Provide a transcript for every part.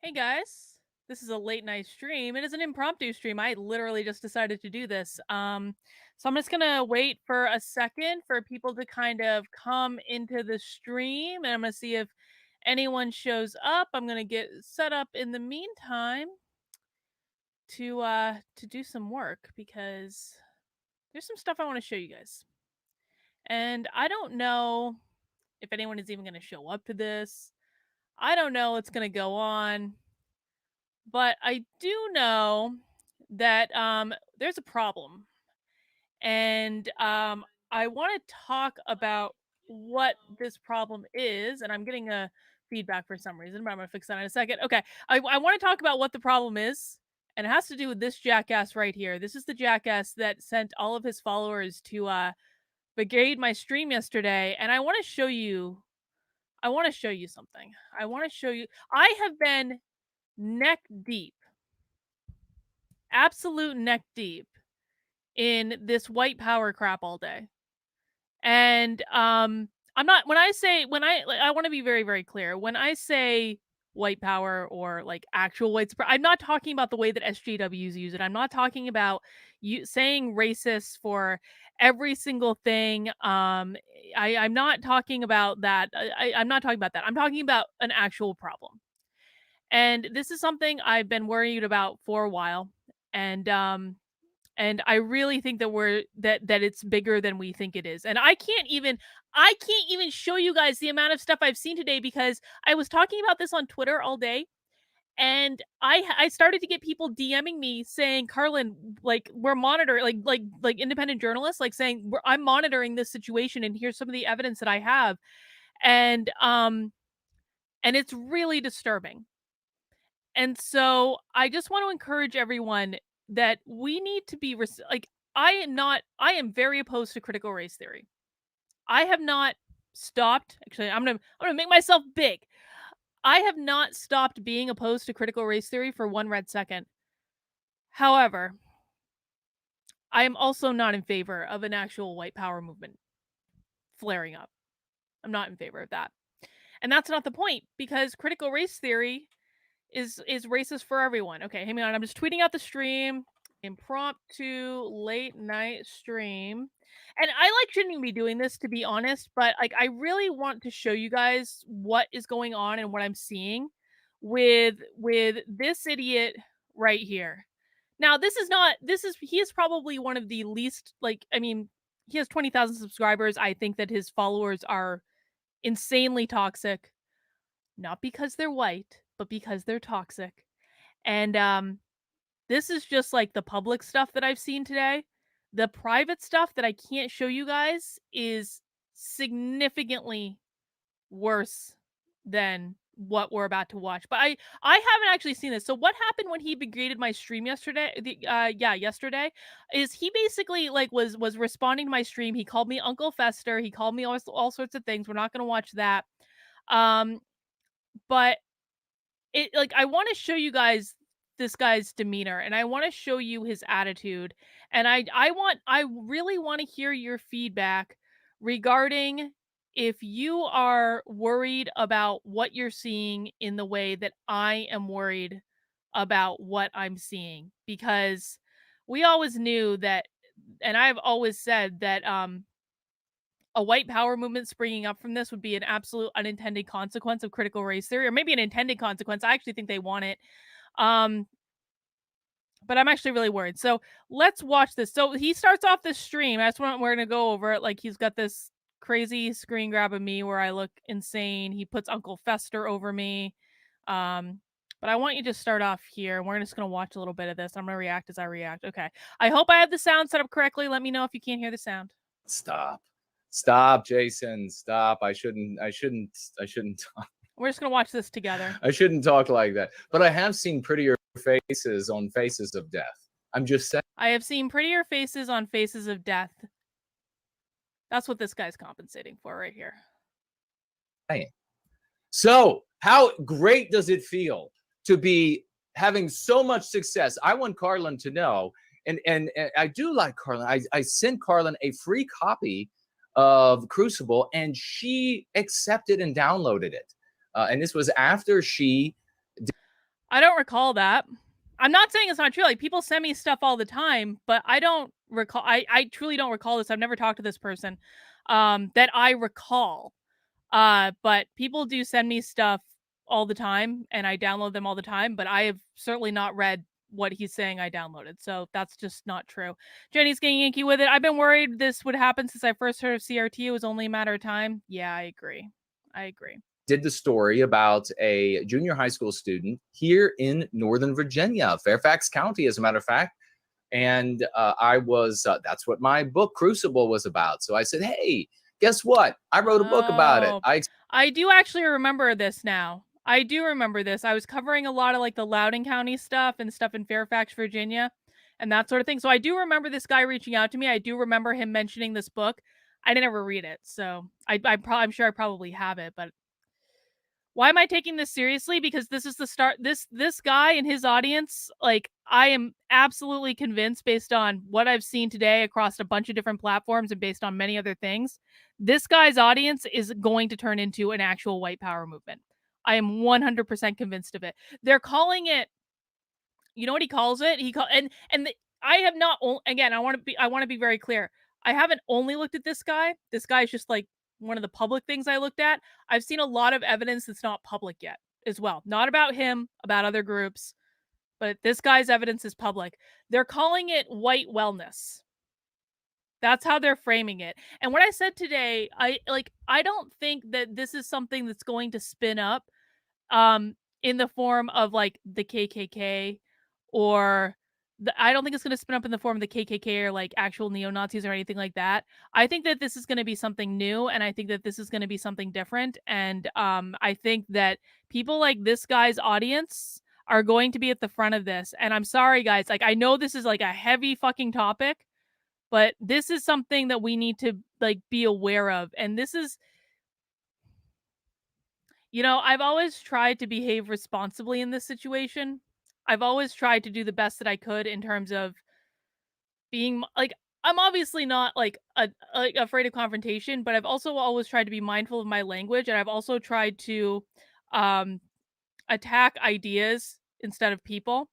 Hey guys, this is a late night stream. It is an impromptu stream. I literally just decided to do this. So I'm just gonna wait for a second for people to kind of come into the stream, and I'm gonna see if anyone shows up. I'm gonna get set up in the meantime to do some work because there's some stuff I want to show you guys, and I don't know if anyone is even gonna show up to this. I don't know what's gonna go on. But I do know that there's a problem, and I want to talk about what this problem is. And I'm getting a feedback for some reason, but I'm gonna fix that in a second. Okay, I want to talk about what the problem is, and it has to do with this jackass right here. This is the jackass that sent all of his followers to brigade my stream yesterday, and I want to show you. I want to show you something. I want to show you. I have been neck deep, absolute neck deep in this white power crap all day. And I'm not I want to be very very clear. When I say white power or like actual I'm not talking about the way that SJWs use it. I'm not talking about you saying racist for every single thing. I'm not talking about that. I'm not talking about that. I'm talking about an actual problem. And this is something I've been worried about for a while. And I really think that that it's bigger than we think it is. And I can't even show you guys the amount of stuff I've seen today because I was talking about this on Twitter all day, and I started to get people DMing me saying, "Carlin, like we're monitoring, like independent journalists, like saying I'm monitoring this situation, and here's some of the evidence that I have," and it's really disturbing. And so I just want to encourage everyone that we need to be like I am very opposed to critical race theory. I have not stopped. Actually, I'm going to make myself big. I have not stopped being opposed to critical race theory for one red second. However, I am also not in favor of an actual white power movement flaring up. I'm not in favor of that. And that's not the point because critical race theory is racist for everyone. Okay, hang on. I'm just tweeting out the stream. Impromptu late night stream. And I shouldn't even be doing this, to be honest, but like I really want to show you guys what is going on and what I'm seeing with this idiot right here. Now, he is probably one of the least, like, I mean, he has 20,000 subscribers. I think that his followers are insanely toxic, not because they're white, but because they're toxic. And this is just like the public stuff that I've seen today. The private stuff that I can't show you guys is significantly worse than what we're about to watch. But I haven't actually seen this. So what happened when he degraded my stream yesterday? Yesterday is he basically like was responding to my stream. He called me Uncle Fester. He called me all sorts of things. We're not going to watch that. But it like I want to show you guys this guy's demeanor, and I want to show you his attitude, and I really want to hear your feedback regarding if you are worried about what you're seeing in the way that I am worried about what I'm seeing, because we always knew that, and I've always said that a white power movement springing up from this would be an absolute unintended consequence of critical race theory, or maybe an intended consequence. I actually think they want it. Um, but I'm actually really worried. So let's watch this. So he starts off this stream. That's what we're gonna go over it. Like he's got this crazy screen grab of me where I look insane. He puts Uncle Fester over me. But I want you to start off here. We're just gonna watch a little bit of this. I'm gonna react as I react. Okay. I hope I have the sound set up correctly. Let me know if you can't hear the sound. Stop, Jason. Stop. I shouldn't talk. We're just gonna watch this together. I shouldn't talk like that. But I have seen prettier faces on Faces of Death. I'm just saying. I have seen prettier faces on Faces of Death. That's what this guy's compensating for right here. So, how great does it feel to be having so much success? I want Carlin to know, and I do like Carlin. I sent Carlin a free copy of Crucible, and she accepted and downloaded it. And this was after she. I don't recall that. I'm not saying it's not true. Like, people send me stuff all the time, but I don't recall. I truly don't recall this. I've never talked to this person that I recall. But people do send me stuff all the time, and I download them all the time, but I have certainly not read what he's saying I downloaded. So that's just not true. Jenny's getting Yankee with it. I've been worried this would happen since I first heard of CRT. It was only a matter of time. Yeah, I agree. I agree. Did the story about a junior high school student here in Northern Virginia, Fairfax County, as a matter of fact. And I was, that's what my book Crucible was about. So I said, hey, guess what? I wrote a book about it. Oh, I do actually remember this now. I do remember this. I was covering a lot of like the Loudoun County stuff and stuff in Fairfax, Virginia, and that sort of thing. So I do remember this guy reaching out to me. I do remember him mentioning this book. I didn't ever read it, so I'm sure I probably have it, but why am I taking this seriously? Because this is the start. This guy and his audience, like, I am absolutely convinced, based on what I've seen today across a bunch of different platforms and based on many other things, this guy's audience is going to turn into an actual white power movement. I am 100% convinced of it. They're calling it, you know what he calls it? I have not, again, I want to be very clear. I haven't only looked at this guy. This guy's just like one of the public things I looked at. I've seen a lot of evidence that's not public yet as well. Not about him, about other groups, but this guy's evidence is public. They're calling it white wellness. That's how they're framing it. And what I said today, I don't think that this is something that's going to spin up in the form of like the KKK, or I don't think it's going to spin up in the form of the KKK or like actual neo-Nazis or anything like that. I think that this is going to be something new, and I think that this is going to be something different, and I think that people like this guy's audience are going to be at the front of this. And I'm sorry guys, like, I know this is like a heavy fucking topic, but this is something that we need to like be aware of. And this is, I've always tried to behave responsibly in this situation. I've always tried to do the best that I could in terms of being like, I'm obviously not like afraid of confrontation, but I've also always tried to be mindful of my language, and I've also tried to um attack ideas instead of people.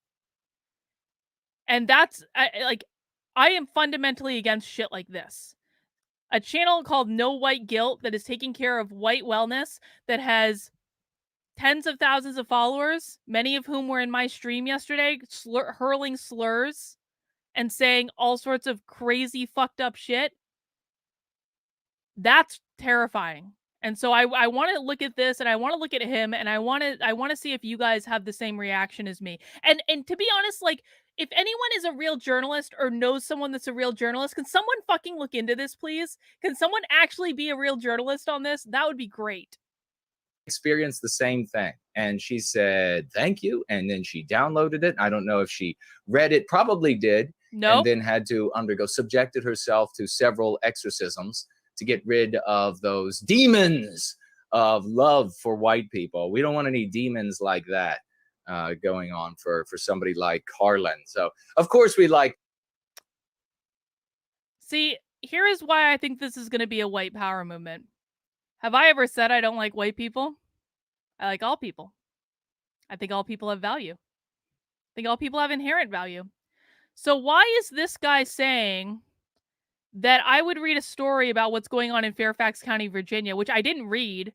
And that's I am fundamentally against shit like this. A channel called No White Guilt that is taking care of white wellness, that has tens of thousands of followers, many of whom were in my stream yesterday, hurling slurs and saying all sorts of crazy, fucked up shit. That's terrifying. And so I want to look at this, and I want to look at him, and I want to see if you guys have the same reaction as me. And to be honest, like, if anyone is a real journalist or knows someone that's a real journalist, can someone fucking look into this, please? Can someone actually be a real journalist on this? That would be great. Experienced the same thing, and she said thank you, and then she downloaded it. I don't know if she read it, probably did. No. And then had to subjected herself to several exorcisms to get rid of those demons of love for white people. We don't want any demons like that going on for somebody like Carlin. So of course we like. See, here is why I think this is going to be a white power movement. Have I ever said I don't like white people? I like all people. I think all people have value. I think all people have inherent value. So why is this guy saying that I would read a story about what's going on in Fairfax County, Virginia, which I didn't read,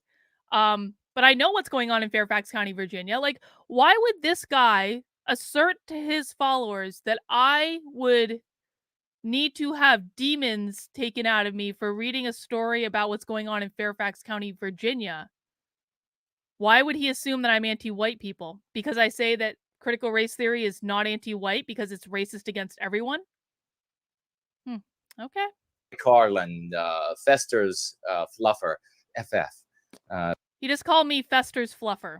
but I know what's going on in Fairfax County, Virginia. Like, why would this guy assert to his followers that I would need to have demons taken out of me for reading a story about what's going on in Fairfax County, Virginia? Why would he assume that I'm anti-white people? Because I say that critical race theory is not anti-white because it's racist against everyone? Okay. Carlin, Fester's Fluffer, FF. He just called me Fester's Fluffer.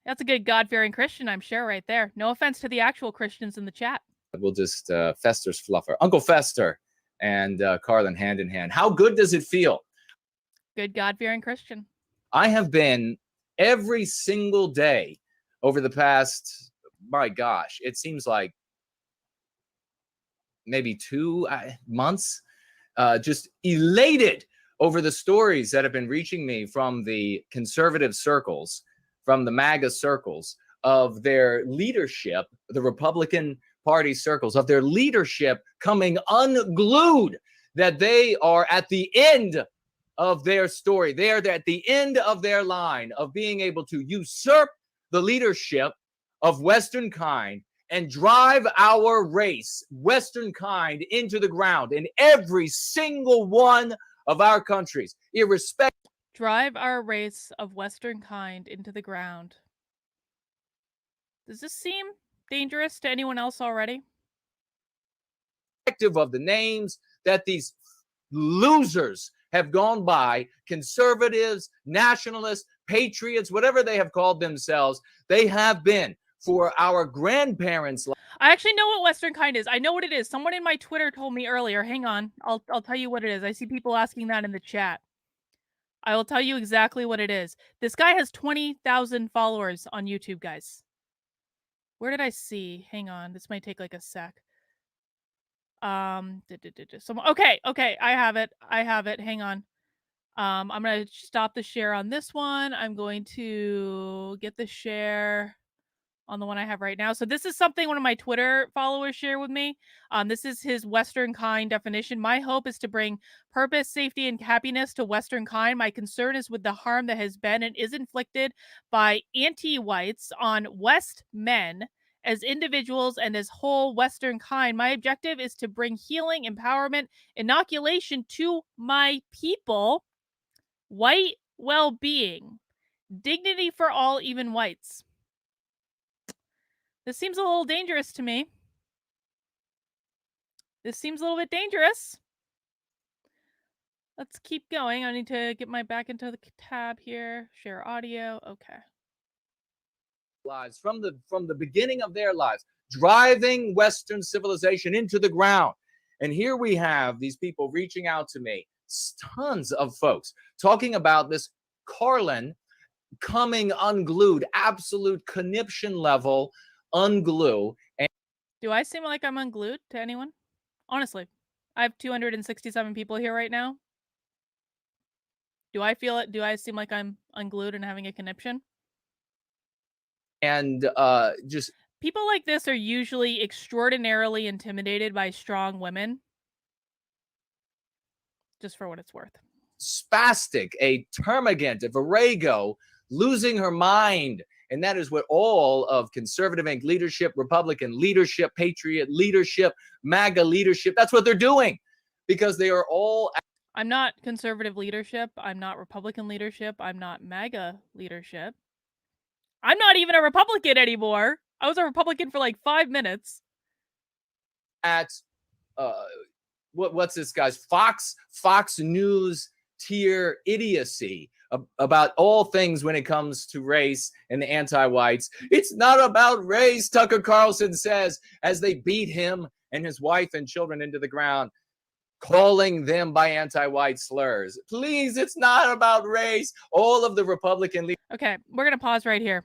That's a good God-fearing Christian, I'm sure, right there. No offense to the actual Christians in the chat. We'll just Fester's Fluffer, Uncle Fester, and Carlin hand in hand. How good does it feel? Good God-fearing Christian. I have been every single day over the past, my gosh, it seems like maybe 2 months, just elated over the stories that have been reaching me from the conservative circles, from the MAGA circles of their leadership, the Republican Party circles of their leadership coming unglued, that they are at the end of their story. They are at the end of their line of being able to usurp the leadership of Western kind and drive our race, Western kind, into the ground in every single one of our countries, irrespective. Drive our race of Western kind into the ground. Does this seem dangerous to anyone else already? Of the names that these losers have gone by, conservatives, nationalists, patriots, whatever they have called themselves, they have been for our grandparents. I actually know what Western kind is. I know what it is. Someone in my Twitter told me earlier. Hang on. I'll tell you what it is. I see people asking that in the chat. I will tell you exactly what it is. This guy has 20,000 followers on YouTube, guys. Where did I see? Hang on. This might take like a sec. Okay, I have it. Hang on. I'm gonna stop the share on this one. I'm going to get the share on the one I have right now. So this is something one of my Twitter followers share with me. This is his Western kind definition. My hope is to bring purpose, safety, and happiness to Western kind. My concern is with the harm that has been and is inflicted by anti-whites on West men as individuals and as whole Western kind. My objective is to bring healing, empowerment, inoculation to my people, white well-being, dignity for all, even whites. This seems a little dangerous to me. This seems a little bit dangerous. Let's keep going. I need to get my back into the tab here. Share audio. Okay. Lives from the beginning of their lives, driving Western civilization into the ground. And here we have these people reaching out to me, tons of folks talking about this Carlin coming unglued, absolute conniption level unglue. And do I seem like I'm unglued to anyone? Honestly, I have 267 people here right now. Do I feel it? Do I seem like I'm unglued and having a conniption? And just people like this are usually extraordinarily intimidated by strong women. Just for what it's worth. Spastic, a termagant, a virago, losing her mind. And that is what all of conservative Inc. leadership, Republican leadership, Patriot leadership, MAGA leadership, that's what they're doing, because they are all. I'm not conservative leadership. I'm not Republican leadership. I'm not MAGA leadership. I'm not even a Republican anymore. I was a Republican for like 5 minutes. At what's this guy's Fox News tier idiocy about all things when it comes to race and the anti-whites. It's not about race, Tucker Carlson says, as they beat him and his wife and children into the ground, calling them by anti-white slurs. Please, it's not about race. All of the Republican leaders. Okay, we're going to pause right here.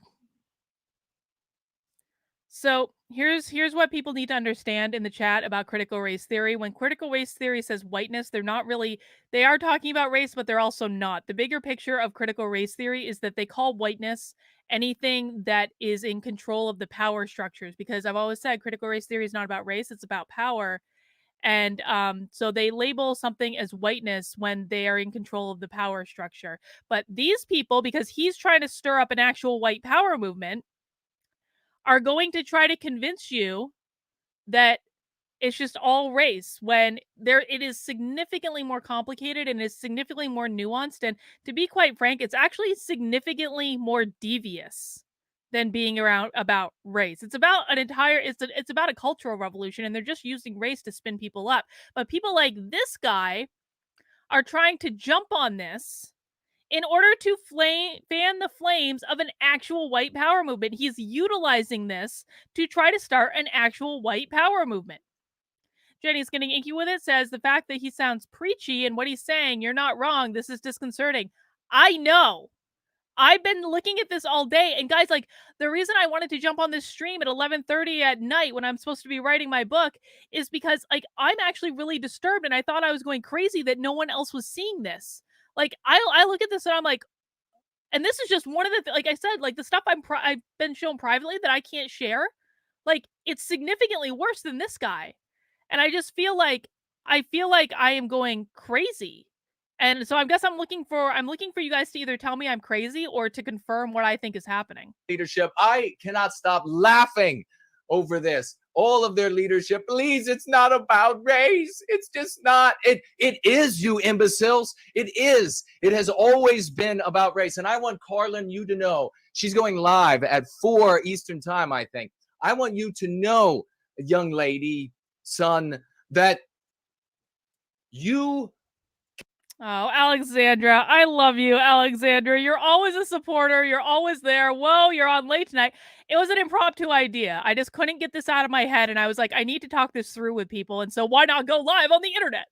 So here's what people need to understand in the chat about critical race theory. When critical race theory says whiteness, they are talking about race, but they're also not. The bigger picture of critical race theory is that they call whiteness anything that is in control of the power structures, because I've always said critical race theory is not about race, it's about power. And so they label something as whiteness when they are in control of the power structure. But these people, because he's trying to stir up an actual white power movement, are going to try to convince you that it's just all race, when it is significantly more complicated and is significantly more nuanced. And to be quite frank, it's actually significantly more devious than being around about race. It's about it's about a cultural revolution, and they're just using race to spin people up. But people like this guy are trying to jump on this in order to fan the flames of an actual white power movement. He's utilizing this to try to start an actual white power movement. Jenny's getting inky with it, says the fact that he sounds preachy and what he's saying, you're not wrong. This is disconcerting. I know. I've been looking at this all day. And guys, like, the reason I wanted to jump on this stream at 11:30 at night when I'm supposed to be writing my book is because, like, I'm actually really disturbed, and I thought I was going crazy that no one else was seeing this. Like, I look at this and I'm like, And this is just one of the like I said, like the stuff I've been shown privately that I can't share. Like it's significantly worse than this guy. And I just feel like I am going crazy. And so I guess I'm looking for you guys to either tell me I'm crazy or to confirm what I think is happening. Leadership. I cannot stop laughing over this. All of their leadership. Please, it's not about race. It's just not. It is, you imbeciles. It is. It has always been about race. And I want Carlin, you to know, she's going live at 4 Eastern time, I think. I want you to know, young lady, son, that you. Oh, Alexandra, I love you, Alexandra. You're always a supporter. You're always there. Whoa, you're on late tonight. It was an impromptu idea. I just couldn't get this out of my head, and I was like, I need to talk this through with people, and so why not go live on the internet?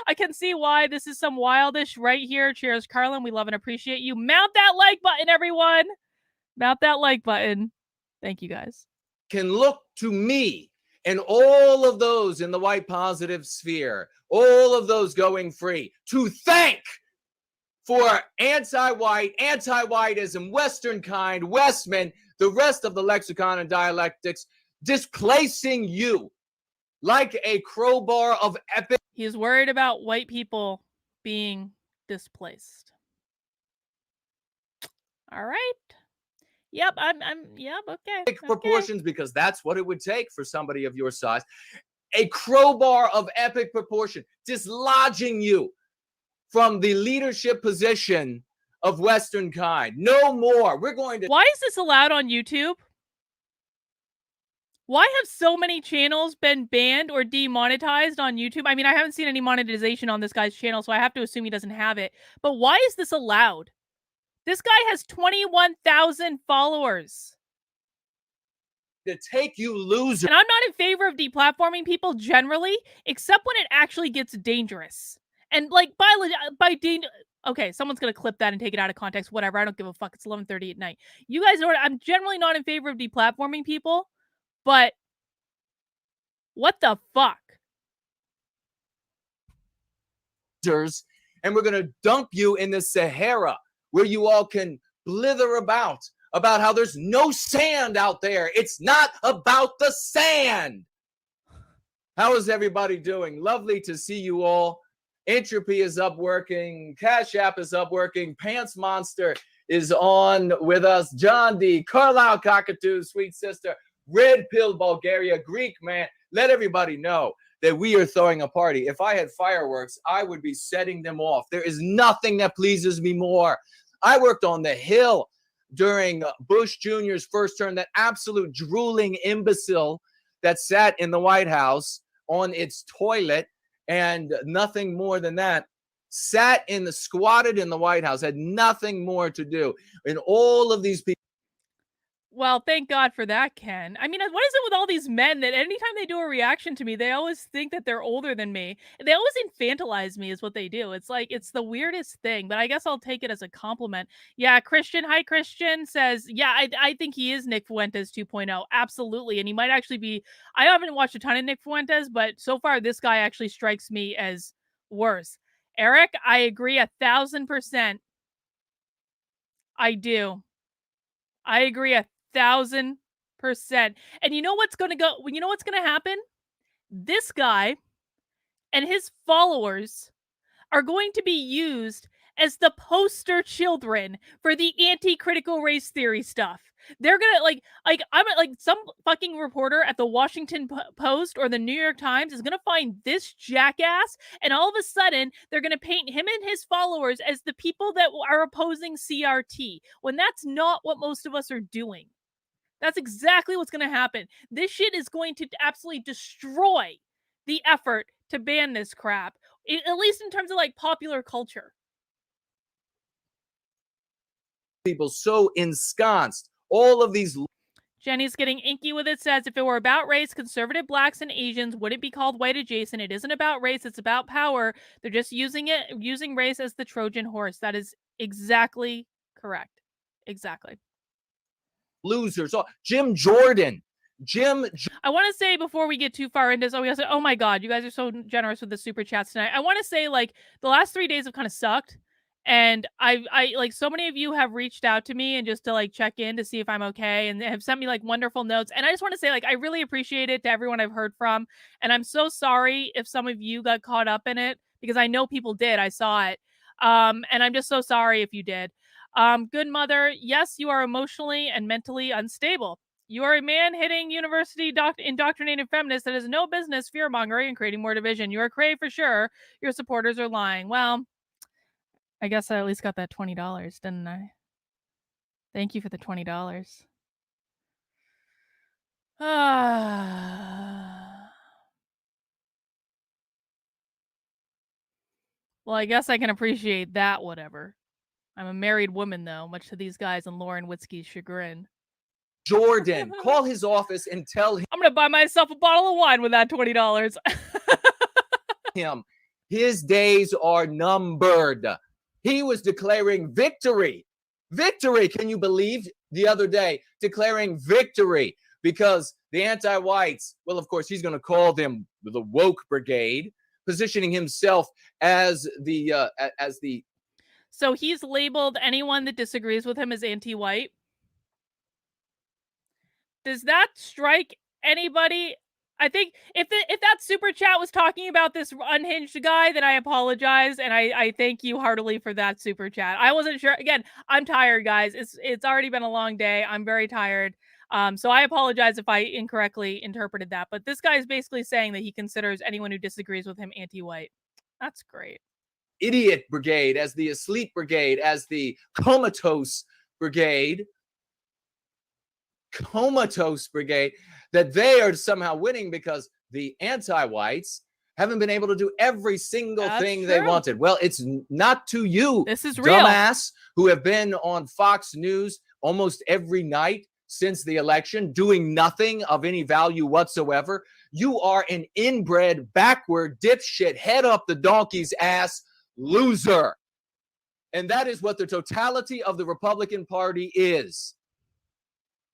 I can see why this is some wildish right here. Cheers, Carlin. We love and appreciate you. Mount that like button, everyone. Mount that like button. Thank you, guys. Can look to me and all of those in the white positive sphere, all of those going free, to thank for anti-white, anti-whiteism, Western kind, Westman, the rest of the lexicon and dialectics, displacing you like a crowbar of epic. He's worried about white people being displaced. All right. Yep, yep, okay. Proportions, because that's what it would take for somebody of your size. A crowbar of epic proportion, dislodging you from the leadership position of Western kind. No more. We're going to. Why is this allowed on YouTube? Why have so many channels been banned or demonetized on YouTube? I mean, I haven't seen any monetization on this guy's channel, so I have to assume he doesn't have it. But why is this allowed? This guy has 21,000 followers. To take you loser. And I'm not in favor of deplatforming people generally, except when it actually gets dangerous. And like by danger. Okay, someone's gonna clip that and take it out of context. Whatever. I don't give a fuck. It's 11:30 at night. You guys know what? I'm generally not in favor of deplatforming people, but what the fuck? And we're gonna dump you in the Sahara, where you all can blither about how there's no sand out there. It's not about the sand. How is everybody doing? Lovely to see you all. Entropy is up working. Cash App is up working. Pants Monster is on with us. John D. Carlisle Cockatoo, Sweet Sister. Red Pill Bulgaria. Greek Man. Let everybody know that we are throwing a party. If I had fireworks, I would be setting them off. There is nothing that pleases me more. I worked on the Hill during Bush Jr.'s first term, that absolute drooling imbecile that sat in the White House on its toilet and nothing more than that, squatted in the White House, had nothing more to do. And all of these people. Well, thank God for that, Ken. I mean, what is it with all these men that anytime they do a reaction to me, they always think that they're older than me? They always infantilize me is what they do. It's like, it's the weirdest thing, but I guess I'll take it as a compliment. Yeah, Christian, hi, Christian, says, yeah, I think he is Nick Fuentes 2.0. Absolutely. And he might actually be, I haven't watched a ton of Nick Fuentes, but so far this guy actually strikes me as worse. Eric, I agree 1,000%. I do. I agree 1,000%. And you know what's going to happen? This guy and his followers are going to be used as the poster children for the anti-critical race theory stuff. They're gonna like some fucking reporter at the Washington Post or the New York Times is gonna find this jackass, and all of a sudden they're gonna paint him and his followers as the people that are opposing CRT, when that's not what most of us are doing. That's exactly what's gonna happen. This shit is going to absolutely destroy the effort to ban this crap, at least in terms of like popular culture. People so ensconced. All of these. Jenny's getting inky with it, says, if it were about race, conservative blacks and Asians wouldn't be called white adjacent. It isn't about race, it's about power. They're just using race as the Trojan horse. That is exactly correct. Exactly. Losers. Oh, Jim Jordan. I want to say before we get too far into this, oh my God, you guys are so generous with the super chats tonight. I want to say, like, the last 3 days have kind of sucked. And I like so many of you have reached out to me and just to like check in to see if I'm okay and have sent me like wonderful notes. And I just want to say like I really appreciate it to everyone I've heard from. And I'm so sorry if some of you got caught up in it because I know people did. I saw it. And I'm just so sorry if you did. Good mother, yes, you are emotionally and mentally unstable. You are a man hitting university indoctrinated feminist that has no business fear mongering and creating more division. You are cray for sure. Your supporters are lying. Well, I guess I at least got that $20, didn't I? Thank you for the $20. Ah. Well, I guess I can appreciate that, whatever. I'm a married woman, though, much to these guys and Lauren Witzke's chagrin. Jordan, call his office and tell I'm gonna buy myself a bottle of wine with that $20. him his days are numbered. He was declaring victory. Victory. Can you believe the other day declaring victory because the anti-whites, well, of course, he's going to call them the woke brigade, positioning himself as the So he's labeled anyone that disagrees with him as anti-white. Does that strike anybody? I think if that super chat was talking about this unhinged guy, then I apologize and I thank you heartily for that super chat. I wasn't sure. Again, I'm tired, guys. It's already been a long day. I'm very tired. So I apologize if I incorrectly interpreted that. But this guy is basically saying that he considers anyone who disagrees with him anti-white. That's great. idiot brigade, as the asleep brigade, as the comatose brigade, that they are somehow winning because the anti-whites haven't been able to do every single thing they wanted. Well, it's not to you, this is real, dumbass, who have been on Fox News almost every night since the election, doing nothing of any value whatsoever. You are an inbred, backward, dipshit, head up the donkey's ass loser. And that is what the totality of the Republican Party is.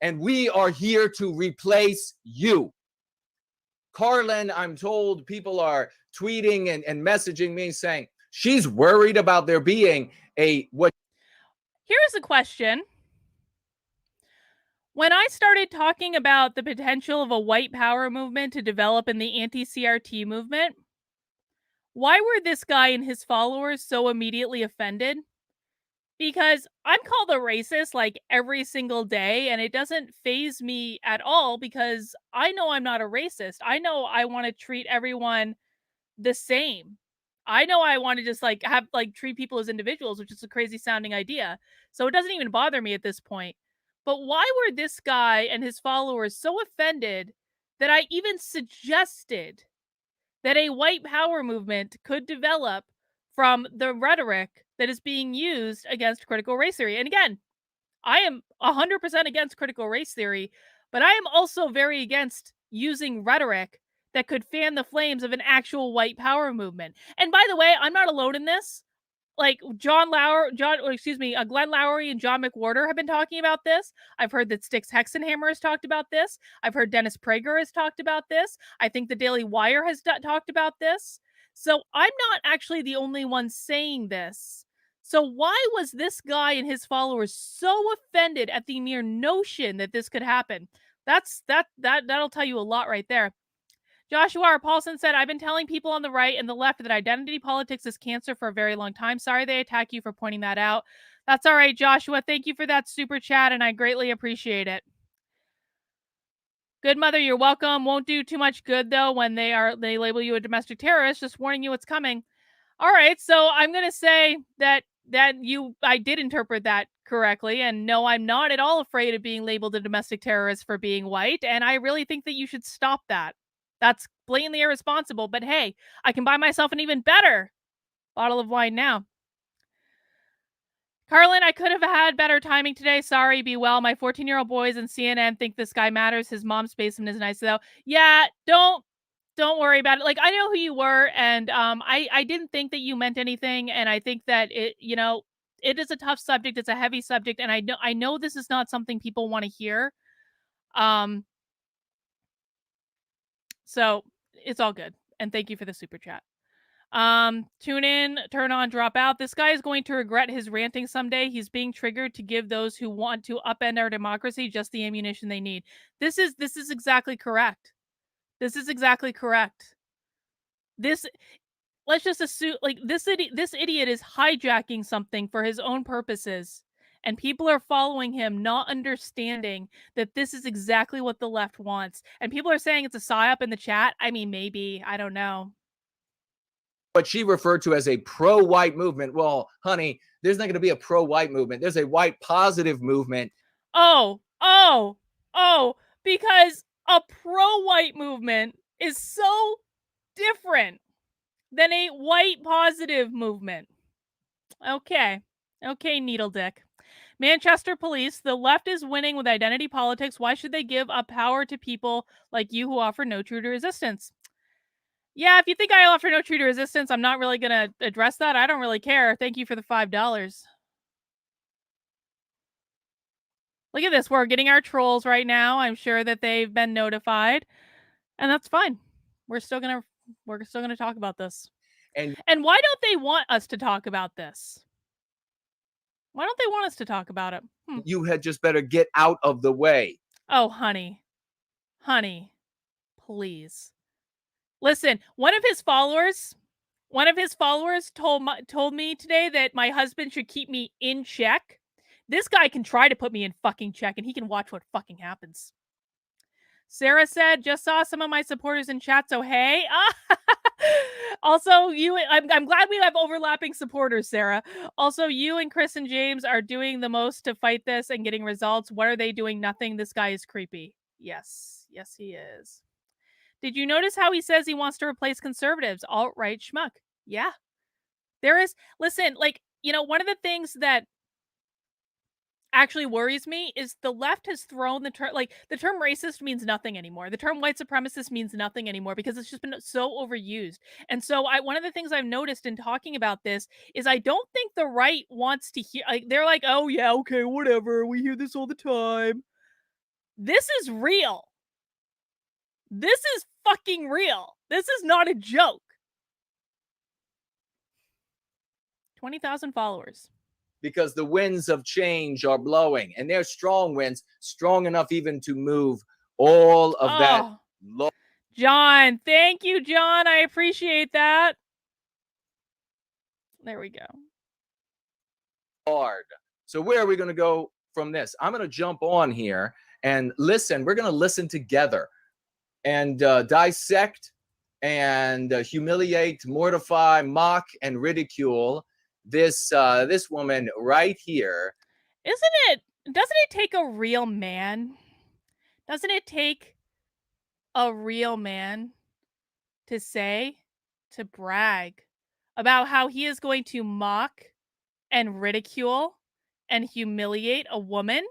And we are here to replace you. Carlin, I'm told people are tweeting and messaging me saying she's worried about there being a what. Here's a question. When I started talking about the potential of a white power movement to develop in the anti-CRT movement, why were this guy and his followers so immediately offended? Because I'm called a racist like every single day, and it doesn't faze me at all because I know I'm not a racist. I know I want to treat everyone the same. I know I want to just like have like treat people as individuals, which is a crazy sounding idea. So it doesn't even bother me at this point. But why were this guy and his followers so offended that I even suggested that a white power movement could develop from the rhetoric that is being used against critical race theory? And again, I am 100% against critical race theory, but I am also very against using rhetoric that could fan the flames of an actual white power movement. And by the way, I'm not alone in this. Like Glenn Lowry and John McWhorter have been talking about this. I've heard that Styx Hexenhammer has talked about this. I've heard Dennis Prager has talked about this. I think the Daily Wire has talked about this. So I'm not actually the only one saying this. So why was this guy and his followers so offended at the mere notion that this could happen? That'll tell you a lot right there. Joshua R. Paulson said, I've been telling people on the right and the left that identity politics is cancer for a very long time. Sorry they attack you for pointing that out. That's all right, Joshua. Thank you for that super chat, and I greatly appreciate it. Good mother, you're welcome. Won't do too much good, though, when they label you a domestic terrorist. Just warning you what's coming. All right, so I'm going to say that I did interpret that correctly, and no, I'm not at all afraid of being labeled a domestic terrorist for being white, and I really think that you should stop that. That's blatantly irresponsible, but hey, I can buy myself an even better bottle of wine now. Carlin, I could have had better timing today. Sorry, be well. My 14-year-old boys and CNN think this guy matters. His mom's basement is nice, though. Yeah, don't worry about it. Like, I know who you were, and I didn't think that you meant anything, and I think that it is a tough subject. It's a heavy subject, and I know this is not something people want to hear. So it's all good. And thank you for the super chat. Tune in, turn on, drop out. This guy is going to regret his ranting someday. He's being triggered to give those who want to upend our democracy just the ammunition they need. This is exactly correct. This is exactly correct. This let's just assume like this idiot is hijacking something for his own purposes. And people are following him, not understanding that this is exactly what the left wants. And people are saying it's a psyop in the chat. I mean, maybe. I don't know. What she referred to as a pro-white movement. Well, honey, there's not going to be a pro-white movement. There's a white positive movement. Oh, because a pro-white movement is so different than a white positive movement. Okay, needle dick. Manchester police, the left is winning with identity politics. Why should they give up power to people like you who offer no true to resistance? Yeah, if you think I offer no true to resistance, I'm not really going to address that. I don't really care. Thank you for the $5. Look at this. We're getting our trolls right now. I'm sure that they've been notified, and that's fine. We're still gonna talk about this. And why don't they want us to talk about this? Why don't they want us to talk about it? You had just better get out of the way. Oh, honey, please listen. One of his followers told me today that my husband should keep me in check. This guy can try to put me in fucking check, and he can watch what fucking happens. Sarah said, just saw some of my supporters in chat, so hey. Also, I'm glad we have overlapping supporters, Sarah. Also, you and Chris and James are doing the most to fight this and getting results. What are they doing? Nothing. This guy is creepy. Yes, he is. Did you notice how he says he wants to replace conservatives? Alt-right schmuck. Yeah. There is, listen, like, one of the things that actually worries me is the left has thrown the term, like, the term racist means nothing anymore. The term white supremacist means nothing anymore because it's just been so overused. And so one of the things I've noticed in talking about this is I don't think the right wants to hear, like, they're like, oh yeah, okay, whatever. We hear this all the time. This is real. This is fucking real. This is not a joke. 20,000 followers. Because the winds of change are blowing, and they're strong winds, strong enough even to move all of that. John, thank you, John. I appreciate that. There we go. Hard. So where are we going to go from this? I'm going to jump on here and listen. We're going to listen together and dissect and humiliate, mortify, mock, and ridicule this woman right here. Doesn't it take a real man? Doesn't it take a real man to brag about how he is going to mock and ridicule and humiliate a woman?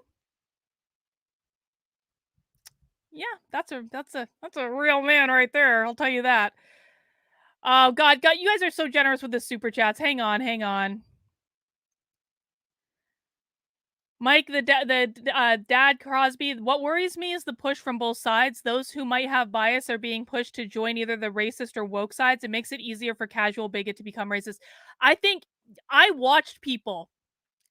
Yeah, that's a real man right there. I'll tell you that. Oh God, you guys are so generous with the super chats. Hang on. Mike, the dad Crosby. What worries me is the push from both sides. Those who might have bias are being pushed to join either the racist or woke sides. It makes it easier for casual bigot to become racist. I think I watched people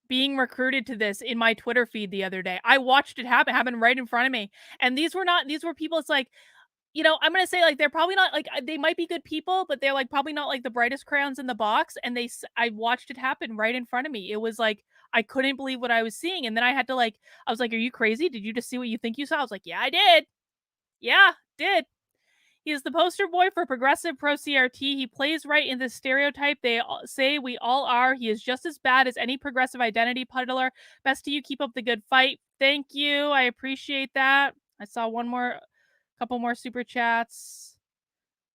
being recruited to this in my Twitter feed the other day. I watched it happen right in front of me. And these were people. It's like, I'm going to say, like, they're probably not, like, they might be good people, but they're, like, probably not, like, the brightest crayons in the box. And I watched it happen right in front of me. It was like, I couldn't believe what I was seeing. And then I had to, like, I was like, are you crazy? Did you just see what you think you saw? I was like, yeah, I did. Yeah, did. He is the poster boy for progressive pro-CRT. He plays right in the stereotype they say we all are. He is just as bad as any progressive identity peddler. Best to you. Keep up the good fight. Thank you. I appreciate that. I saw couple more super chats.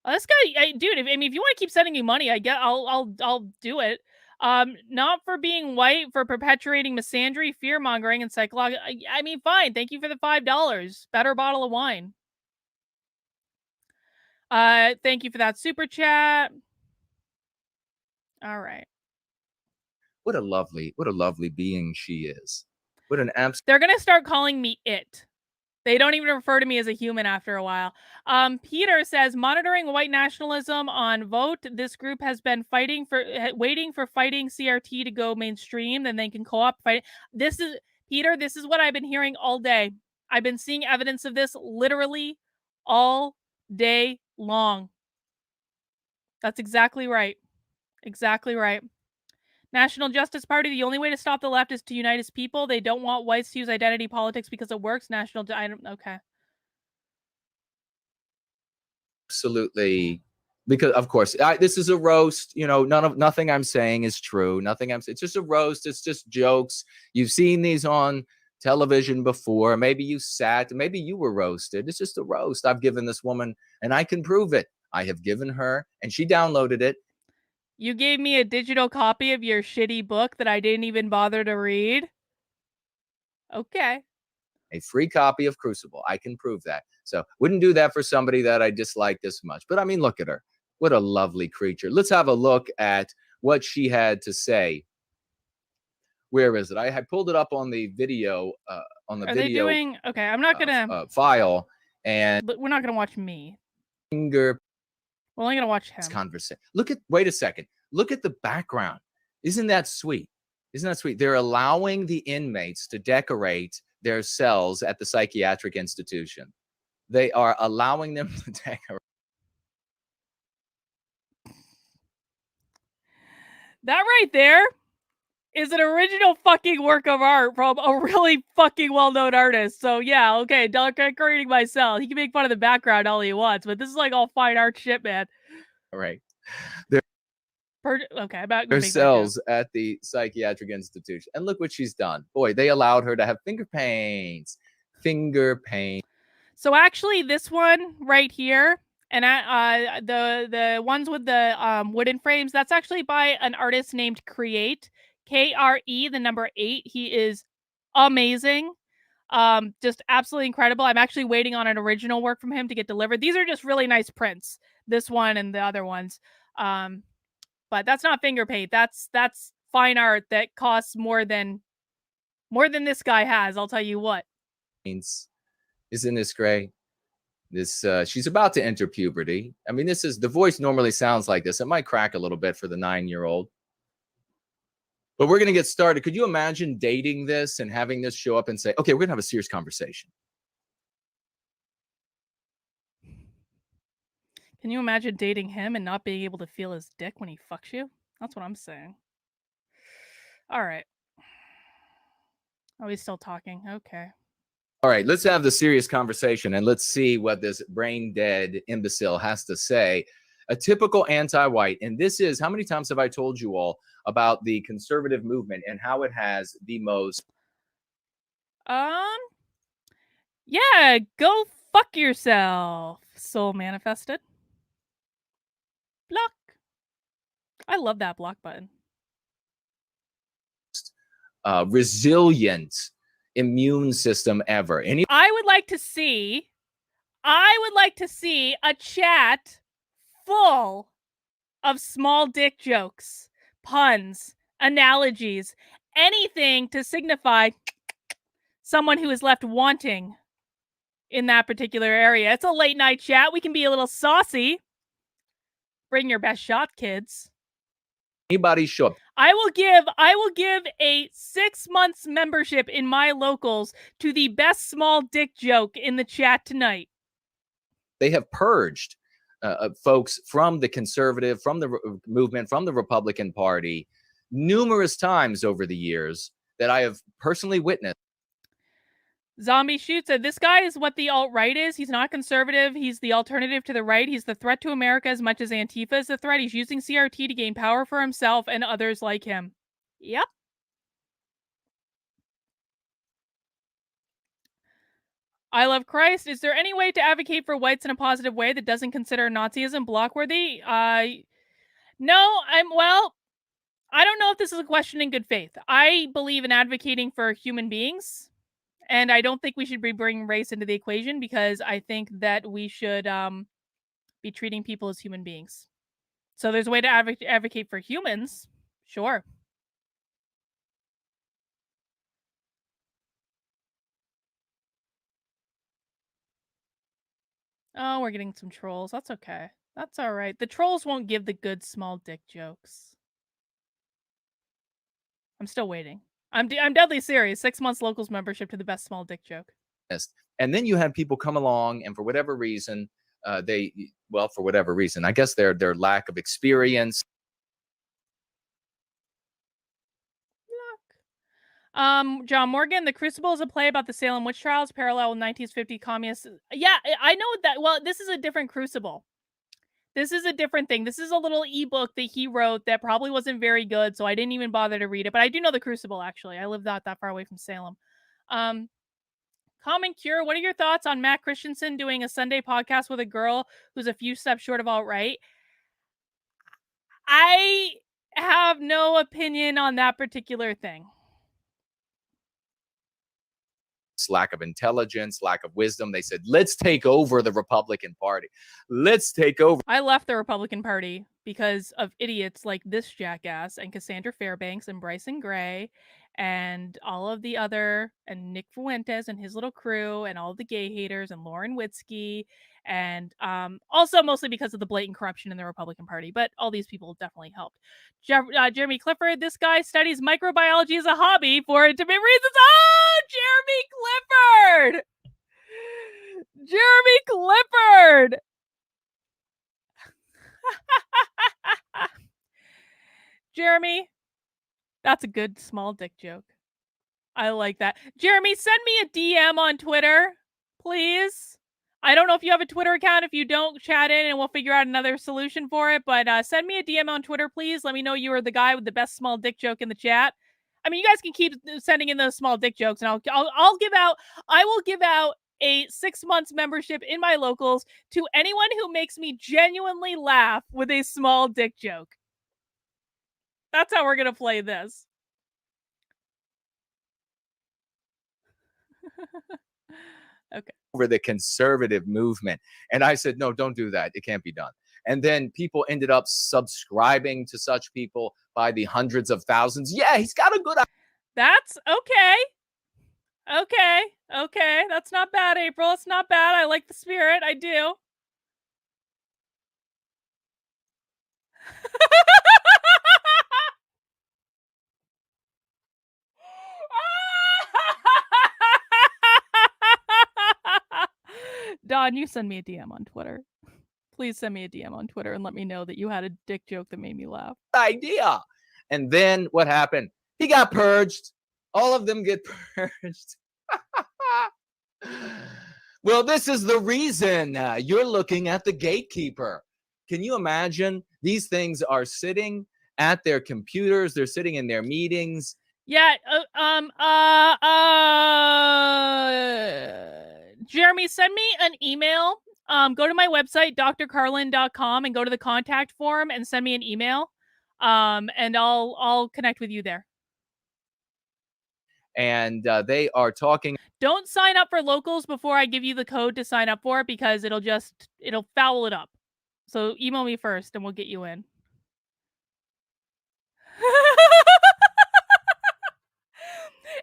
This guy, dude. If you want to keep sending me money, I'll do it. Not for being white, for perpetuating misandry, fear mongering, and psychological. I mean, fine. Thank you for the $5. Better bottle of wine. Thank you for that super chat. All right. What a lovely being she is. What an absolute. They're gonna start calling me it. They don't even refer to me as a human after a while. Peter says, monitoring white nationalism on Vote. This group has been waiting for fighting CRT to go mainstream, then they can co-op fight. This is, Peter, this is what I've been hearing all day. I've been seeing evidence of this literally all day long. That's exactly right. Exactly right. National Justice Party, the only way to stop the left is to unite its people. They don't want whites to use identity politics because it works. Okay. Absolutely. Because of course, this is a roast. You know, nothing I'm saying is true. Nothing it's just a roast. It's just jokes. You've seen these on television before. Maybe maybe you were roasted. It's just a roast. I've given this woman, and I can prove it. I have given her, and she downloaded it. You gave me a digital copy of your shitty book that I didn't even bother to read? Okay. A free copy of Crucible. I can prove that. So wouldn't do that for somebody that I dislike this much. But I mean, look at her. What a lovely creature. Let's have a look at what she had to say. Where is it? I pulled it up on the video. Are they doing? Okay, I'm not gonna file, and we're not gonna watch me. Finger. We're only gonna watch him. Conversation. Wait a second. Look at the background. Isn't that sweet? Isn't that sweet? They're allowing the inmates to decorate their cells at the psychiatric institution. They are allowing them to decorate. That right there is an original fucking work of art from a really fucking well-known artist. So yeah, okay, decorating my cell. He can make fun of the background all he wants, but this is like all fine art shit, man. All right. Okay, about their cells at the psychiatric institution. And look what she's done. Boy, they allowed her to have finger paints. Finger paint. So actually, this one right here, and the ones with the wooden frames, that's actually by an artist named Create, KRE, the number 8. He is amazing. Just absolutely incredible. I'm actually waiting on an original work from him to get delivered. These are just really nice prints. This one and the other ones. But that's not finger paint. That's fine art that costs more than this guy has. I'll tell you what. Isn't this great? This she's about to enter puberty. I mean, the voice normally sounds like this. It might crack a little bit for the 9-year-old. But we're going to get started. Could you imagine dating this and having this show up and say, okay, we're going to have a serious conversation? Can you imagine dating him and not being able to feel his dick when he fucks you? That's what I'm saying. All right. Oh, he's still talking. Okay. All right, let's have the serious conversation and let's see what this brain dead imbecile has to say. A typical anti-white. And this is, how many times have I told you all about the conservative movement and how it has the most. Yeah, go fuck yourself, soul manifested. Block. I love that block button. Resilient immune system ever. I would like to see a chat full of small dick jokes, puns, analogies, anything to signify someone who is left wanting in that particular area. It's a late night chat. We can be a little saucy. Bring your best shot, kids. Anybody show up. I will give a 6 months membership in my locals to the best small dick joke in the chat tonight. They have purged folks from the conservative, from the movement, from the Republican Party numerous times over the years that I have personally witnessed. Zombie Shoot said, this guy is what the alt-right is. He's not conservative. He's the alternative to the right. He's the threat to America as much as Antifa is the threat. He's using CRT to gain power for himself and others like him. Yep. I love Christ. Is there any way to advocate for whites in a positive way that doesn't consider Nazism blockworthy? No, I don't know if this is a question in good faith. I believe in advocating for human beings. And I don't think we should be bringing race into the equation because I think that we should be treating people as human beings. So there's a way to advocate for humans. Sure. Oh, we're getting some trolls. That's okay. That's all right. The trolls won't give the good small dick jokes. I'm still waiting. I'm deadly serious. 6 months locals membership to the best small dick joke. And then you have people come along, and for whatever reason, for whatever reason, I guess their lack of experience. John Morgan, The Crucible is a play about the Salem witch trials, parallel with 1950 communists. Yeah, I know that. Well, this is a different Crucible. This is a different thing. This is a little ebook that he wrote that probably wasn't very good, so I didn't even bother to read it. But I do know The Crucible, actually. I live not that far away from Salem. Common Cure, what are your thoughts on Matt Christensen doing a Sunday podcast with a girl who's a few steps short of alt-right? I have no opinion on that particular thing. Lack of intelligence, lack of wisdom. They said, let's take over the Republican Party. Let's take over. I left the Republican Party because of idiots like this jackass and Cassandra Fairbanks and Bryson Gray and all of the other, and Nick Fuentes and his little crew and all the gay haters and Lauren Witzke, and also mostly because of the blatant corruption in the Republican Party. But all these people definitely helped. Jeremy Clifford, this guy studies microbiology as a hobby for intimate reasons. Oh, Jeremy Clifford! Jeremy Clifford! Jeremy, that's a good small dick joke. I like that. Jeremy, send me a DM on Twitter, please. I don't know if you have a Twitter account. If you don't, chat in and we'll figure out another solution for it. But send me a DM on Twitter, please. Let me know you are the guy with the best small dick joke in the chat. I mean, you guys can keep sending in those small dick jokes, and I will give out a 6 months membership in my locals to anyone who makes me genuinely laugh with a small dick joke. That's how we're going to play this. Okay. Over the conservative movement. And I said, no, don't do that. It can't be done. And then people ended up subscribing to such people by the hundreds of thousands. Yeah, he's got a good idea. That's okay. Okay. That's not bad, April. It's not bad. I like the spirit. I do. Don, you send me a DM on Twitter. Please send me a DM on Twitter and let me know that you had a dick joke that made me laugh. Idea. And then what happened? He got purged. All of them get purged. Well, this is the reason you're looking at the gatekeeper. Can you imagine? These things are sitting at their computers. They're sitting in their meetings. Yeah. Jeremy, send me an email. Go to my website, drcarlin.com, and go to the contact form and send me an email. And I'll connect with you there. And they are talking. Don't sign up for locals before I give you the code to sign up for it, because it'll foul it up. So email me first and we'll get you in.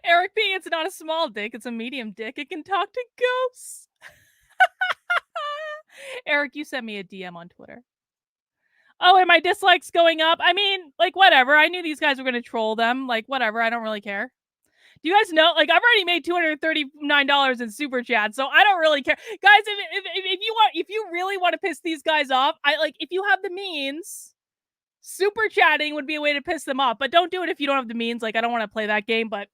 Eric P, it's not a small dick, it's a medium dick. It can talk to ghosts. Eric, you sent me a DM on Twitter. Oh, and my dislikes going up. I mean, like, whatever. I knew these guys were going to troll them. Like, whatever. I don't really care. Do you guys know? Like, I've already made $239 in super chat, so I don't really care, guys. If you really want to piss these guys off, if you have the means, super chatting would be a way to piss them off. But don't do it if you don't have the means. Like, I don't want to play that game, but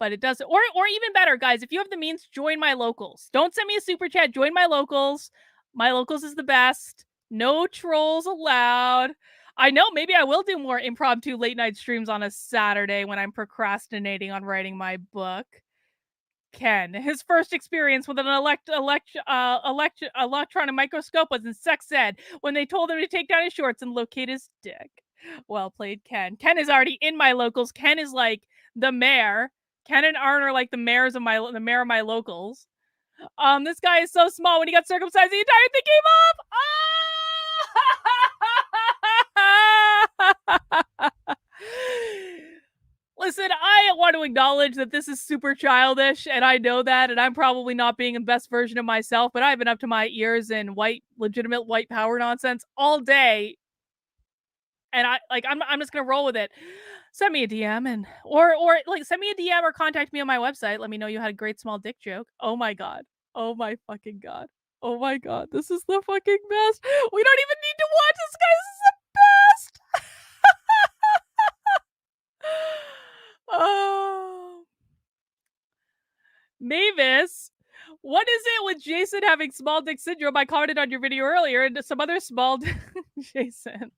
it does. Or even better, guys, if you have the means, join my locals. Don't send me a super chat. Join my locals. My locals is the best. No trolls allowed. I know, maybe I will do more impromptu late night streams on a Saturday when I'm procrastinating on writing my book. Ken, his first experience with an electron microscope was in sex ed when they told him to take down his shorts and locate his dick. Well played, Ken. Ken is already in my locals. Ken is like the mayor. Ken and Arn are like the mayor of my locals. This guy is so small. When he got circumcised, the entire thing came off. Listen, I want to acknowledge that this is super childish, and I know that, and I'm probably not being the best version of myself, but I've been up to my ears in legitimate white power nonsense all day, and I'm just gonna roll with it. Send me a DM or like send me a DM or contact me on my website. Let me know you had a great small dick joke. Oh my god. Oh my fucking god. Oh my god. This is the fucking best. We don't even need to watch this, guys. This is the best. Oh. Mavis, what is it with Jason having small dick syndrome? I commented on your video earlier and some other small Jason.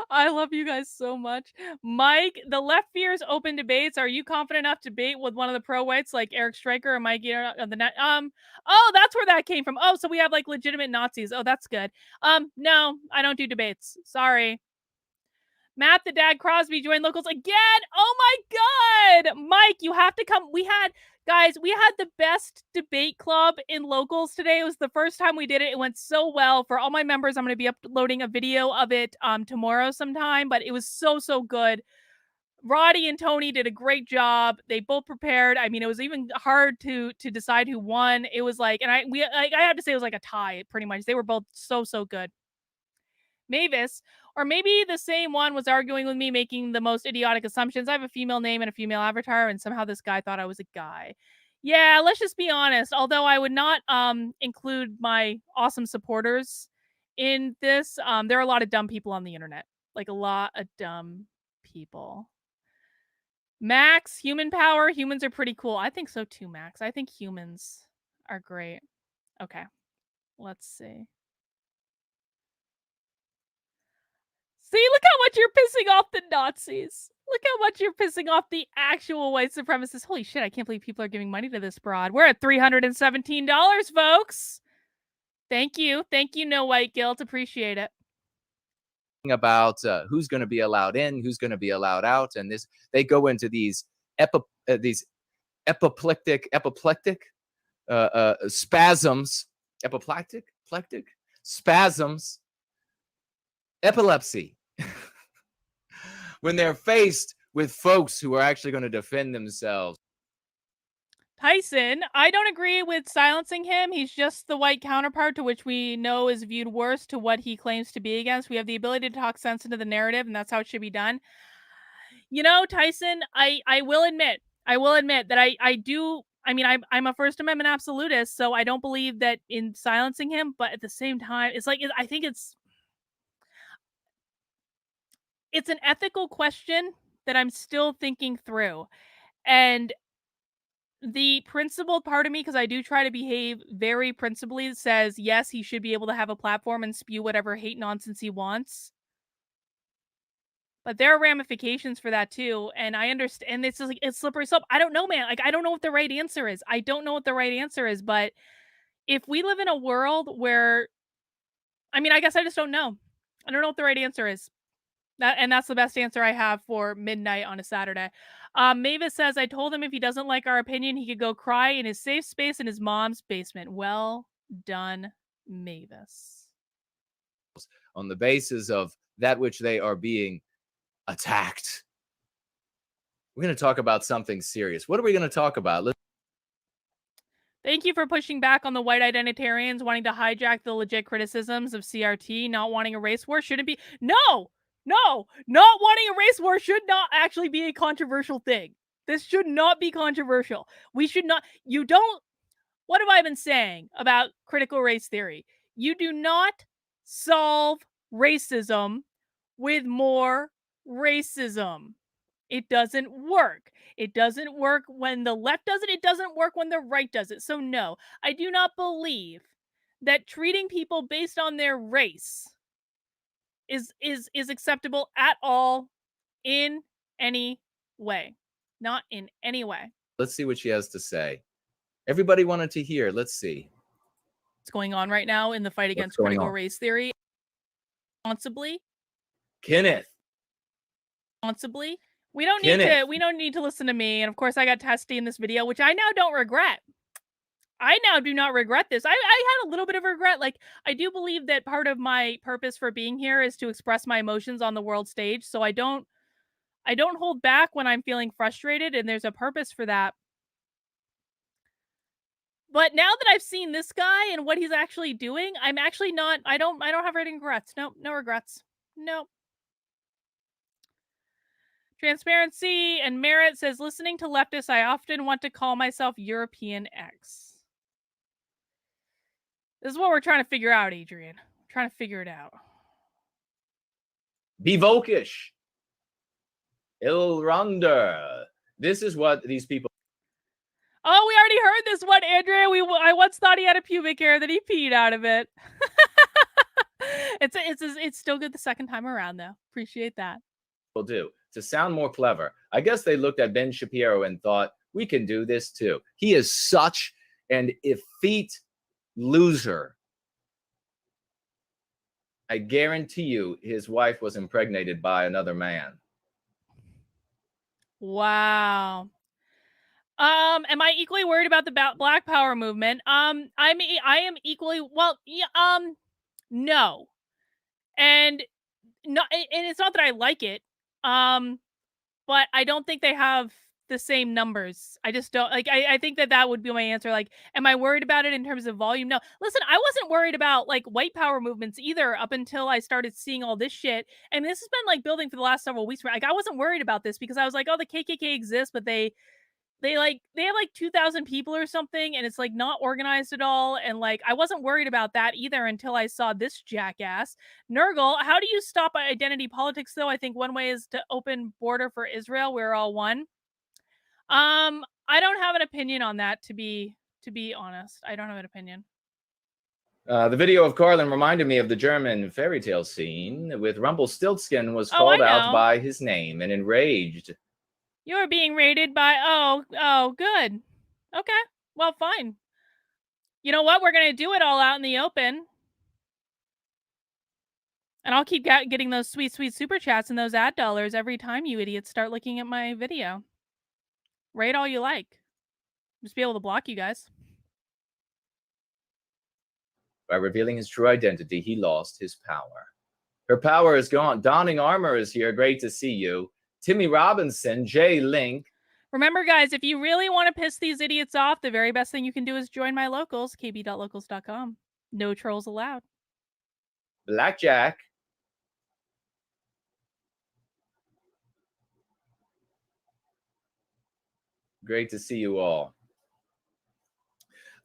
I love you guys so much. Mike, the left fears open debates. Are you confident enough to debate with one of the pro whites like Eric Stryker or Mikey on the net? Oh, that's where that came from. Oh, so we have like legitimate Nazis. Oh, that's good. No, I don't do debates. Sorry. Matt the Dad Crosby joined locals again. Oh my god. Mike, you have to come. We had the best debate club in locals today. It was the first time we did it. It went so well. For all my members, I'm going to be uploading a video of it tomorrow sometime, but it was so good. Roddy and Tony did a great job. They both prepared. I mean, it was even hard to decide who won. It was like, and I have to say it was like a tie pretty much. They were both so good. Mavis, or maybe the same one was arguing with me, making the most idiotic assumptions. I have a female name and a female avatar, and somehow this guy thought I was a guy. Yeah, let's just be honest. Although I would not include my awesome supporters in this, there are a lot of dumb people on the internet. Like a lot of dumb people. Max, human power. Humans are pretty cool. I think so too, Max. I think humans are great. Okay, let's see. See, look how much you're pissing off the Nazis. Look how much you're pissing off the actual white supremacists. Holy shit, I can't believe people are giving money to this broad. We're at $317, folks. Thank you. Thank you, No White Guilt. Appreciate it. About who's going to be allowed in, who's going to be allowed out, and this they go into these apoplectic spasms, apoplectic spasms, epilepsy when they're faced with folks who are actually going to defend themselves. Tyson, I don't agree with silencing him. He's just the white counterpart to which we know is viewed worse to what he claims to be against. We have the ability to talk sense into the narrative, and that's how it should be done. You know, Tyson, I will admit that I do. I mean, I'm a First Amendment absolutist, so I don't believe that in silencing him. But at the same time, it's like I think it's an ethical question that I'm still thinking through, and the principled part of me, because I do try to behave very principledly, says yes, he should be able to have a platform and spew whatever hate nonsense he wants. But there are ramifications for that too, and I understand. It's just like it's slippery slope. I don't know, man. Like I don't know what the right answer is. But if we live in a world where, I mean, I guess I just don't know. I don't know what the right answer is. That's the best answer I have for midnight on a Saturday. Mavis says, I told him if he doesn't like our opinion, he could go cry in his safe space in his mom's basement. Well done, Mavis. On the basis of that which they are being attacked. We're going to talk about something serious. What are we going to talk about? Thank you for pushing back on the white identitarians wanting to hijack the legit criticisms of CRT, not wanting a race war. Shouldn't be. No, not wanting a race war should not actually be a controversial thing. This should not be controversial. We should not. You don't. What have I been saying about critical race theory? You do not solve racism with more racism. It doesn't work. It doesn't work when the left does it. It doesn't work when the right does it. So no, I do not believe that treating people based on their race is acceptable at all in any way. Not in any way. Let's see what she has to say. Everybody wanted to hear. Let's see. What's going on right now in the fight against critical race theory? Responsibly. Kenneth. Responsibly. We don't need to listen to me. And of course I got testy in this video, which I now don't regret. I now do not regret this. I had a little bit of regret. Like, I do believe that part of my purpose for being here is to express my emotions on the world stage. So I don't I don't hold back when I'm feeling frustrated, and there's a purpose for that. But now that I've seen this guy and what he's actually doing, I'm actually not I don't have any regrets. Nope, no regrets. Nope. Transparency and Merit says, listening to leftists, I often want to call myself European X. This is what we're trying to figure out, Adrian. We're trying to figure it out. Be Volkish. Ilrunder. This is what these people. Oh, we already heard this one, Andrea. I once thought he had a pubic hair, then he peed out of it. It's still good the second time around, though. Appreciate that. Do to sound more clever. I guess they looked at Ben Shapiro and thought, we can do this too. He is such an effete loser. I guarantee you his wife was impregnated by another man. Wow. Am I equally worried about the Black Power movement? I am equally, well, yeah, no. And it's not that I like it. But I don't think they have the same numbers. I just don't like. I think that would be my answer. Like, am I worried about it in terms of volume? No. Listen, I wasn't worried about like white power movements either up until I started seeing all this shit. And this has been like building for the last several weeks. Like, I wasn't worried about this because I was like, oh, the KKK exists, but they have like 2,000 people or something, and it's like not organized at all. And like, I wasn't worried about that either until I saw this jackass. Nurgle, how do you stop identity politics though? I think one way is to open border for Israel. We're all one. I don't have an opinion on that, to be honest. I don't have an opinion. The video of Carlin reminded me of the German fairy tale scene with Rumpelstiltskin was Oh, called I out know. by his name and enraged. You're being raided by, oh, good. Okay, well, fine. You know what? We're going to do it all out in the open. And I'll keep getting those sweet, sweet super chats and those ad dollars every time you idiots start looking at my video. Rate all you like. Just be able to block you guys. By revealing his true identity, he lost his power. Her power is gone. Donning Armor is here. Great to see you. Timmy Robinson, Jay Link. Remember, guys, if you really want to piss these idiots off, the very best thing you can do is join my locals, kb.locals.com. No trolls allowed. Blackjack. Great to see you all.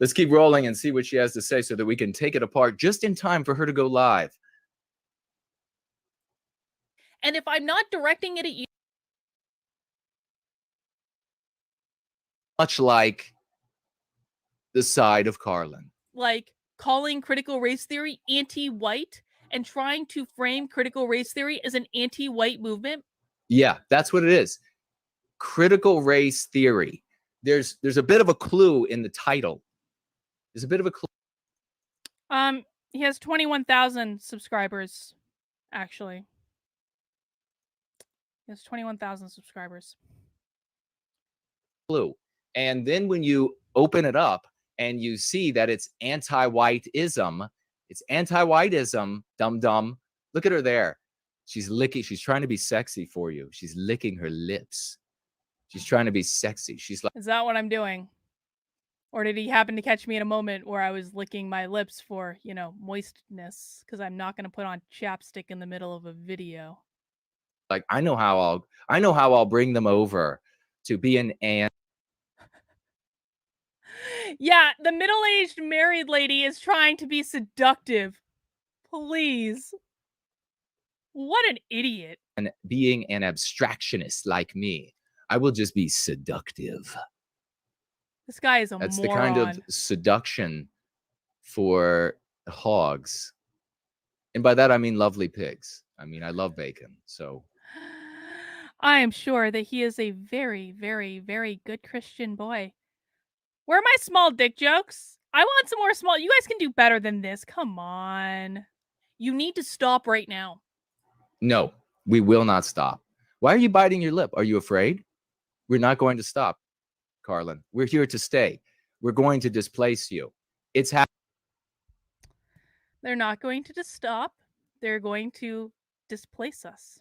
Let's keep rolling and see what she has to say so that we can take it apart just in time for her to go live. And if I'm not directing it at you, much like the side of Carlin. Like calling critical race theory anti-white and trying to frame critical race theory as an anti-white movement. Yeah, that's what it is. Critical race theory. There's a bit of a clue in the title. There's a bit of a clue. He has 21,000 subscribers, actually. He has 21,000 subscribers. Clue. And then when you open it up and you see that it's anti-whiteism, dum-dum. Look at her there. She's licking, she's trying to be sexy for you. She's licking her lips. She's trying to be sexy. She's like, is that what I'm doing? Or did he happen to catch me in a moment where I was licking my lips for, you know, moistness? Because I'm not going to put on chapstick in the middle of a video. Like, I know how I'll bring them over to be an ant. Yeah, the middle-aged married lady is trying to be seductive. Please. What an idiot. And being an abstractionist like me, I will just be seductive. This guy is a That's moron. the kind of seduction for hogs. And by that, I mean lovely pigs. I mean, I love bacon, so. I am sure that he is a very, very, very good Christian boy. Where are my small dick jokes? I want some more small. You guys can do better than this. Come on. You need to stop right now. No, we will not stop. Why are you biting your lip? Are you afraid? We're not going to stop, Carlin. We're here to stay. We're going to displace you. It's happening. They're not going to just stop. They're going to displace us.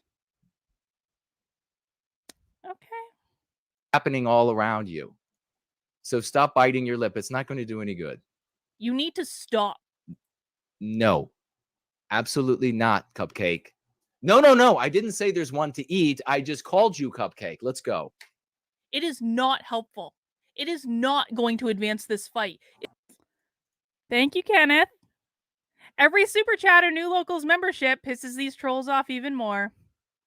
Okay. Happening all around you. So stop biting your lip. It's not going to do any good. You need to stop. No, absolutely not, Cupcake. No, no, no. I didn't say there's one to eat. I just called you Cupcake. Let's go. It is not helpful. It is not going to advance this fight. Thank you, Kenneth. Every super chat or new locals membership pisses these trolls off even more.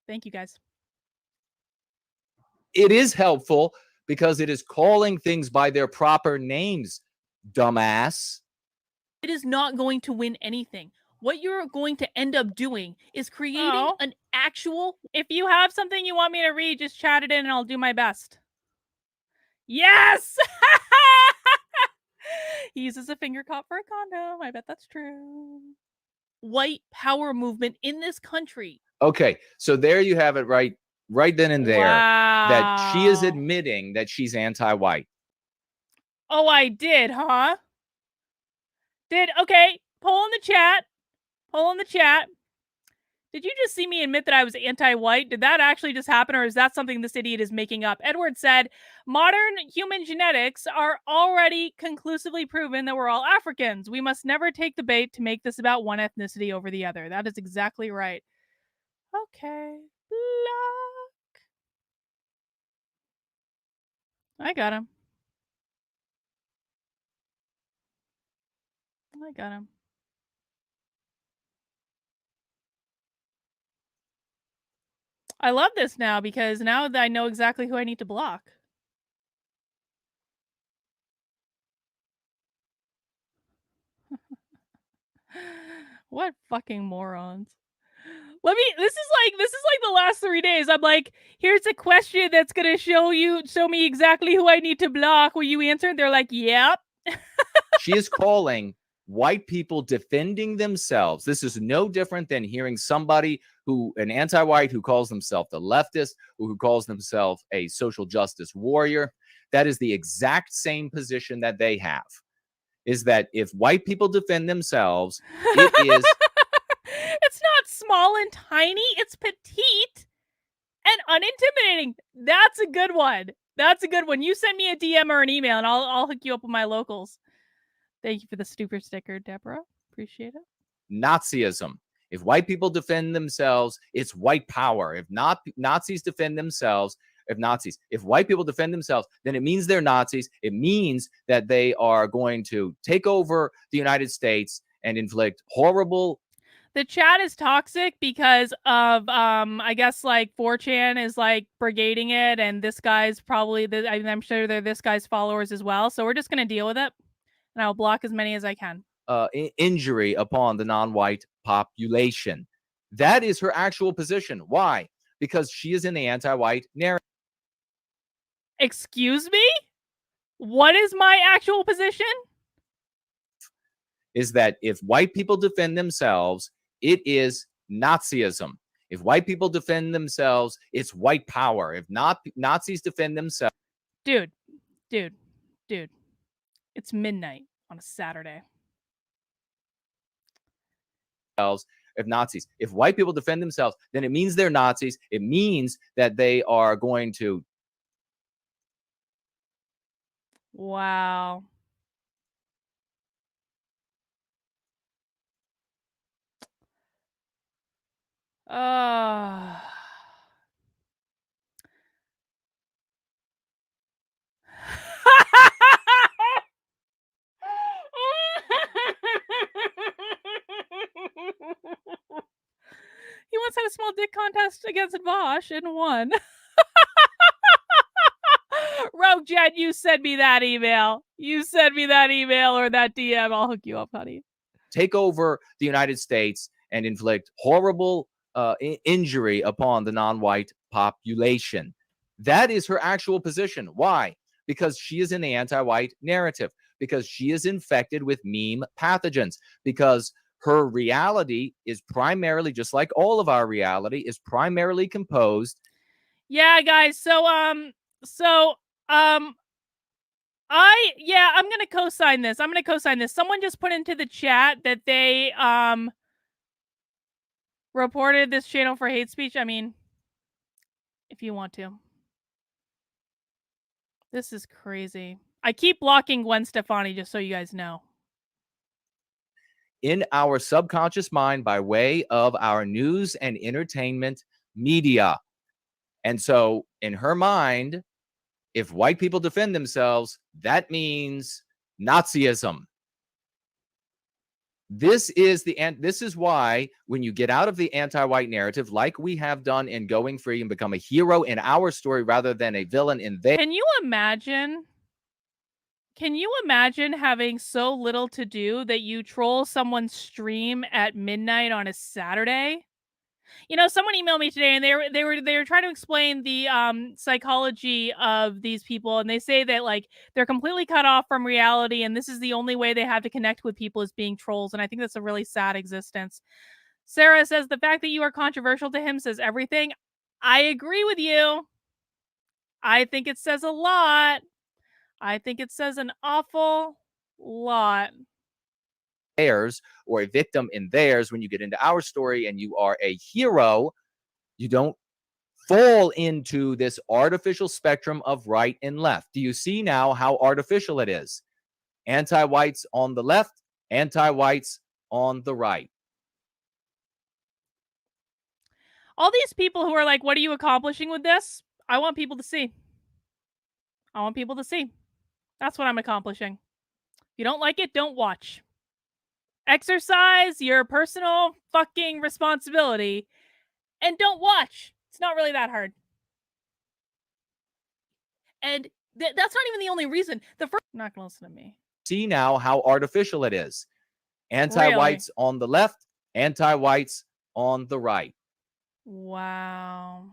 Thank you, guys. It is helpful because it is calling things by their proper names, dumbass. It is not going to win anything. What you're going to end up doing is creating an actual. If you have something you want me to read, just chat it in and I'll do my best. Yes! He uses a finger cop for a condom. I bet that's true. White power movement in this country. Okay, so there you have it, right then and there. Wow. That she is admitting that she's anti-white. Oh, I did, huh? Okay, poll in the chat. Poll in the chat. Did you just see me admit that I was anti-white? Did that actually just happen, or is that something this idiot is making up? Edward said, modern human genetics are already conclusively proven that we're all Africans. We must never take the bait to make this about one ethnicity over the other. That is exactly right. Okay. Block. I got him. I got him. I love this now because now that I know exactly who I need to block. What fucking morons. This is like the last 3 days. I'm like, here's a question that's gonna show me exactly who I need to block. Will you answer? And they're like, yep. She is calling white people defending themselves. This is no different than hearing somebody an anti-white who calls themselves a leftist, who calls themselves a social justice warrior. That is the exact same position that they have. Is that if white people defend themselves, it is. It's not small and tiny. It's petite and unintimidating. That's a good one. That's a good one. You send me a DM or an email, and I'll hook you up with my locals. Thank you for the super sticker, Deborah. Appreciate it. Nazism. If white people defend themselves, it's white power. If not, Nazis defend themselves. If white people defend themselves, then it means they're Nazis. It means that they are going to take over the United States and inflict horrible. The chat is toxic because of I guess like 4chan is like brigading it, and this guy's probably I'm sure they're this guy's followers as well. So we're just gonna deal with it, and I'll block as many as I can. Injury upon the non-white population. That is her actual position. Why? Because she is in the anti-white narrative. Excuse me? What is my actual position? Is that if white people defend themselves, it is Nazism. If white people defend themselves, it's white power. If not, Nazis defend themselves. Dude. It's midnight on a Saturday. If white people defend themselves, then it means they're Nazis. It means that they are going to. Wow. He once had a small dick contest against Vosh and won. Rogue Jet, you send me that email. You send me that email or that DM. I'll hook you up, honey. Take over the United States and inflict horrible injury upon the non-white population. That is her actual position. Why? Because she is in the anti-white narrative. Because she is infected with meme pathogens. Because her reality is primarily, just like all of our reality, is primarily composed. Yeah, guys. I'm gonna co-sign this. Someone just put into the chat that they reported this channel for hate speech. I mean, if you want to. This is crazy. I keep blocking Gwen Stefani just so you guys know. In our subconscious mind by way of our news and entertainment media. And so, in her mind, if white people defend themselves, that means Nazism. This is why when you get out of the anti-white narrative, like we have done in Going Free, and become a hero in our story rather than a villain in theirs. Can you imagine? Can you imagine having so little to do that you troll someone's stream at midnight on a Saturday? You know, someone emailed me today, and they were trying to explain the psychology of these people, and they say that like they're completely cut off from reality, and this is the only way they have to connect with people is being trolls, and I think that's a really sad existence. Sarah says the fact that you are controversial to him says everything. I agree with you. I think it says a lot. I think it says an awful lot. Or a victim in theirs. When you get into our story and you are a hero, you don't fall into this artificial spectrum of right and left. Do you see now how artificial it is? Anti-whites on the left, anti-whites on the right. All these people who are like, what are you accomplishing with this? I want people to see. I want people to see. That's what I'm accomplishing. If you don't like it, don't watch. Exercise your personal fucking responsibility and don't watch. It's not really that hard. And that's not even the only reason. I'm not going to listen to me. See now how artificial it is. Anti-whites on the left, anti-whites on the right. Wow.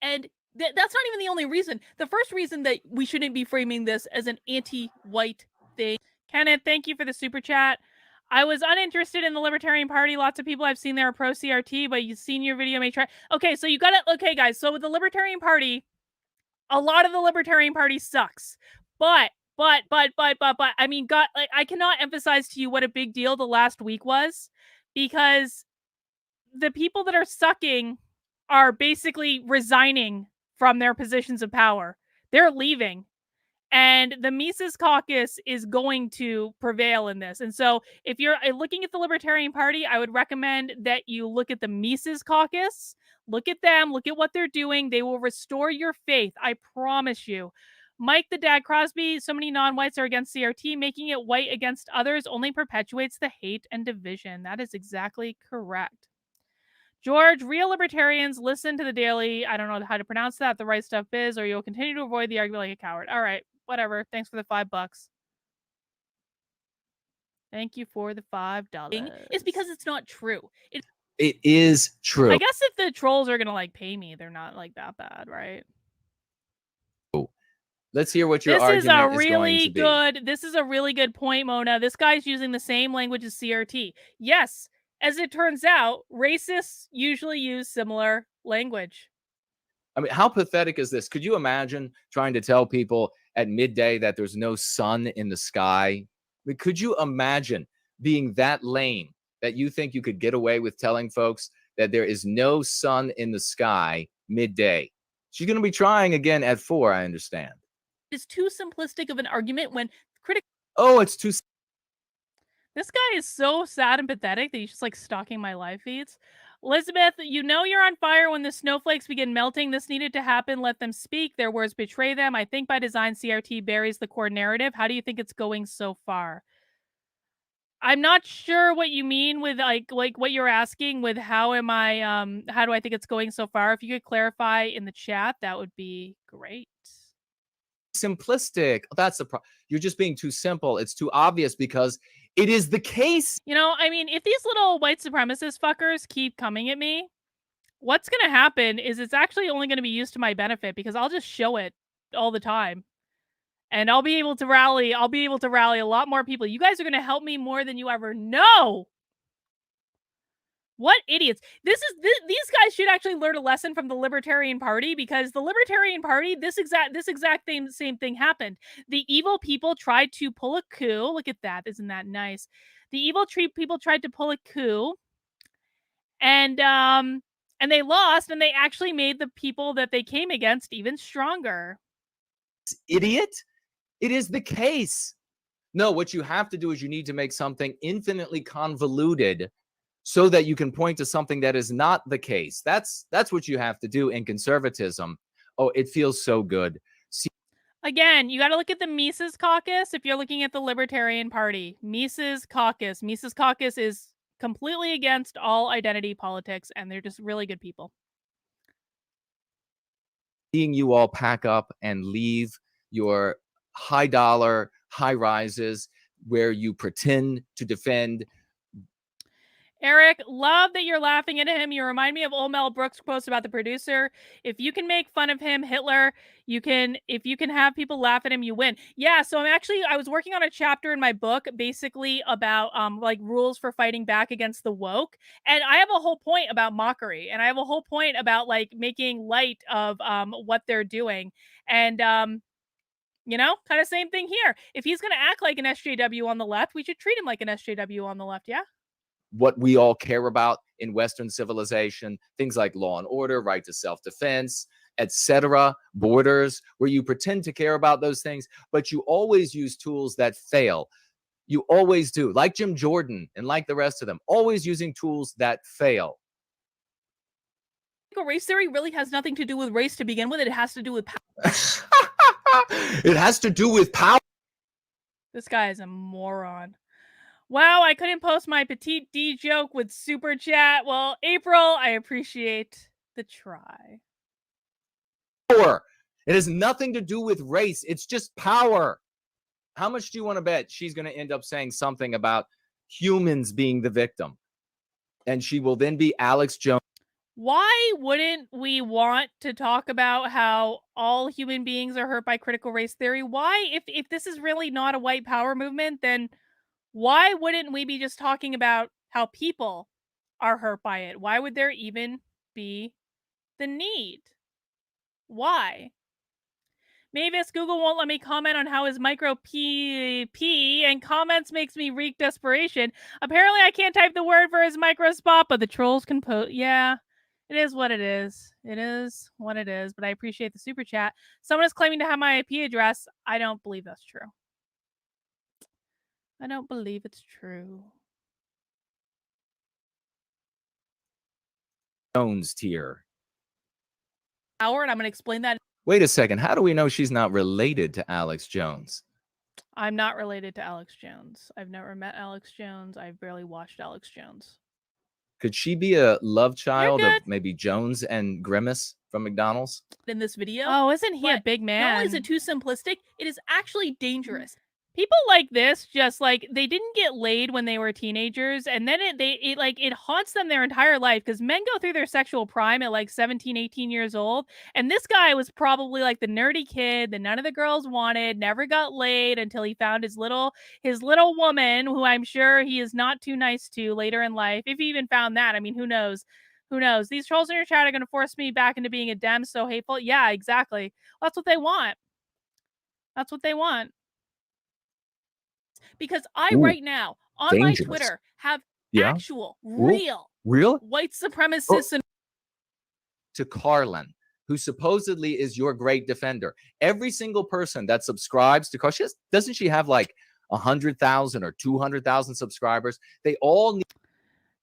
And that's not even the only reason. The first reason that we shouldn't be framing this as an anti-white thing. Kenneth, thank you for the super chat. I was uninterested in the Libertarian Party. Lots of people I've seen there are pro-CRT, but you've seen your video may try. Okay, so you got it. Okay, guys. So with the Libertarian Party, a lot of the Libertarian Party sucks. But, I mean, God, like, I cannot emphasize to you what a big deal the last week was, because the people that are sucking are basically resigning from their positions of power. They're leaving. And the Mises Caucus is going to prevail in this. And so if you're looking at the Libertarian Party, I would recommend that you look at the Mises Caucus. Look at them. Look at what they're doing. They will restore your faith. I promise you. Mike the Dad Crosby, so many non-whites are against CRT. Making it white against others only perpetuates the hate and division. That is exactly correct. George, real libertarians listen to the daily, I don't know how to pronounce that, the right stuff biz, or you'll continue to avoid the argument like a coward. All right, whatever. Thanks for the $5. Thank you for the $5. It's because it's not true. It is true. I guess if the trolls are gonna like pay me, they're not like that bad, right? Let's hear what your argument is going to be. This is a really good point, Mona. This guy's using the same language as CRT. Yes, as it turns out, racists usually use similar language. I mean, how pathetic is this? Could you imagine trying to tell people at midday that there's no sun in the sky? I mean, could you imagine being that lame that you think you could get away with telling folks that there is no sun in the sky midday? She's going to be trying again at 4, I understand. It's too simplistic of an argument when critics. Oh, it's too. This guy is so sad and pathetic that he's just like stalking my live feeds. Elizabeth, you know you're on fire when the snowflakes begin melting. This needed to happen. Let them speak. Their words betray them. I think by design, CRT buries the core narrative. How do you think it's going so far? I'm not sure what you mean with like what you're asking with how do I think it's going so far? If you could clarify in the chat, that would be great. Simplistic. That's the problem. You're just being too simple. It's too obvious because it is the case. You know, I mean, if these little white supremacist fuckers keep coming at me, what's going to happen is it's actually only going to be used to my benefit because I'll just show it all the time. And I'll be able to rally a lot more people. You guys are going to help me more than you ever know. What idiots. These guys should actually learn a lesson from the Libertarian Party, because the Libertarian Party, this exact same thing happened. The evil people tried to pull a coup. Look at that. Isn't that nice? The evil people tried to pull a coup. And And they lost, and they actually made the people that they came against even stronger. Idiot. It is the case. No, what you have to do is you need to make something infinitely convoluted so that you can point to something that is not the case. That's what you have to do in conservatism. Oh, it feels so good. Again, you got to look at the Mises Caucus if you're looking at the Libertarian Party. Mises Caucus. Mises Caucus is completely against all identity politics, and they're just really good people. Seeing you all pack up and leave your high dollar, high rises where you pretend to defend. Eric, love that you're laughing at him. You remind me of old Mel Brooks' post about the producer. If you can make fun of him, Hitler, you can, if you can have people laugh at him, you win. Yeah, so I was working on a chapter in my book basically about like rules for fighting back against the woke. And I have a whole point about mockery, and I have a whole point about like making light of what they're doing. And you know, kind of same thing here. If he's going to act like an SJW on the left, we should treat him like an SJW on the left, yeah? What we all care about in Western civilization, things like law and order, right to self-defense, etc., borders, where you pretend to care about those things, but you always use tools that fail. You always do, like Jim Jordan and like the rest of them, always using tools that fail. Race theory really has nothing to do with race to begin with. It has to do with power. It has to do with power. This guy is a moron. Wow, I couldn't post my petite D joke with super chat. Well, April, I appreciate the try. Power. It has nothing to do with race. It's just power. How much do you want to bet she's going to end up saying something about humans being the victim? And she will then be Alex Jones. Why wouldn't we want to talk about how all human beings are hurt by critical race theory? Why, if this is really not a white power movement, then why wouldn't we be just talking about how people are hurt by it? Why would there even be the need? Why? Mavis, Google won't let me comment on how his micro PP, and comments makes me reek desperation. Apparently I can't type the word for his micro spot, but the trolls can post. Yeah, it is what it is. It is what it is, but I appreciate the super chat. Someone is claiming to have my IP address. I don't believe that's true. I don't believe it's true. Jones tier. Howard, I'm going to explain that. Wait a second. How do we know she's not related to Alex Jones? I'm not related to Alex Jones. I've never met Alex Jones. I've barely watched Alex Jones. Could she be a love child of maybe Jones and Grimace from McDonald's? In this video. Oh, isn't he a big man? Not only is it too simplistic, it is actually dangerous. People like this, just like they didn't get laid when they were teenagers, and then it haunts them their entire life, because men go through their sexual prime at like 17, 18 years old, and this guy was probably like the nerdy kid that none of the girls wanted, never got laid until he found his little woman, who I'm sure he is not too nice to later in life, if he even found that. I mean, who knows? Who knows? These trolls in your chat are going to force me back into being a Dem, so hateful. Yeah, exactly. Well, that's what they want. That's what they want. Because I right now on dangerous. My Twitter have actual real white supremacists and to Carlin, who supposedly is your great defender. Every single person that subscribes to Carlin, doesn't she have like 100,000 or 200,000 subscribers? They all need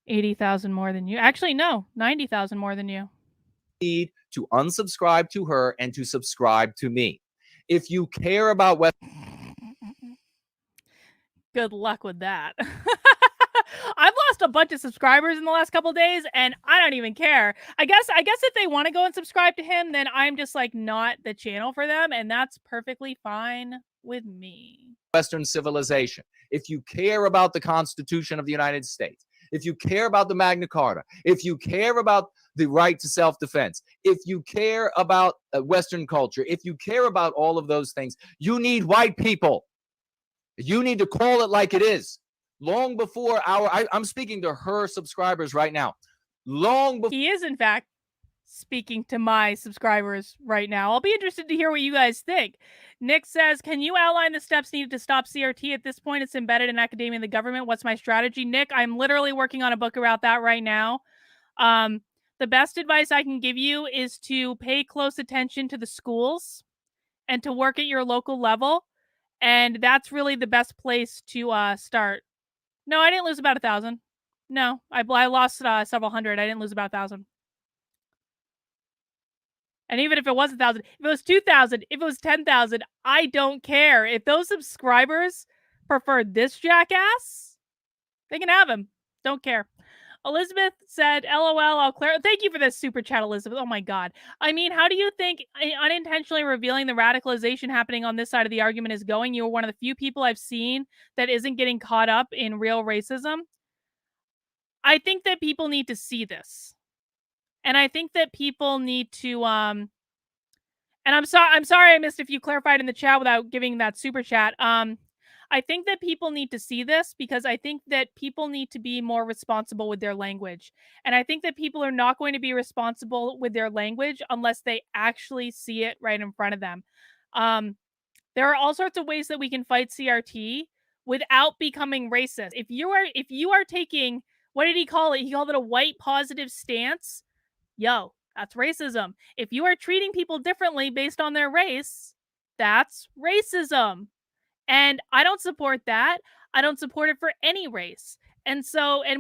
80,000 more than you. Actually, no, 90,000 more than you. Need to unsubscribe to her and to subscribe to me. If you care about what good luck with that. I've lost a bunch of subscribers in the last couple of days, and I don't even care. I guess if they want to go and subscribe to him, then I'm just like not the channel for them, and that's perfectly fine with me. Western civilization. If you care about the Constitution of the United States, if you care about the Magna Carta, if you care about the right to self-defense, if you care about Western culture, if you care about all of those things, you need white people. You need to call it like it is. Long before I'm speaking to her subscribers right now. Long before he is, in fact, speaking to my subscribers right now. I'll be interested to hear what you guys think. Nick says, can you outline the steps needed to stop CRT? At this point, it's embedded in academia and the government. What's my strategy? Nick, I'm literally working on a book about that right now. The best advice I can give you is to pay close attention to the schools and to work at your local level. And that's really the best place to start. No, I didn't lose about 1,000. No, I lost several hundred. I didn't lose about 1,000. And even if it was 1,000, if it was 2,000, if it was 10,000, I don't care. If those subscribers prefer this jackass, they can have him. Don't care. Elizabeth said, LOL, I'll clear. Thank you for this super chat, Elizabeth. Oh my God. I mean, how do you think unintentionally revealing the radicalization happening on this side of the argument is going? You're one of the few people I've seen that isn't getting caught up in real racism. I think that people need to see this. And I think that people need to, and I'm sorry I missed if you clarified in the chat without giving that super chat. I think that people need to see this because I think that people need to be more responsible with their language. And I think that people are not going to be responsible with their language unless they actually see it right in front of them. There are all sorts of ways that we can fight CRT without becoming racist. If you are taking, what did he call it? He called it a white positive stance. Yo, that's racism. If you are treating people differently based on their race, that's racism. And I don't support that. I don't support it for any race. And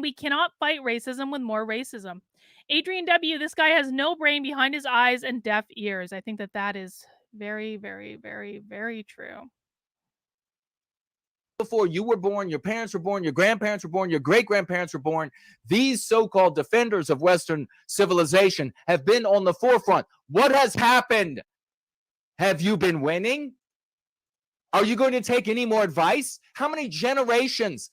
we cannot fight racism with more racism. Adrian W., this guy has no brain behind his eyes and deaf ears. I think that that is very, very, very, very true. Before you were born, your parents were born, your grandparents were born, your great-grandparents were born. These so-called defenders of Western civilization have been on the forefront. What has happened? Have you been winning? Are you going to take any more advice? How many generations?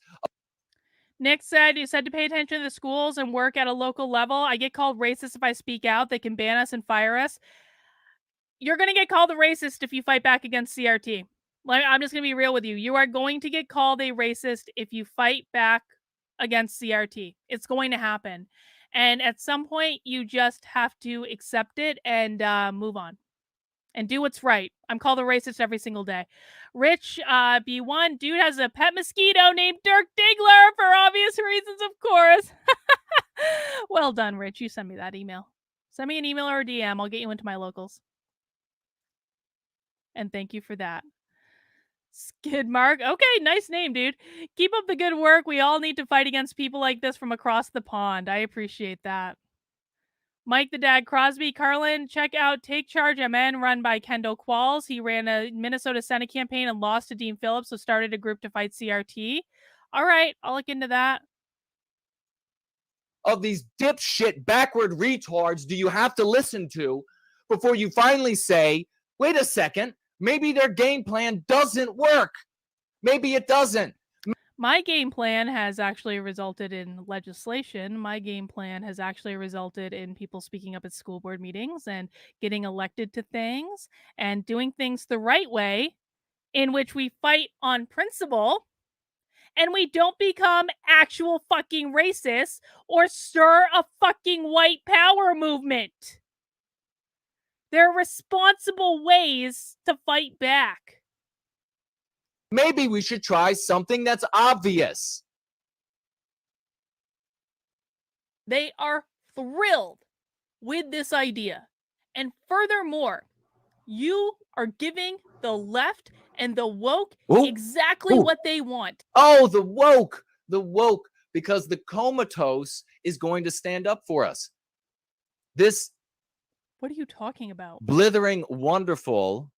Nick said, you said to pay attention to the schools and work at a local level. I get called racist if I speak out. They can ban us and fire us. You're going to get called a racist if you fight back against CRT. I'm just going to be real with you. You are going to get called a racist if you fight back against CRT. It's going to happen. And at some point, you just have to accept it and move on. And do what's right. I'm called a racist every single day. Rich B1, dude has a pet mosquito named Dirk Diggler for obvious reasons, of course. Well done, Rich. You send me that email. Send me an email or a DM. I'll get you into my locals. And thank you for that. Skidmark. Okay, nice name, dude. Keep up the good work. We all need to fight against people like this from across the pond. I appreciate that. Mike the Dad Crosby, Carlin, check out Take Charge MN run by Kendall Qualls. He ran a Minnesota Senate campaign and lost to Dean Phillips, so started a group to fight CRT. All right, I'll look into that. Of these dipshit backward retards do you have to listen to before you finally say, wait a second, maybe their game plan doesn't work. Maybe it doesn't. My game plan has actually resulted in legislation. My game plan has actually resulted in people speaking up at school board meetings and getting elected to things and doing things the right way, in which we fight on principle and we don't become actual fucking racists or stir a fucking white power movement. There are responsible ways to fight back. Maybe we should try something that's obvious. They are thrilled with this idea. And furthermore, you are giving the left and the woke exactly what they want. Oh, the woke, because the comatose is going to stand up for us. This. What are you talking about? Blithering, wonderful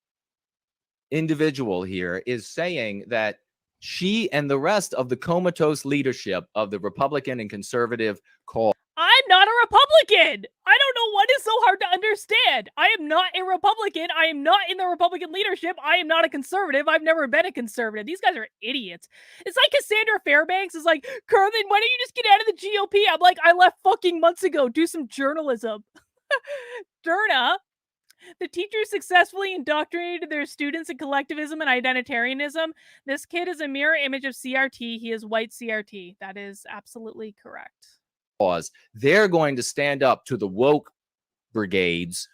individual here is saying that she and the rest of the comatose leadership of the Republican and conservative call. I'm not a Republican. I don't know what is so hard to understand. I am not a Republican. I am not in the Republican leadership. I am not a conservative. I've never been a conservative. These guys are idiots. It's like Cassandra Fairbanks is like, Carlin, why don't you just get out of the GOP? I'm like, I left fucking months ago. Do some journalism. Derna. The teachers successfully indoctrinated their students in collectivism and identitarianism. This kid is a mirror image of CRT. He is white CRT. That is absolutely correct. They're going to stand up to the woke brigades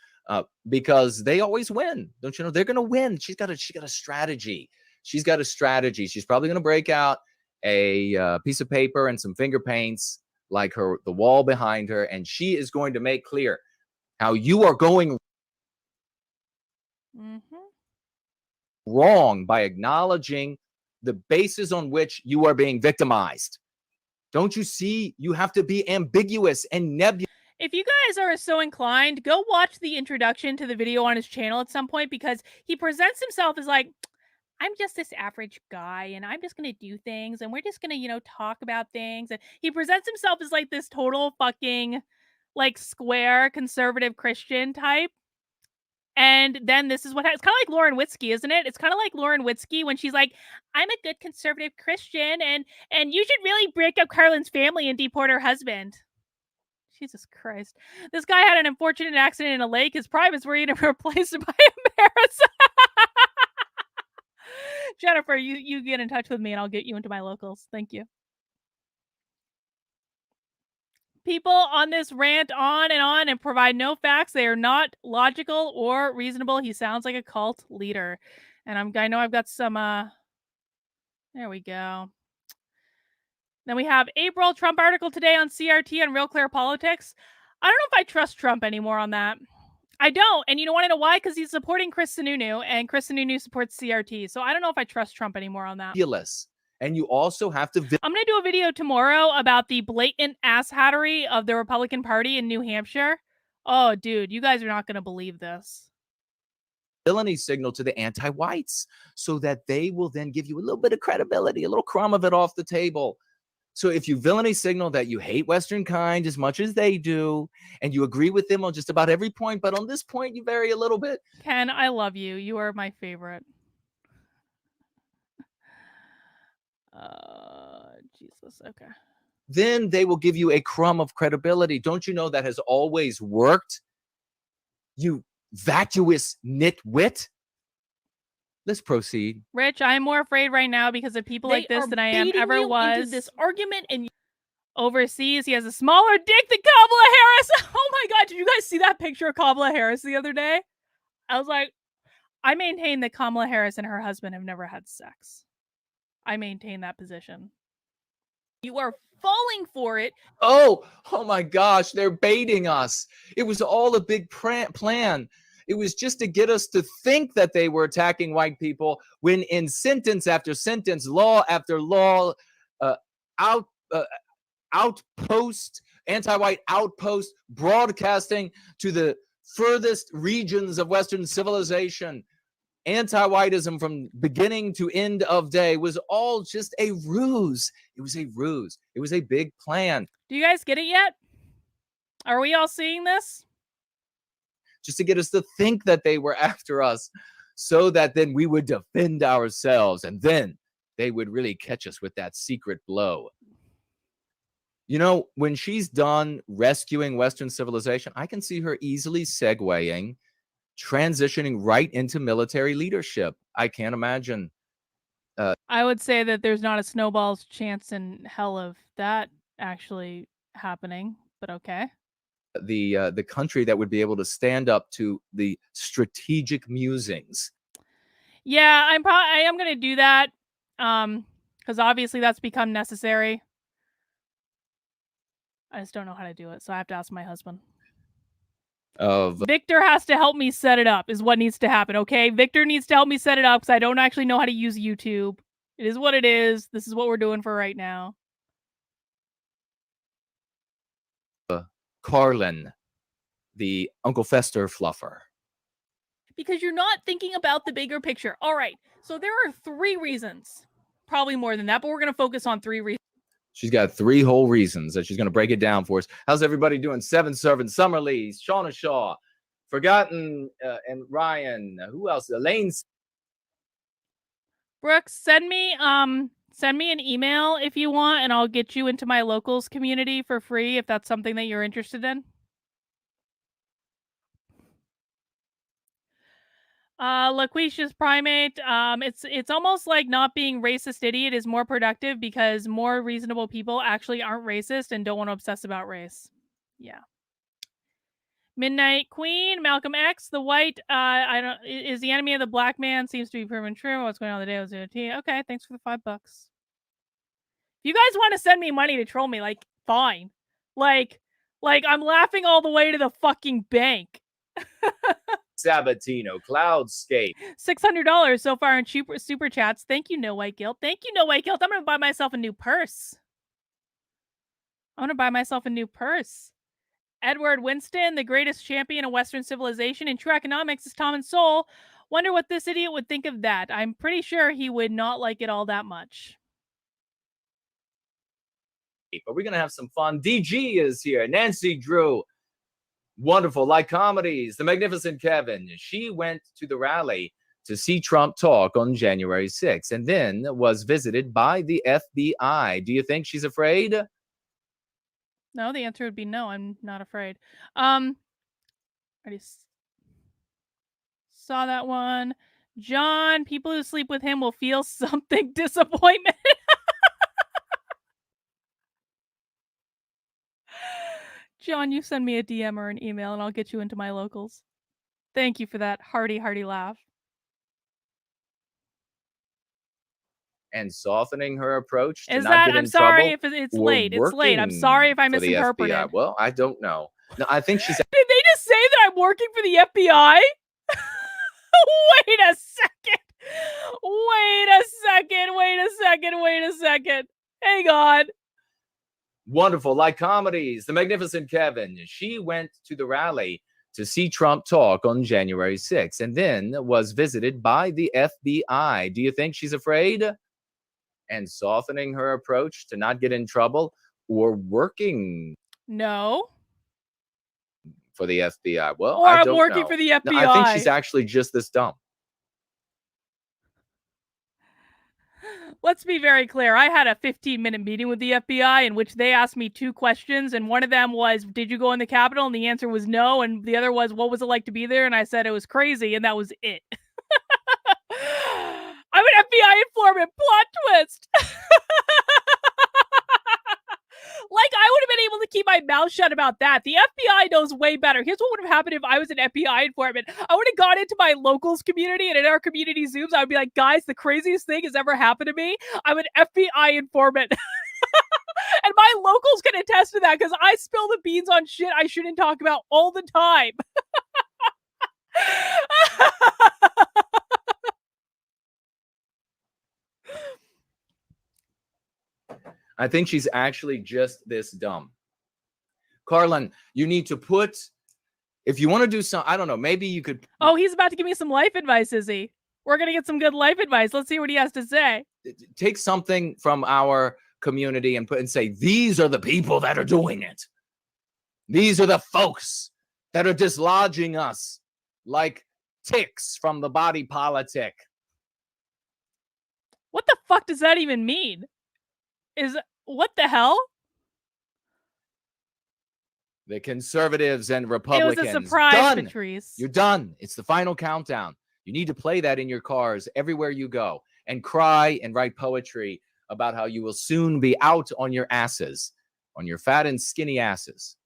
because they always win. Don't you know? They're going to win. She's got a strategy. She's got a strategy. She's probably going to break out a piece of paper and some finger paints like the wall behind her, and she is going to make clear how you are going wrong by acknowledging the basis on which you are being victimized. Don't you see? You have to be ambiguous and nebulous. If you guys are so inclined, go watch the introduction to the video on his channel at some point, because he presents himself as like, I'm just this average guy and I'm just going to do things and we're just going to, talk about things. And he presents himself as like this total fucking like square conservative Christian type. And then this is what it's kind of like Lauren Witzke, isn't it? It's kind of like Lauren Witzke when she's like, I'm a good conservative Christian and you should really break up Carlin's family and deport her husband. Jesus Christ. This guy had an unfortunate accident in a lake. His privates were even replaced by Embarrass. Jennifer, you get in touch with me and I'll get you into my locals. Thank you. People on this rant on and provide no facts. They are not logical or reasonable. He sounds like a cult leader. And I know I've got some, there we go. Then we have April Trump article today on CRT on Real Clear Politics. I don't know if I trust Trump anymore on that. I don't. And you want to know why? Because he's supporting Chris Sununu, and Chris Sununu supports CRT. So I don't know if I trust Trump anymore on that. And you also have to... I'm going to do a video tomorrow about the blatant asshattery of the Republican Party in New Hampshire. Oh, dude, you guys are not going to believe this. Villainy signal to the anti-whites so that they will then give you a little bit of credibility, a little crumb of it off the table. So if you villainy signal that you hate Western kind as much as they do, and you agree with them on just about every point, but on this point you vary a little bit. Ken, I love you. You are my favorite. Jesus, okay. Then they will give you a crumb of credibility. Don't you know that has always worked? You vacuous nitwit. Let's proceed. Rich, I am more afraid right now because of people like this than I am ever was. Into this argument and overseas, he has a smaller dick than Kamala Harris. Oh my God, did you guys see that picture of Kamala Harris the other day? I was like, I maintain that Kamala Harris and her husband have never had sex. I maintain that position. You are falling for it. Oh my gosh, they're baiting us. It was all a big plan. It was just to get us to think that they were attacking white people, when in sentence after sentence, law after law, outpost, anti-white outpost, broadcasting to the furthest regions of Western civilization, anti-whiteism from beginning to end of day was all just a ruse. It was a ruse. It was a big plan. Do you guys get it yet? Are we all seeing this? Just to get us to think that they were after us, so that then we would defend ourselves, and then they would really catch us with that secret blow. You know, when she's done rescuing Western civilization, I can see her easily segueing, transitioning right into military leadership. I can't imagine. I would say that there's not a snowball's chance in hell of that actually happening, but okay. The country that would be able to stand up to the strategic musings. Yeah, I am going to do that, because obviously that's become necessary. I just don't know how to do it, so I have to ask my husband. Victor has to help me set it up, is what needs to happen, okay? Victor needs to help me set it up, because I don't actually know how to use YouTube. It is what it is. This is what we're doing for right now. Carlin, the Uncle Fester fluffer. Because you're not thinking about the bigger picture. All right, so there are 3 reasons. Probably more than that, but we're going to focus on 3 reasons. She's got 3 whole reasons that she's going to break it down for us. How's everybody doing? 7 Servant, Summerlee, Shauna Shaw, Forgotten, and Ryan. Who else? Elaine. Brooks, send me an email if you want, and I'll get you into my locals community for free if that's something that you're interested in. Loquacious primate. It's almost like not being racist idiot is more productive, because more reasonable people actually aren't racist and don't want to obsess about race. Yeah. Midnight Queen, Malcolm X, the white, is the enemy of the black man, seems to be proven true. What's going on today? Okay, thanks for the $5. If you guys want to send me money to troll me, like, fine. Like I'm laughing all the way to the fucking bank. Sabatino, Cloudscape. $600 so far in super chats. Thank you, No White Guilt. Thank you, No White Guilt. I'm gonna buy myself a new purse. Edward Winston, the greatest champion of Western civilization in true economics, is Tom and Soul. Wonder what this idiot would think of that. I'm pretty sure he would not like it all that much. But we're going to have some fun. DG is here. Nancy Drew. Wonderful. Like comedies. The Magnificent Kevin. She went to the rally to see Trump talk on January 6th and then was visited by the FBI. Do you think she's afraid? No, the answer would be no. I'm not afraid. I already saw that one. John, people who sleep with him will feel something disappointment. John, you send me a DM or an email and I'll get you into my locals. Thank you for that hearty laugh. And softening her approach to Is not that, get in I'm sorry trouble. if it's late. It's late. I'm sorry if I misinterpreted. FBI. Well, I don't know. No, I think she's. Did they just say that I'm working for the FBI? Wait a second. Hang on. Wonderful. Like comedies. The Magnificent Kevin. She went to the rally to see Trump talk on January 6th and then was visited by the FBI. Do you think she's afraid? And softening her approach to not get in trouble or working? No. For the FBI. Well, or I don't I'm working know. for the FBI. No, I think she's actually just this dumb. Let's be very clear. I had a 15-minute meeting with the FBI in which they asked me 2 questions, and one of them was, did you go in the Capitol? And the answer was no, and the other was, what was it like to be there? And I said it was crazy, and that was it. I'm an FBI informant. Plot twist. Like, I would have been able to keep my mouth shut about that. The FBI knows way better. Here's what would have happened if I was an FBI informant. I would have gone into my locals community, and in our community Zooms, I would be like, guys, the craziest thing has ever happened to me. I'm an FBI informant. And my locals can attest to that because I spill the beans on shit I shouldn't talk about all the time. I think she's actually just this dumb. Carlin, you need to put, if you want to do some, I don't know, maybe you could. Oh, he's about to give me some life advice, is he? We're going to get some good life advice. Let's see what he has to say. Take something from our community and put and say, these are the people that are doing it. These are the folks that are dislodging us like ticks from the body politic. What the fuck does that even mean? What the hell? The conservatives and Republicans. It was a surprise, done. Patrice. You're done. It's the final countdown. You need to play that in your cars everywhere you go and cry and write poetry about how you will soon be out on your asses, on your fat and skinny asses.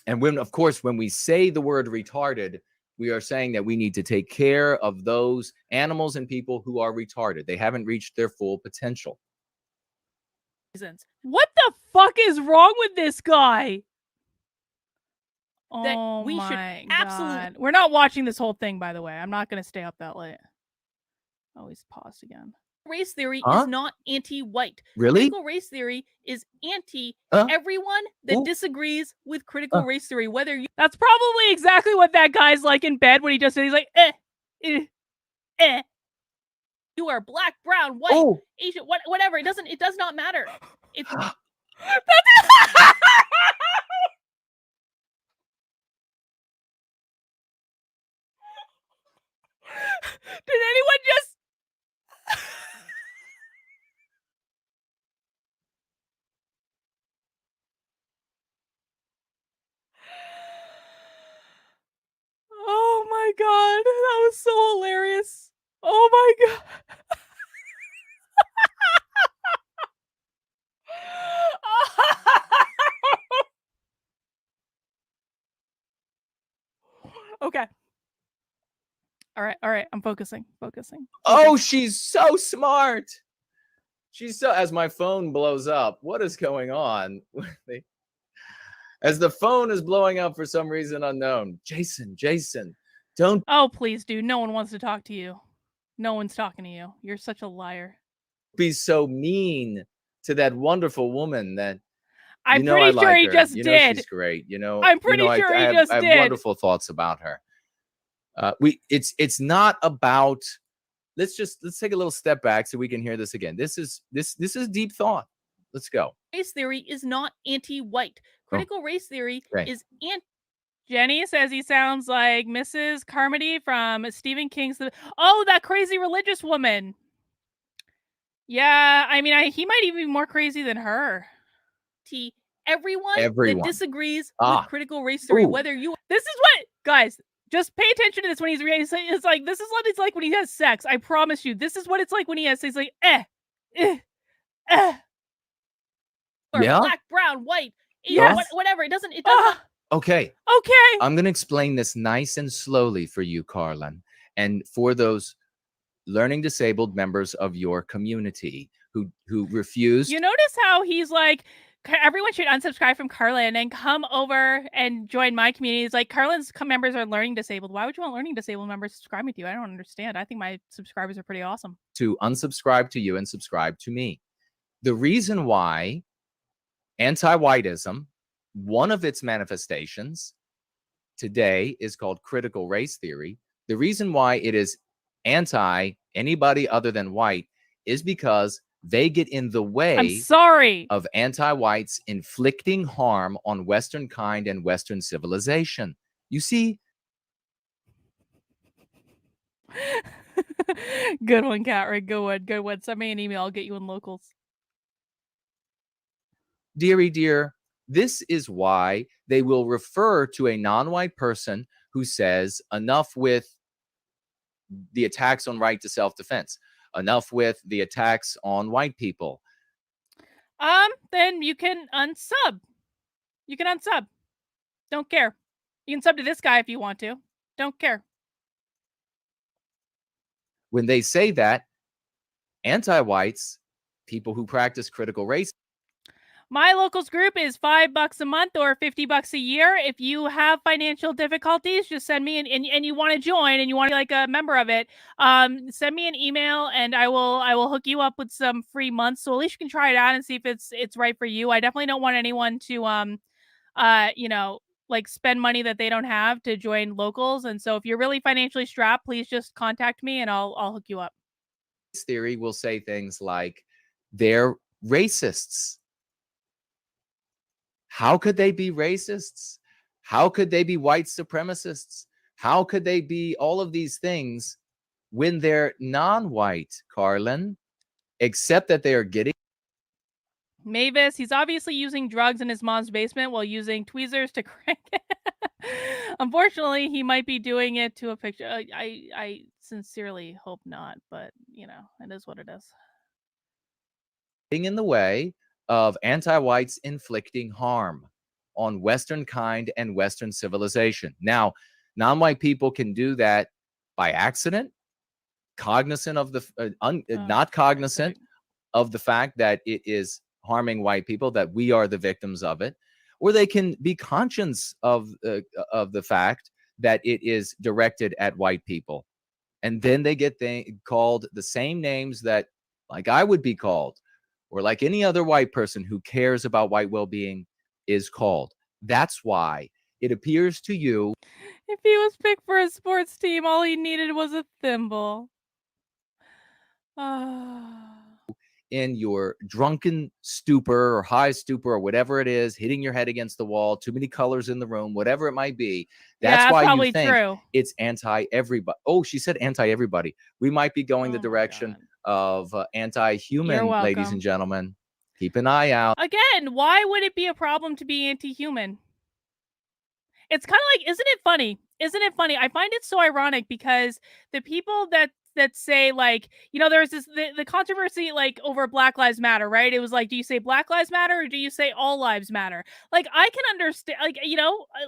And when, of course, when we say the word retarded, we are saying that we need to take care of those animals and people who are retarded. They haven't reached their full potential. What the fuck is wrong with this guy? That oh we should my absolutely- God. We're not watching this whole thing, by the way. I'm not going to stay up that late. Oh, he's paused again. Race theory Huh? is not anti-white. Really? Critical race theory is anti Huh? everyone that Ooh. disagrees with critical race theory, whether you That's probably exactly what that guy's like in bed when he just said, he's like, you are black, brown, white, Oh, Asian, whatever. It does not matter. It's did anyone just... Oh my God. That was so hilarious. Oh my God. Okay. All right. I'm focusing. oh, she's so smart. She's so, as my phone blows up, what is going on? As the phone is blowing up for some reason unknown. Jason, don't Oh, please, dude. No one wants to talk to you. No one's talking to you. You're such a liar. be so mean to that wonderful woman that I'm I pretty sure like he her. just She's did. great. I'm pretty sure he just I have did. wonderful thoughts about her. It's not about. Let's take a little step back so we can hear this again. This is deep thought. Let's go. Race theory is not anti-white. Critical race theory Okay. is anti. Jenny says he sounds like Mrs. Carmody from Stephen King's Oh, that crazy religious woman. Yeah, I mean, he might even be more crazy than her. Everyone Everyone. that disagrees Ah. with critical race theory, Ooh. whether you This is what, guys, just pay attention to this when he's it's like, this is what it's like when he has sex. I promise you, this is what it's like when he has sex. He's like, are Yeah? black, brown, white, Yes. whatever. It doesn't not. Okay. Okay. I'm going to explain this nice and slowly for you, Carlin, and for those learning disabled members of your community who refused. You notice how he's like, everyone should unsubscribe from Carlin and come over and join my community. It's like, Carlin's members are learning disabled. Why would you want learning disabled members subscribing to you? I don't understand. I think my subscribers are pretty awesome. To unsubscribe to you and subscribe to me. The reason why anti-whiteism, one of its manifestations today, is called critical race theory. The reason why it is anti anybody other than white is because they get in the way I'm sorry. of anti-whites inflicting harm on Western kind and Western civilization. You see? Good one, Catrick. Good one. Send me an email. I'll get you in locals. Dearie dear, this is why they will refer to a non-white person who says, enough with the attacks on right to self-defense, enough with the attacks on white people. Then you can unsub. You can unsub. Don't care. You can sub to this guy if you want to. Don't care. When they say that, anti-whites, people who practice critical race, my locals group is $5 a month or $50 a year. If you have financial difficulties, just send me and you want to join and you want to be like a member of it. Send me an email and I will hook you up with some free months. So at least you can try it out and see if it's right for you. I definitely don't want anyone to like spend money that they don't have to join locals. And so if you're really financially strapped, please just contact me and I'll hook you up. Theory will say things like they're racists. How could they be racists? How could they be white supremacists? How could they be all of these things when they're non-white, Carlin? Except that they are getting Mavis, he's obviously using drugs in his mom's basement while using tweezers to crank it. Unfortunately, he might be doing it to a picture. I sincerely hope not, but it is what it is. in the way of anti-whites inflicting harm on Western kind and Western civilization. Now, non-white people can do that by accident, cognizant of the not cognizant of the fact that it is harming white people, that we are the victims of it, or they can be conscious of the fact that it is directed at white people, and then they get called the same names that, like, I would be called, or like any other white person who cares about white well-being is called. That's why it appears to you. If he was picked for a sports team, all he needed was a thimble. In your drunken stupor or high stupor or whatever it is, hitting your head against the wall, too many colors in the room, whatever it might be. That's why you think it's anti-everybody. Oh, she said anti-everybody. We might be going the direction of anti-human, ladies and gentlemen. Keep an eye out. Again, why would it be a problem to be anti-human? It's kind of like, isn't it funny? Isn't it funny? I find it so ironic because the people that say, like, there's this the controversy like over Black Lives Matter, right? It was like, do you say Black Lives Matter or do you say all lives matter? Like, I can understand, like,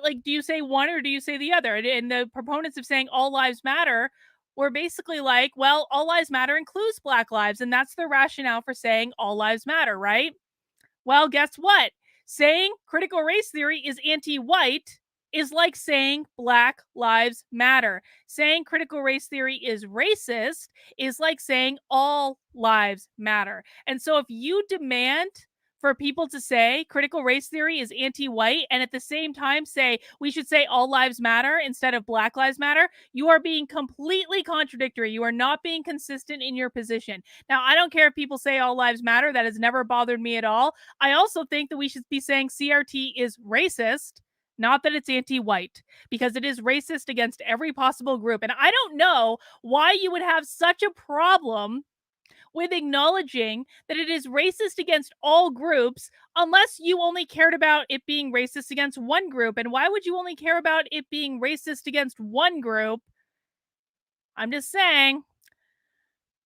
like, do you say one or do you say the other? And the proponents of saying all lives matter were basically like, well, all lives matter includes Black lives, and that's the rationale for saying all lives matter, right? Well, guess what? saying critical race theory is anti-white is like saying Black Lives Matter. Saying critical race theory is racist is like saying all lives matter. And so if you demand for people to say critical race theory is anti-white and at the same time say we should say all lives matter instead of Black Lives Matter, you are being completely contradictory. You are not being consistent in your position. Now, I don't care if people say all lives matter. That has never bothered me at all. I also think that we should be saying CRT is racist, not that it's anti-white, because it is racist against every possible group. And I don't know why you would have such a problem with acknowledging that it is racist against all groups unless you only cared about it being racist against one group. And why would you only care about it being racist against one group? I'm just saying.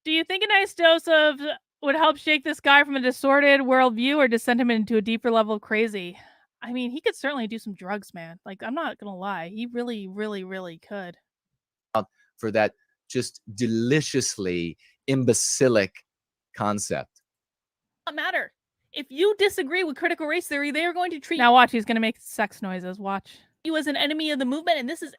Do you think a nice dose of would help shake this guy from a distorted worldview or just send him into a deeper level of crazy? I mean, he could certainly do some drugs, man. Like, I'm not gonna lie. He really, really, really could. For that just deliciously imbecilic concept. Not matter. If you disagree with critical race theory, they are going to treat. Now watch, he's gonna make sex noises. Watch. You as an enemy of the movement, and this is.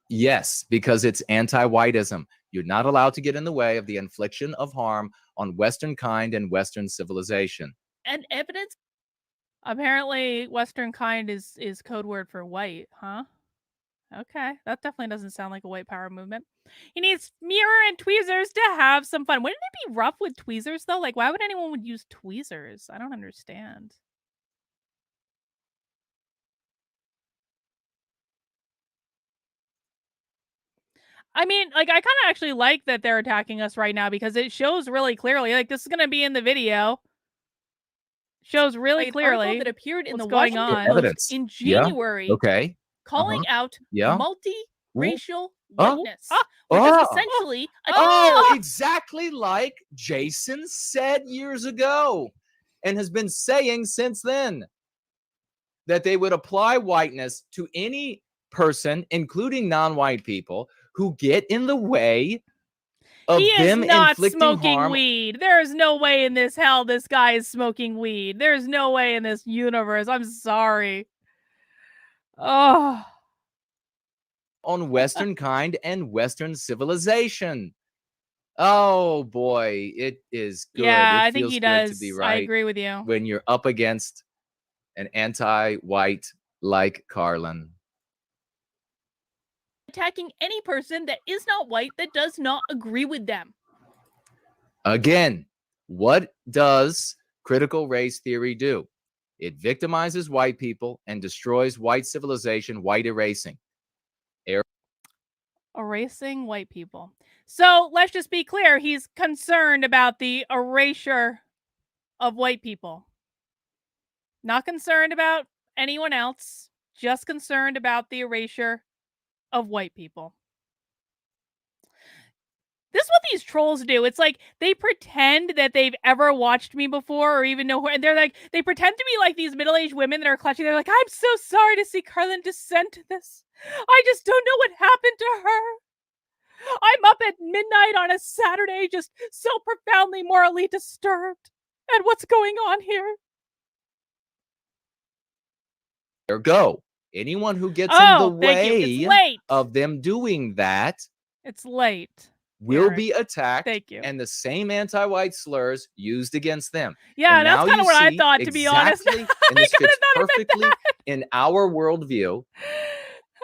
Yes, because it's anti-whiteism. You're not allowed to get in the way of the infliction of harm on Western kind and Western civilization. And evidence. Apparently, Western kind is code word for white, huh? Okay, that definitely doesn't sound like a white power movement. He needs mirror and tweezers to have some fun. Wouldn't it be rough with tweezers though? Like, why would anyone would use tweezers? I don't understand. I mean, like, I kind of actually like that they're attacking us right now because it shows really clearly. Like, this is gonna be in the video. Shows really clearly that appeared in the what's going Washington on. Post in January, Okay. calling out Yeah. multi-racial Oh. whiteness, Ah, which Oh. is essentially a Oh, exactly like Jason said years ago and has been saying since then that they would apply whiteness to any person, including non-white people, who get in the way of he them is not inflicting smoking harm. weed. There is no way in this hell this guy is smoking weed. There's no way in this universe. I'm sorry. Oh. On Western kind and Western civilization. Oh boy, it is good. Yeah, it I think feels he good does. to be I right agree with you. when you're up against an anti-white like Carlin. attacking any person that is not white that does not agree with them. Again, what does critical race theory do? It victimizes white people and destroys white civilization, white erasing. Erasing white people. So let's just be clear. He's concerned about the erasure of white people. Not concerned about anyone else. Just concerned about the erasure of white people. This is what these trolls do. It's like they pretend that they've ever watched me before or even know who, and they're like, they pretend to be like these middle-aged women that are clutching. They're like, I'm so sorry to see Carlin descend to this. I just don't know what happened to her. I'm up at midnight on a Saturday, just so profoundly morally disturbed at what's going on here. There go. Anyone who gets in the way of them doing that, it's late. Will be attacked. Thank you. And the same anti-white slurs used against them. Yeah, that's kind of what I thought, to be honest. And this fits perfectly in our worldview.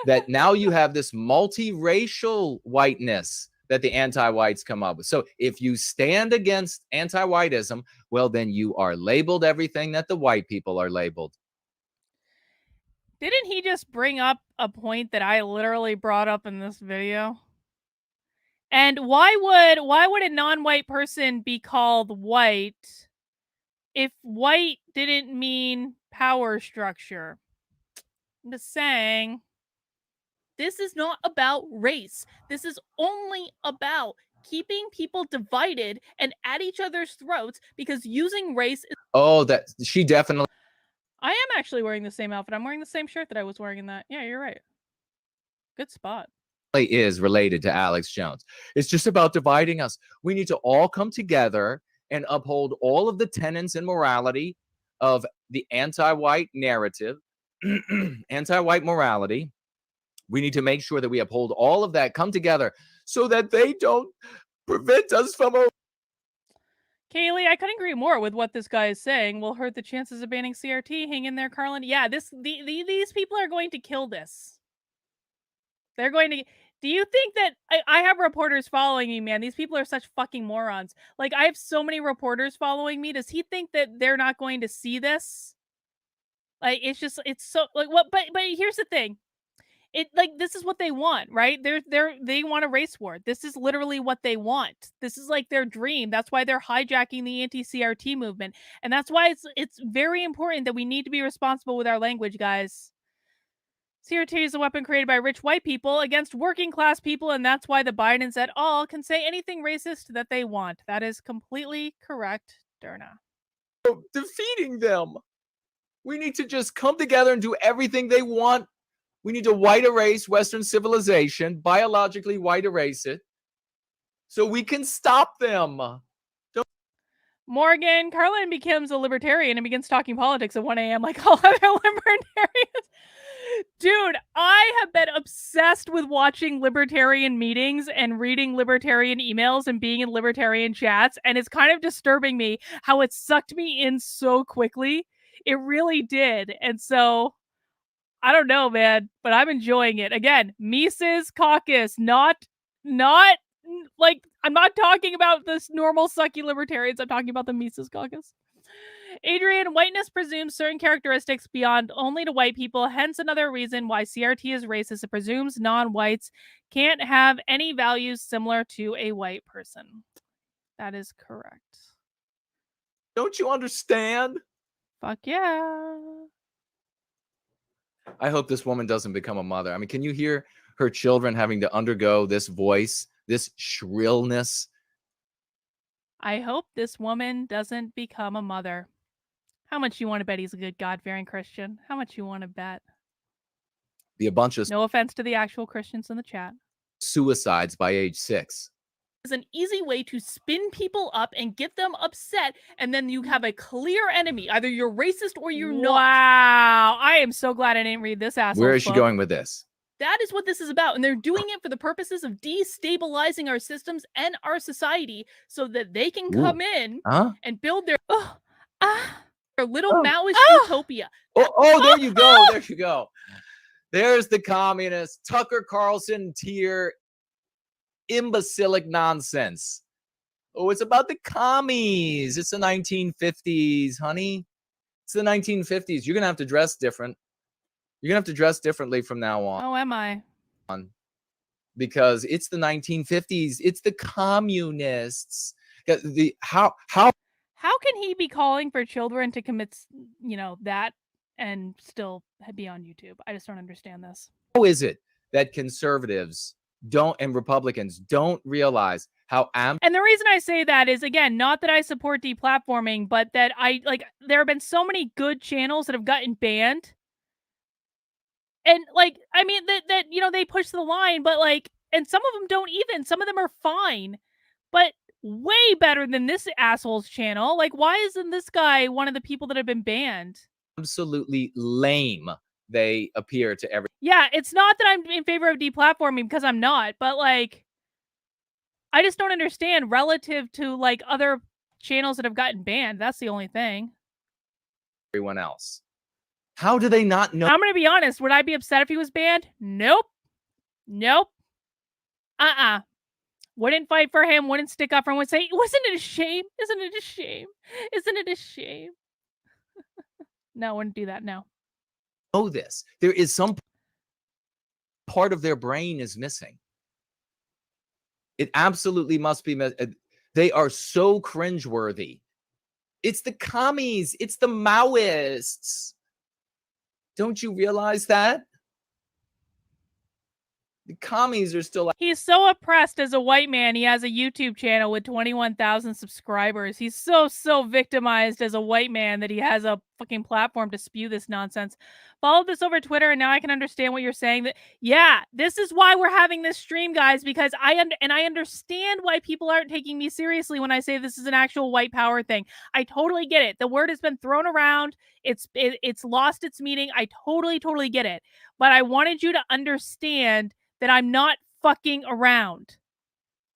That now you have this multiracial whiteness that the anti-whites come up with. So if you stand against anti-whiteism, well, then you are labeled everything that the white people are labeled. Didn't he just bring up a point that I literally brought up in this video? And why would a non-white person be called white if white didn't mean power structure? I'm just saying. This is not about race. This is only about keeping people divided and at each other's throats because using race is. Oh, that she definitely. I am actually wearing the same outfit. I'm wearing the same shirt that I was wearing in that. Yeah, you're right. Good spot. Is related to Alex Jones. It's just about dividing us. We need to all come together and uphold all of the tenets and morality of the anti-white narrative, anti-white morality. We need to make sure that we uphold all of that, come together so that they don't prevent us from Kaylee, I couldn't agree more with what this guy is saying. Will hurt the chances of banning CRT. Hang in there, Carlin. Yeah, these people are going to kill this. They're going to. Do you think that I have reporters following me, man? These people are such fucking morons. Like, I have so many reporters following me. Does he think that they're not going to see this? Like, it's so like what? But here's the thing. This is what they want, right? They want a race war. This is literally what they want. This is like their dream. That's why they're hijacking the anti-CRT movement. And that's why it's very important that we need to be responsible with our language, guys. CRT is a weapon created by rich white people against working class people, and that's why the Bidens et al. Can say anything racist that they want. That is completely correct, Derna. defeating them. We need to just come together and do everything they want. We need to white erase Western civilization, biologically white erase it, so we can stop them. Morgan, Carlin becomes a libertarian and begins talking politics at 1 a.m. like all other libertarians. Dude, I have been obsessed with watching libertarian meetings and reading libertarian emails and being in libertarian chats, and it's kind of disturbing me how it sucked me in so quickly. It really did. And so, I don't know, man, but I'm enjoying it. Again, Mises Caucus, not like, I'm not talking about this normal sucky libertarians. I'm talking about the Mises Caucus. Adrian, whiteness presumes certain characteristics beyond only to white people, hence another reason why CRT is racist. It presumes non-whites can't have any values similar to a white person. That is correct. Don't you understand? Fuck yeah. I hope this woman doesn't become a mother. I mean, can you hear her children having to undergo this voice, this shrillness? I hope this woman doesn't become a mother. How much you want to bet he's a good God-fearing Christian? How much you want to bet? Be a bunch of No offense to the actual Christians in the chat. suicides by age 6. Is an easy way to spin people up and get them upset, and then you have a clear enemy. Either you're racist or you're not. Wow. I am so glad I didn't read this asshole. Where is she going with this? That is what this is about, and they're doing it for the purposes of destabilizing our systems and our society so that they can come in and build their little Maoist utopia. There you go. There you go. There's the communist Tucker Carlson tier imbecilic nonsense. Oh, it's about the commies. It's the 1950s, honey. It's the 1950s. You're going to have to dress different. You're going to have to dress differently from now on. Oh, am I? Because it's the 1950s. It's the communists. How can he be calling for children to commit, that and still be on YouTube? I just don't understand this. How is it that conservatives and Republicans don't realize how and the reason I say that is, again, not that I support deplatforming, but that there have been so many good channels that have gotten banned. And they push the line, but and some of them don't even. Some of them are fine, but way better than this asshole's channel. Like, why isn't this guy one of the people that have been banned? Absolutely lame they appear to every. Yeah, it's not that I'm in favor of deplatforming, because I'm not, but I just don't understand relative to other channels that have gotten banned. That's the only thing. Everyone else. How do they not know? I'm going to be honest. Would I be upset if he was banned? Nope. Wouldn't fight for him. Wouldn't stick up for him. Would say, wasn't it a shame? Isn't it a shame? Isn't it a shame? No, wouldn't do that. No. Know this. There is some part of their brain is missing. It absolutely must be. They are so cringeworthy. It's the commies. It's the Maoists. Don't you realize that? The commies are still. He's so oppressed as a white man. He has a YouTube channel with 21,000 subscribers. He's so victimized as a white man that he has a fucking platform to spew this nonsense. Followed this over Twitter, and now I can understand what you're saying. That yeah, this is why we're having this stream, guys, because I understand why people aren't taking me seriously when I say this is an actual white power thing. I totally get it. The word has been thrown around. It's lost its meaning. I totally get it. But I wanted you to understand that I'm not fucking around.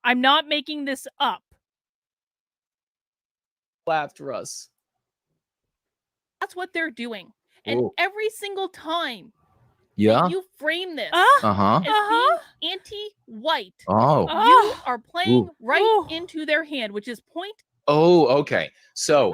I'm not making this up. After us. That's what they're doing. And every single time you frame this as being anti-white, you are playing into their hand, which is point. Oh, okay. So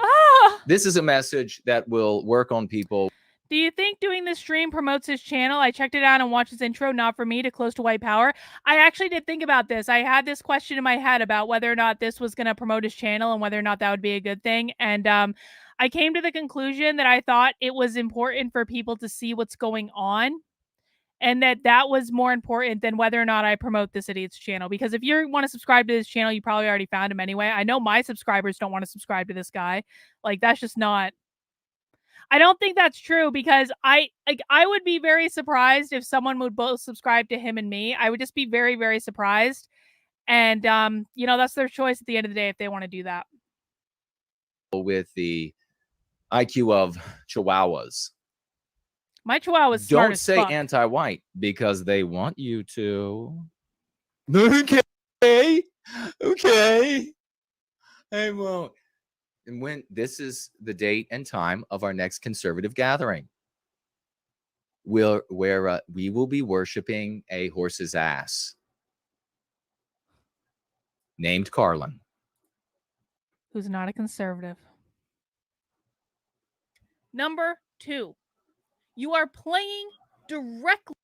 this is a message that will work on people. Do you think doing this stream promotes his channel? I checked it out and watched his intro, not for me, to Close to White Power. I actually did think about this. I had this question in my head about whether or not this was going to promote his channel and whether or not that would be a good thing. And I came to the conclusion that I thought it was important for people to see what's going on, and that was more important than whether or not I promote this idiot's channel. Because if you want to subscribe to this channel, you probably already found him anyway. I know my subscribers don't want to subscribe to this guy. Like, that's just not... I don't think that's true, because I would be very surprised if someone would both subscribe to him and me. I would just be very surprised. And you know, that's their choice at the end of the day if they want to do that. With the IQ of chihuahuas. My chihuahua's smart Don't as say fuck. anti-white because they want you to. Okay. I won't. And when this is the date and time of our next conservative gathering, where we will be worshiping a horse's ass named Carlin, who's not a conservative. Number 2, you are playing directly.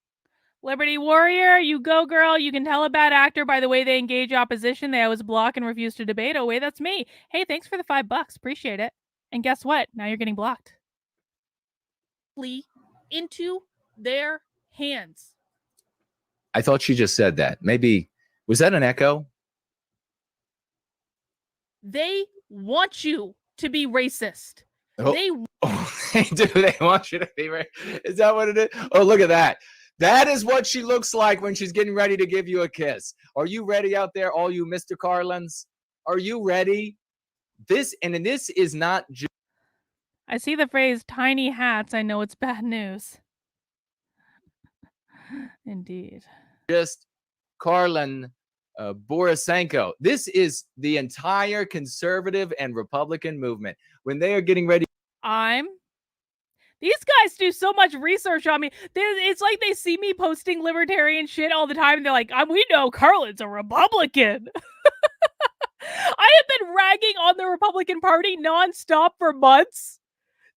Liberty Warrior, you go, girl. You can tell a bad actor by the way they engage opposition. They always block and refuse to debate. Oh, wait, that's me. Hey, thanks for the $5. Appreciate it. And guess what? Now you're getting blocked. Into their hands. I thought she just said that. Maybe, was that an echo? They want you to be racist. They do. They want you to be racist. Is that what it is? Oh, look at that. That is what she looks like when she's getting ready to give you a kiss. Are you ready out there, all you Mr. Carlins? Are you ready? This is not just... I see the phrase tiny hats. I know it's bad news. Indeed. Just Carlin Borisenko. This is the entire conservative and Republican movement. When they are getting ready... These guys do so much research on me. It's like they see me posting libertarian shit all the time. And they're like, we know Carlin's a Republican. I have been ragging on the Republican Party nonstop for months.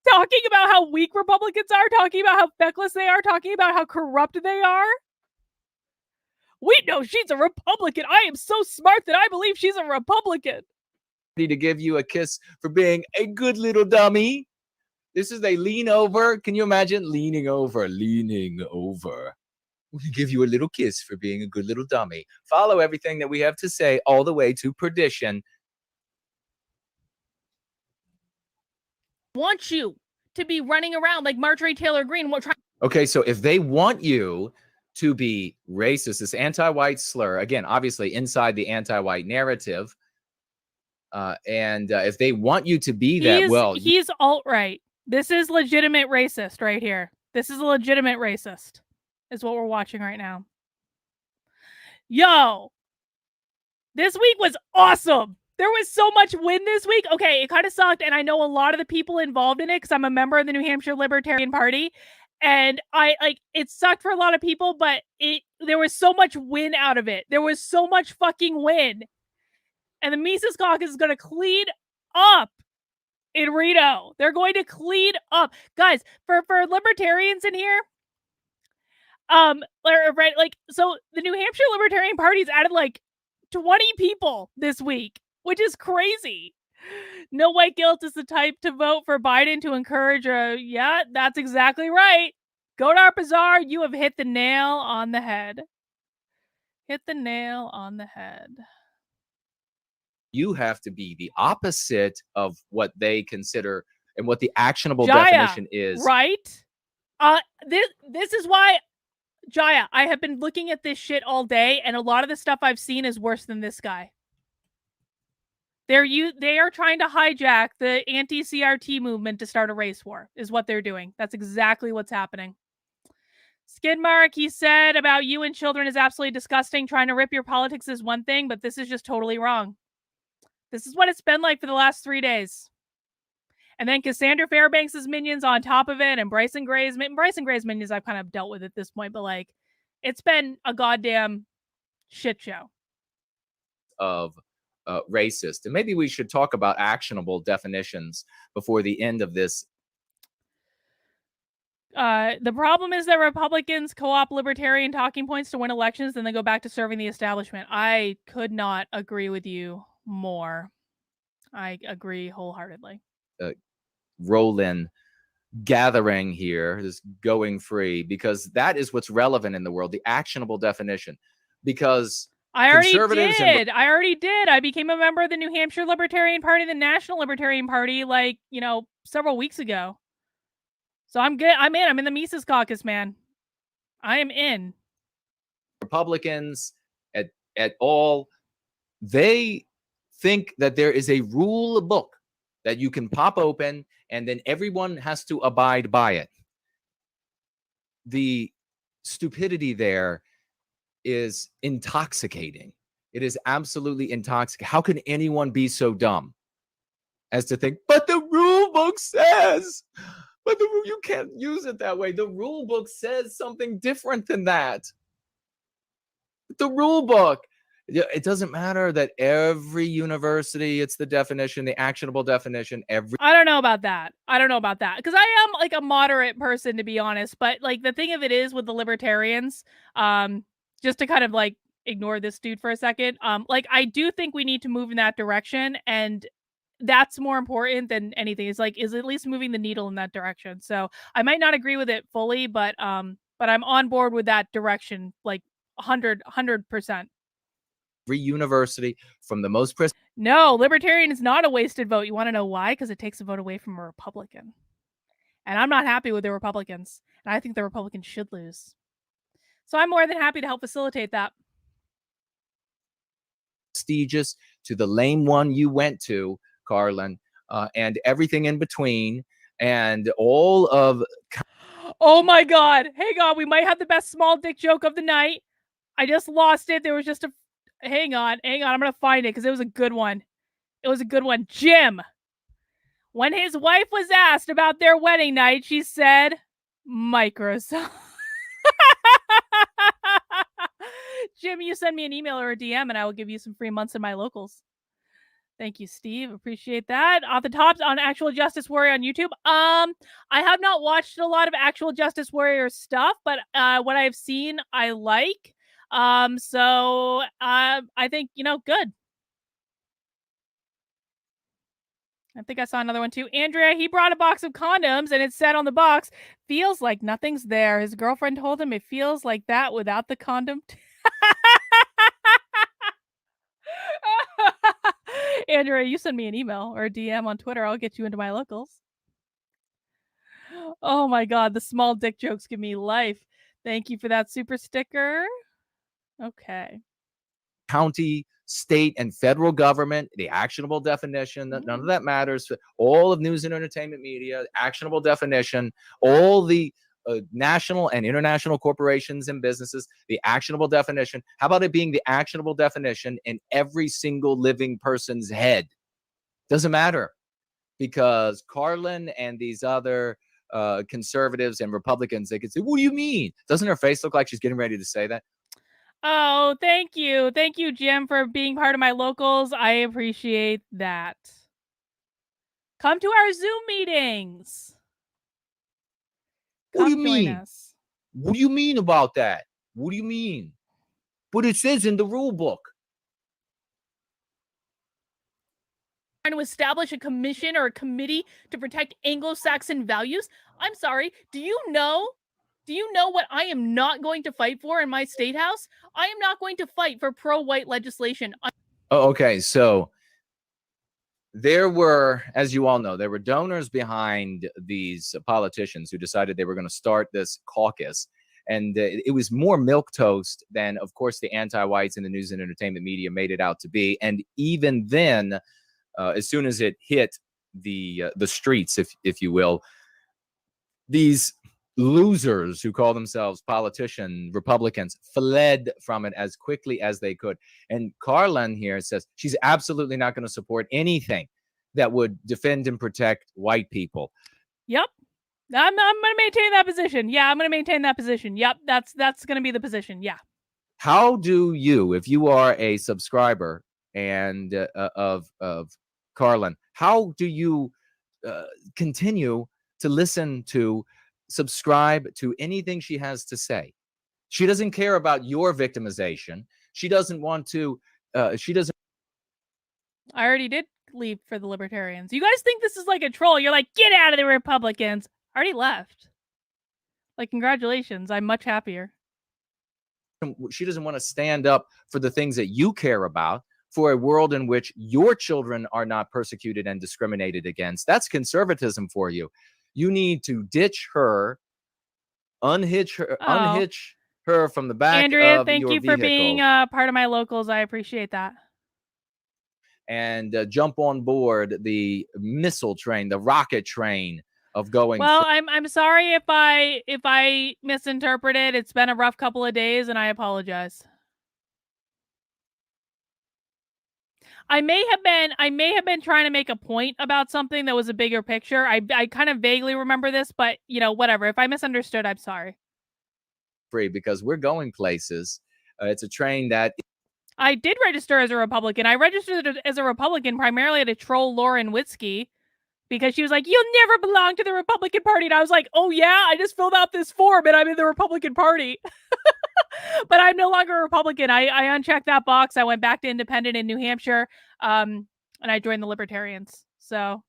Talking about how weak Republicans are. Talking about how feckless they are. Talking about how corrupt they are. We know she's a Republican. I am so smart that I believe she's a Republican. To give you a kiss for being a good little dummy. This is they lean over. Can you imagine leaning over? Leaning over. We're going to give you a little kiss for being a good little dummy. Follow everything that we have to say all the way to perdition. Want you to be running around like Marjorie Taylor Greene. Okay, so if they want you to be racist, this anti-white slur, again, obviously inside the anti-white narrative, and if they want you to be that, he's alt-right. This is legitimate racist right here. This is a legitimate racist, is what we're watching right now. Yo, this week was awesome. There was so much win this week. Okay, it kind of sucked, and I know a lot of the people involved in it because I'm a member of the New Hampshire Libertarian Party, and it sucked for a lot of people, but there was so much win out of it. There was so much fucking win, and the Mises Caucus is going to clean up in Reno. They're going to clean up. Guys, for libertarians in here, right, like, so the New Hampshire Libertarian Party's added like 20 people this week, which is crazy. No white guilt is the type to vote for Biden to encourage yeah, that's exactly right. Go to our bazaar. You have hit the nail on the head. Hit the nail on the head. You have to be the opposite of what they consider and what the actionable definition is. Right? This is why, Jaya, I have been looking at this shit all day, and a lot of the stuff I've seen is worse than this guy. They are trying to hijack the anti-CRT movement to start a race war, is what they're doing. That's exactly what's happening. Skidmark, he said about you and children is absolutely disgusting. Trying to rip your politics is one thing, but this is just totally wrong. This is what it's been like for the last 3 days. And then Cassandra Fairbanks' minions on top of it, and Bryson Gray's minions I've kind of dealt with at this point, but like, it's been a goddamn shit show. Of racist. And maybe we should talk about actionable definitions before the end of this. The problem is that Republicans co-opt libertarian talking points to win elections, then they go back to serving the establishment. I could not agree with you more. I agree wholeheartedly. Roll-in gathering here, this going free, because that is what's relevant in the world, the actionable definition. Because I already did. I became a member of the New Hampshire Libertarian Party, the National Libertarian Party, like, several weeks ago. So I'm good. I'm in. I'm in the Mises Caucus, man. I am in. Republicans at all, they think that there is a rule book that you can pop open and then everyone has to abide by it. The stupidity there is intoxicating. It is absolutely intoxicating. How can anyone be so dumb as to think, but the rule book says, but you can't use it that way. The rule book says something different than that. The rule book, it doesn't matter that every university, it's the definition, the actionable definition. I don't know about that. Because I am like a moderate person, to be honest. But like the thing of it is with the libertarians, just to kind of like ignore this dude for a second, like I do think we need to move in that direction, and that's more important than anything. Is at least moving the needle in that direction. So I might not agree with it fully, but I'm on board with that direction, like 100%. Every university from the most No, libertarian is not a wasted vote. You want to know why? Because it takes a vote away from a Republican. And I'm not happy with the Republicans. And I think the Republicans should lose. So I'm more than happy to help facilitate that. Prestigious to the lame one you went to, Carlin, and everything in between, and all of... Oh my God. Hey God, we might have the best small dick joke of the night. I just lost it. There was just a... Hang on. I'm going to find it because it was a good one. Jim. When his wife was asked about their wedding night, she said, Microsoft. Jim, you send me an email or a DM and I will give you some free months in my locals. Thank you, Steve. Appreciate that. Off the tops on Actual Justice Warrior on YouTube. I have not watched a lot of Actual Justice Warrior stuff, but what I've seen, I like. So I think, good. I think I saw another one too. Andrea, he brought a box of condoms and it said on the box, feels like nothing's there. His girlfriend told him it feels like that without the condom. Andrea, you send me an email or a DM on Twitter. I'll get you into my locals. Oh my God, the small dick jokes give me life. Thank you for that super sticker. Okay. County, state, and federal government, the actionable definition, none of that matters. All of news and entertainment media, actionable definition, all the national and international corporations and businesses, the actionable definition. How about it being the actionable definition in every single living person's head? Doesn't matter, because Carlin and these other conservatives and Republicans, they could say, what do you mean? Doesn't her face look like she's getting ready to say that? Oh, thank you. Thank you, Jim, for being part of my locals. I appreciate that. Come to our Zoom meetings. What do you mean? What do you mean about that? What do you mean? But it says in the rule book. Trying to establish a commission or a committee to protect Anglo-Saxon values. I'm sorry. Do you know Do you know what I am not going to fight for in my state house? I am not going to fight for pro-white legislation. Oh, okay. So there were, as you all know, there were donors behind these politicians who decided they were going to start this caucus. And it was more milquetoast than, of course, the anti-whites in the news and entertainment media made it out to be. And even then, as soon as it hit the streets, if you will, these losers who call themselves Republicans fled from it as quickly as they could. And Carlin here says she's absolutely not going to support anything that would defend and protect white people. Yep. I'm going to maintain that position. Yeah, I'm going to maintain that position. Yep, that's going to be the position. Yeah. How do you, if you are a subscriber and of Carlin, how do you continue to listen to, subscribe to anything she has to say? She doesn't care about your victimization. She doesn't want to, she doesn't. I already did leave for the Libertarians. You guys think this is like a troll. You're like, get out of the Republicans. I already left. Like, congratulations. I'm much happier. She doesn't want to stand up for the things that you care about, for a world in which your children are not persecuted and discriminated against. That's conservatism for you. You need to ditch her, unhitch her from the back Andrea, of thank your you vehicle. For being part of my locals. I appreciate that. And jump on board the missile train, the rocket train of going. Well, I'm sorry if I misinterpreted. It's been a rough couple of days, and I apologize. I may have been trying to make a point about something that was a bigger picture. I kind of vaguely remember this, but you know, whatever. If I misunderstood, I'm sorry. Free, because we're going places. It's a train that. I did register as a Republican. I registered as a Republican primarily to troll Lauren Witzke because she was like, "You'll never belong to the Republican Party," and I was like, "Oh yeah, I just filled out this form and I'm in the Republican Party." But I'm no longer a Republican. I unchecked that box. I went back to independent in New Hampshire, and I joined the Libertarians. So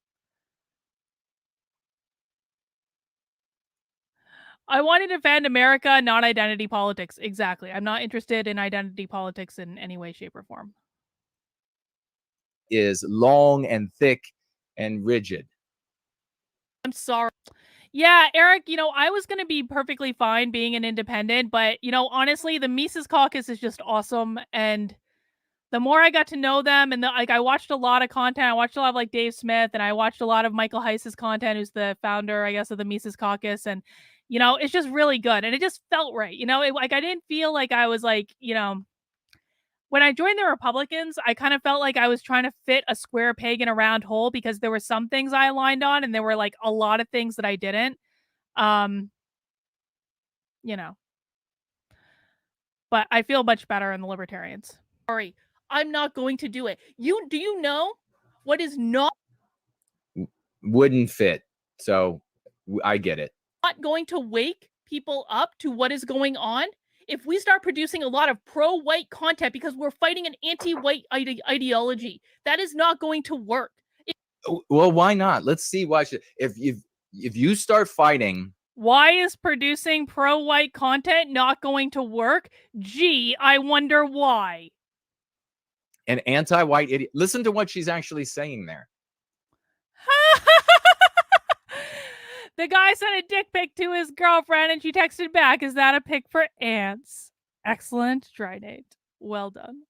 I want to defend America, not identity politics. Exactly. I'm not interested in identity politics in any way, shape, or form. Is long and thick and rigid. I'm sorry. Yeah, Eric, you know, I was going to be perfectly fine being an independent, but, you know, honestly, the Mises Caucus is just awesome. And the more I got to know them, and I watched a lot of content. I watched a lot of like Dave Smith, and I watched a lot of Michael Heiss's content, who's the founder, I guess, of the Mises Caucus. And, you know, it's just really good. And it just felt right. You know, I didn't feel like I was like, you know, when I joined the Republicans, I kind of felt like I was trying to fit a square peg in a round hole because there were some things I aligned on and there were like a lot of things that I didn't. You know. But I feel much better in the Libertarians. Sorry, I'm not going to do it. Do you know what is not wouldn't fit? So I get it. Not going to wake people up to what is going on? If we start producing a lot of pro-white content because we're fighting an anti-white ideology, that is not going to work. Well, why not? Let's see why. If you start fighting, why is producing pro-white content not going to work? Gee, I wonder why. An anti-white idiot. Listen to what she's actually saying there. The guy sent a dick pic to his girlfriend and she texted back, "Is that a pic for ants?" Excellent, Trinate. Well done.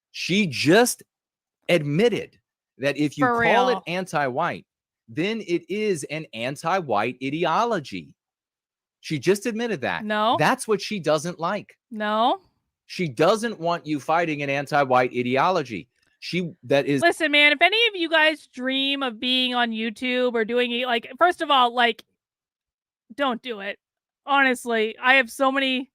She just admitted that if you For call real. it anti-white, then it is an anti-white ideology. She just admitted that. No. That's what she doesn't like. No. She doesn't want you fighting an anti-white ideology. Listen, man, if any of you guys dream of being on YouTube or doing it, like, first of all, like, don't do it. Honestly, I have so many,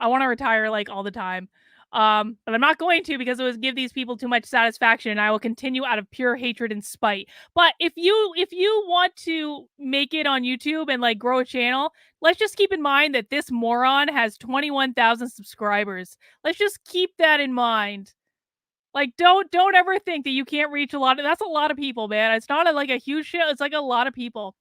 I want to retire like all the time. But I'm not going to because it would give these people too much satisfaction and I will continue out of pure hatred and spite. But if you want to make it on YouTube and like grow a channel, let's just keep in mind that this moron has 21,000 subscribers. Let's just keep that in mind. Like, don't ever think that you can't reach a lot of, that's a lot of people, man. It's not like a huge show. It's like a lot of people.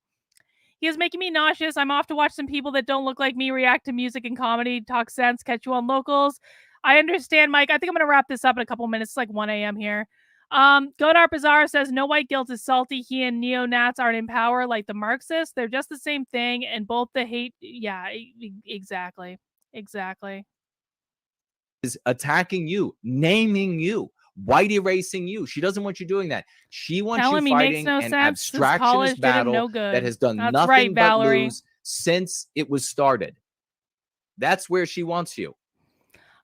He is making me nauseous. I'm off to watch some people that don't look like me react to music and comedy, talk sense, catch you on locals. I understand, Mike. I think I'm going to wrap this up in a couple minutes. It's like 1 a.m. here. Godard Bazaar says, no white guilt is salty. He and neo-Nats aren't in power like the Marxists. They're just the same thing. And both the hate. Yeah, exactly. Exactly. Is attacking you, naming you, white erasing you. She doesn't want you doing that. She wants Telling you me makes fighting no an sense. This abstractionist college did him battle no good. that has done That's nothing right, but Valerie. lose since it was started. That's where she wants you.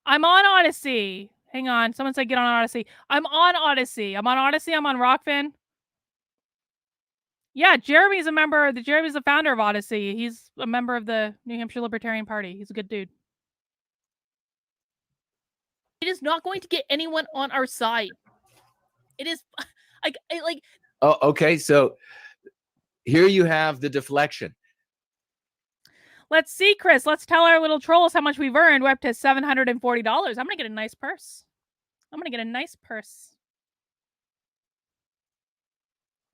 I'm on Odyssey. Hang on. Someone said get on Odyssey. I'm on Odyssey. I'm on Odyssey. I'm on Rockfin. Yeah, Jeremy's a member. Jeremy's the founder of Odyssey. He's a member of the New Hampshire Libertarian Party. He's a good dude. It is not going to get anyone on our side. It is like. Oh, okay. So here you have the deflection. Let's see, Chris. Let's tell our little trolls how much we've earned. We're up to $740. I'm gonna get a nice purse. I'm gonna get a nice purse.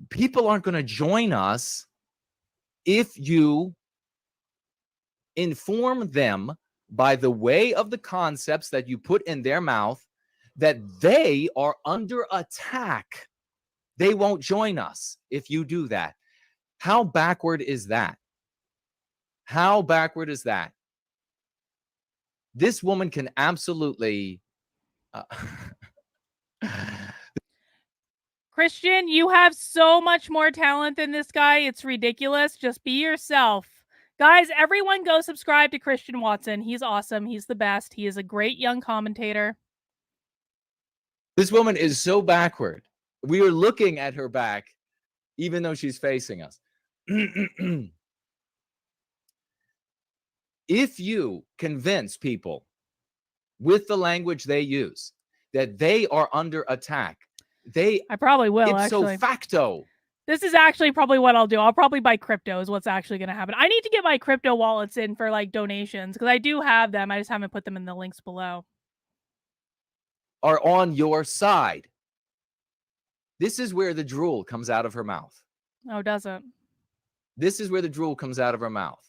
People aren't going to join us if you inform them by the way of the concepts that you put in their mouth that they are under attack. They won't join us if you do that. How backward is that? How backward is that? This woman can absolutely... Christian, you have so much more talent than this guy. It's ridiculous. Just be yourself. Guys, everyone go subscribe to Christian Watson. He's awesome. He's the best. He is a great young commentator. This woman is so backward. We are looking at her back, even though she's facing us. If you convince people with the language they use that they are under attack, I probably will, ipso actually. facto. This is actually probably what I'll do. I'll probably buy crypto is what's actually going to happen. I need to get my crypto wallets in for like donations because I do have them. I just haven't put them in the links below. Are on your side. This is where the drool comes out of her mouth. Oh, does it? This is where the drool comes out of her mouth.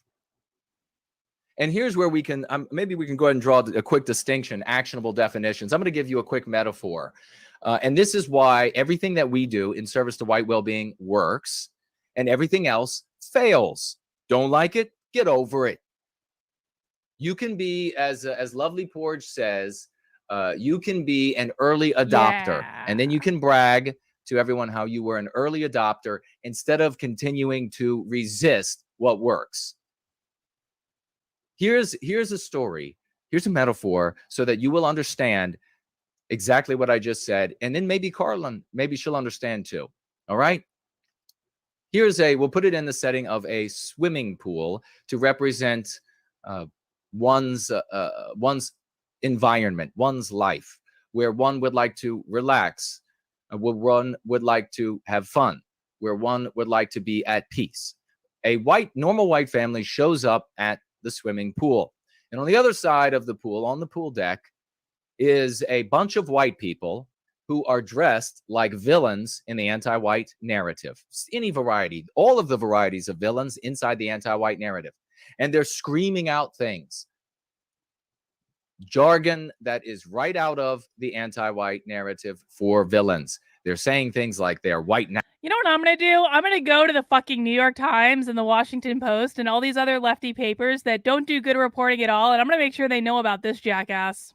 And here's where we can, maybe we can go ahead and draw a quick distinction, actionable definitions. I'm going to give you a quick metaphor. And this is why everything that we do in service to white well-being works and everything else fails. Don't like it? Get over it. You can be, as Lovely Porge says, you can be an early adopter. Yeah. And then you can brag to everyone how you were an early adopter instead of continuing to resist what works. Here's a story. Here's a metaphor so that you will understand exactly what I just said. And then maybe Carlin, maybe she'll understand too. All right. We'll put it in the setting of a swimming pool to represent one's environment, one's life, where one would like to relax, where one would like to have fun, where one would like to be at peace. A normal white family shows up at the swimming pool. And on the other side of the pool, on the pool deck, is a bunch of white people who are dressed like villains in the anti-white narrative. Any variety, all of the varieties of villains inside the anti-white narrative. And they're screaming out things. Jargon that is right out of the anti-white narrative for villains. They're saying things like they're white now. You know what I'm going to do? I'm going to go to the fucking New York Times and the Washington Post and all these other lefty papers that don't do good reporting at all. And I'm going to make sure they know about this jackass.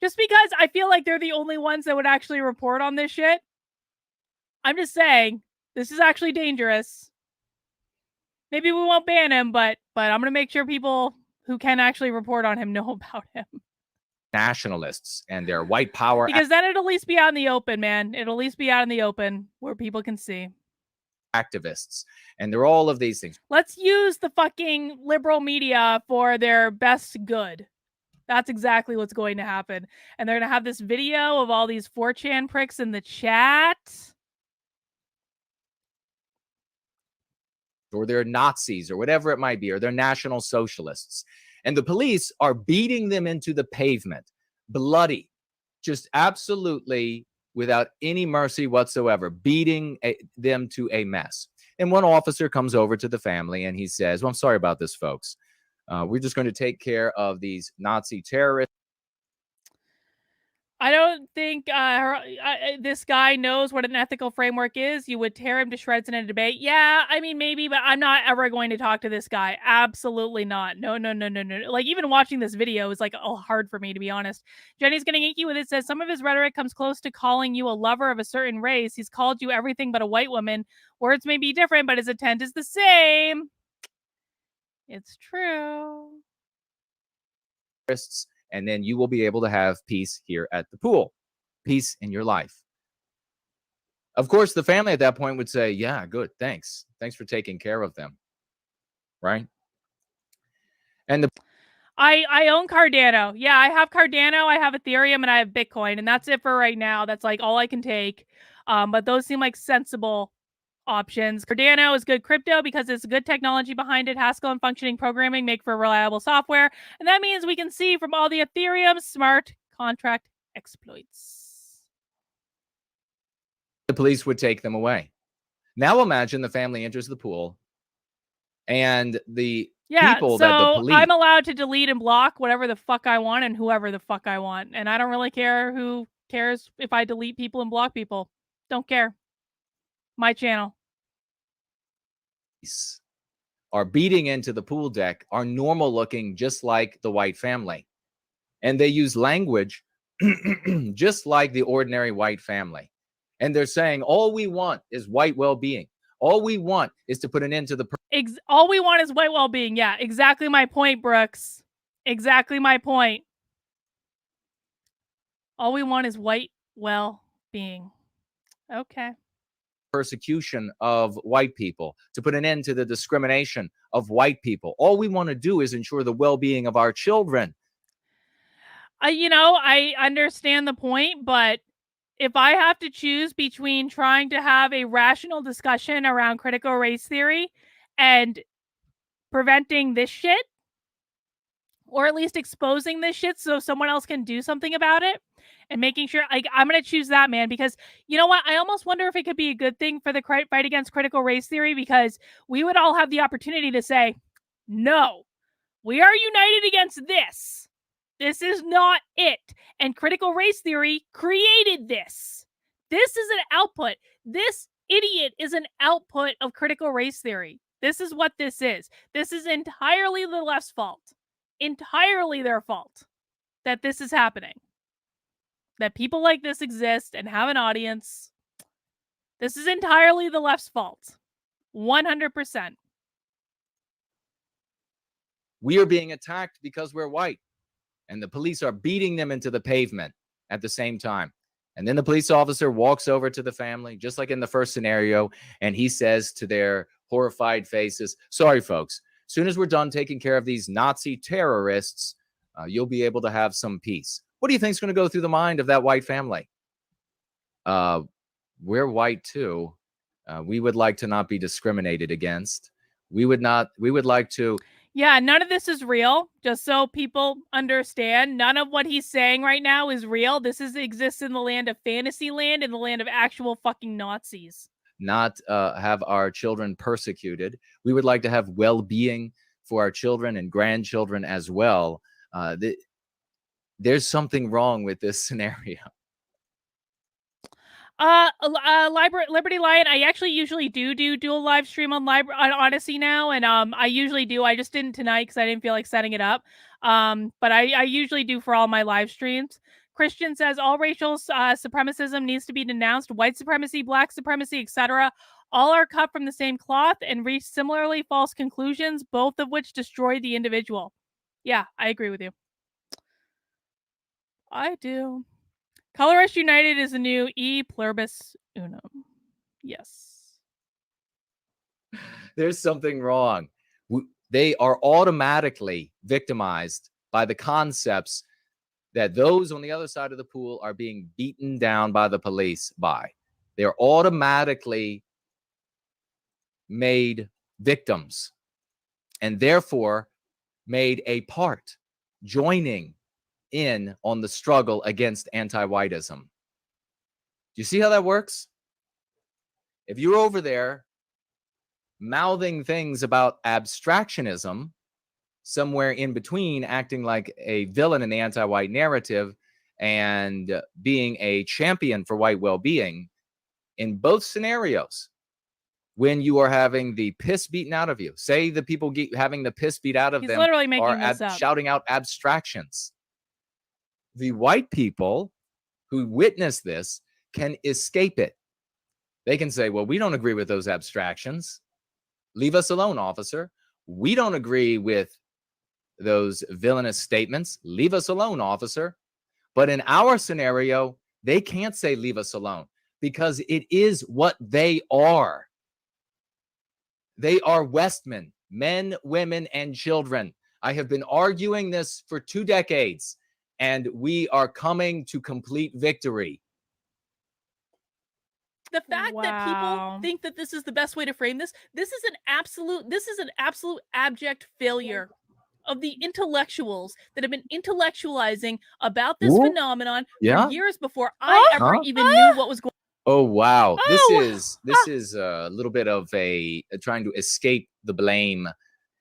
Just because I feel like they're the only ones that would actually report on this shit. I'm just saying, this is actually dangerous. Maybe we won't ban him, but I'm going to make sure people who can actually report on him know about him. Nationalists and their white power. Because then it'll at least be out in the open, man. It'll at least be out in the open where people can see. Activists. And they're all of these things. Let's use the fucking liberal media for their best good. That's exactly what's going to happen. And they're going to have this video of all these 4chan pricks in the chat. Or they're Nazis or whatever it might be, or they're National Socialists. And the police are beating them into the pavement, bloody, just absolutely without any mercy whatsoever, beating them to a mess. And one officer comes over to the family and he says, well, I'm sorry about this, folks. We're just going to take care of these Nazi terrorists. I don't think this guy knows what an ethical framework is. You would tear him to shreds in a debate. Yeah, I mean, maybe, but I'm not ever going to talk to this guy. Absolutely not. No, no, no, no, no. Like, even watching this video is like hard for me, to be honest. Jenny's getting icky with it. Says some of his rhetoric comes close to calling you a lover of a certain race. He's called you everything but a white woman. Words may be different, but his intent is the same. It's true. And then you will be able to have peace here at the pool, peace in your life. Of course, the family at that point would say, yeah, good, thanks. Thanks for taking care of them, right? And I own Cardano. Yeah, I have Cardano, I have Ethereum, and I have Bitcoin, and that's it for right now. That's like all I can take. But those seem like sensible options. Cardano is good crypto because it's good technology behind it. Haskell and functioning programming make for reliable software. And that means we can see from all the Ethereum smart contract exploits. The police would take them away. Now imagine the family enters the pool and the people that the police... I'm allowed to delete and block whatever the fuck I want and whoever the fuck I want. And I don't really care who cares if I delete people and block people. Don't care. My channel. Are beating into the pool deck are normal looking, just like the white family. And they use language just like the ordinary white family. And they're saying, all we want is white well-being. All we want is to put an end to the... all we want is white well-being. Yeah, exactly my point, Brooks. Exactly my point. All we want is white well-being. Okay. Persecution of white people, to put an end to the discrimination of white people. All we want to do is ensure the well-being of our children. I understand the point, but if I have to choose between trying to have a rational discussion around critical race theory and preventing this shit, or at least exposing this shit so someone else can do something about it, and making sure, I'm going to choose that, man, because you know what? I almost wonder if it could be a good thing for the fight against critical race theory, because we would all have the opportunity to say, no, we are united against this. This is not it. And critical race theory created this. This is an output. This idiot is an output of critical race theory. This is what this is. This is entirely the left's fault. Entirely their fault that this is happening. That people like this exist and have an audience. This is entirely the left's fault. 100%. We are being attacked because we're white. And the police are beating them into the pavement at the same time. And then the police officer walks over to the family, just like in the first scenario, and he says to their horrified faces, sorry, folks, as soon as we're done taking care of these Nazi terrorists, you'll be able to have some peace. What do you think is going to go through the mind of that white family? We're white too. We would like to not be discriminated against. We would like to... Yeah, none of this is real. Just so people understand, none of what he's saying right now is real. This exists in the land of fantasy land, in the land of actual fucking Nazis. Not have our children persecuted. We would like to have well-being for our children and grandchildren as well. There's something wrong with this scenario. Liberty Lion, I actually usually do a live stream on Odyssey now, and I usually do. I just didn't tonight because I didn't feel like setting it up. But I usually do for all my live streams. Christian says all racial supremacism needs to be denounced. White supremacy, black supremacy, etc. All are cut from the same cloth and reach similarly false conclusions, both of which destroy the individual. Yeah, I agree with you. I do. Colorist United is the new E pluribus unum. Yes. There's something wrong. They are automatically victimized by the concepts that those on the other side of the pool are being beaten down by the police by. They're automatically made victims and therefore made a part, joining in on the struggle against anti-whiteism. Do you see how that works? If you're over there mouthing things about abstractionism, somewhere in between acting like a villain in the anti-white narrative and being a champion for white well-being. In both scenarios, when you are having the piss beaten out of you, say the people having the piss beat out of He's them literally making are this up. shouting out abstractions. The white people who witness this can escape it. They can say, well, we don't agree with those abstractions. Leave us alone, officer. We don't agree with those villainous statements. Leave us alone, officer. But in our scenario, they can't say leave us alone because it is what they are. They are Westmen, men, women, and children. I have been arguing this for 2 decades, and we are coming to complete victory. The fact that people think that this is the best way to frame this is an absolute abject failure of the intellectuals that have been intellectualizing about this phenomenon for years before I ever even knew what was going on. Oh, wow. This is a little bit of trying to escape the blame.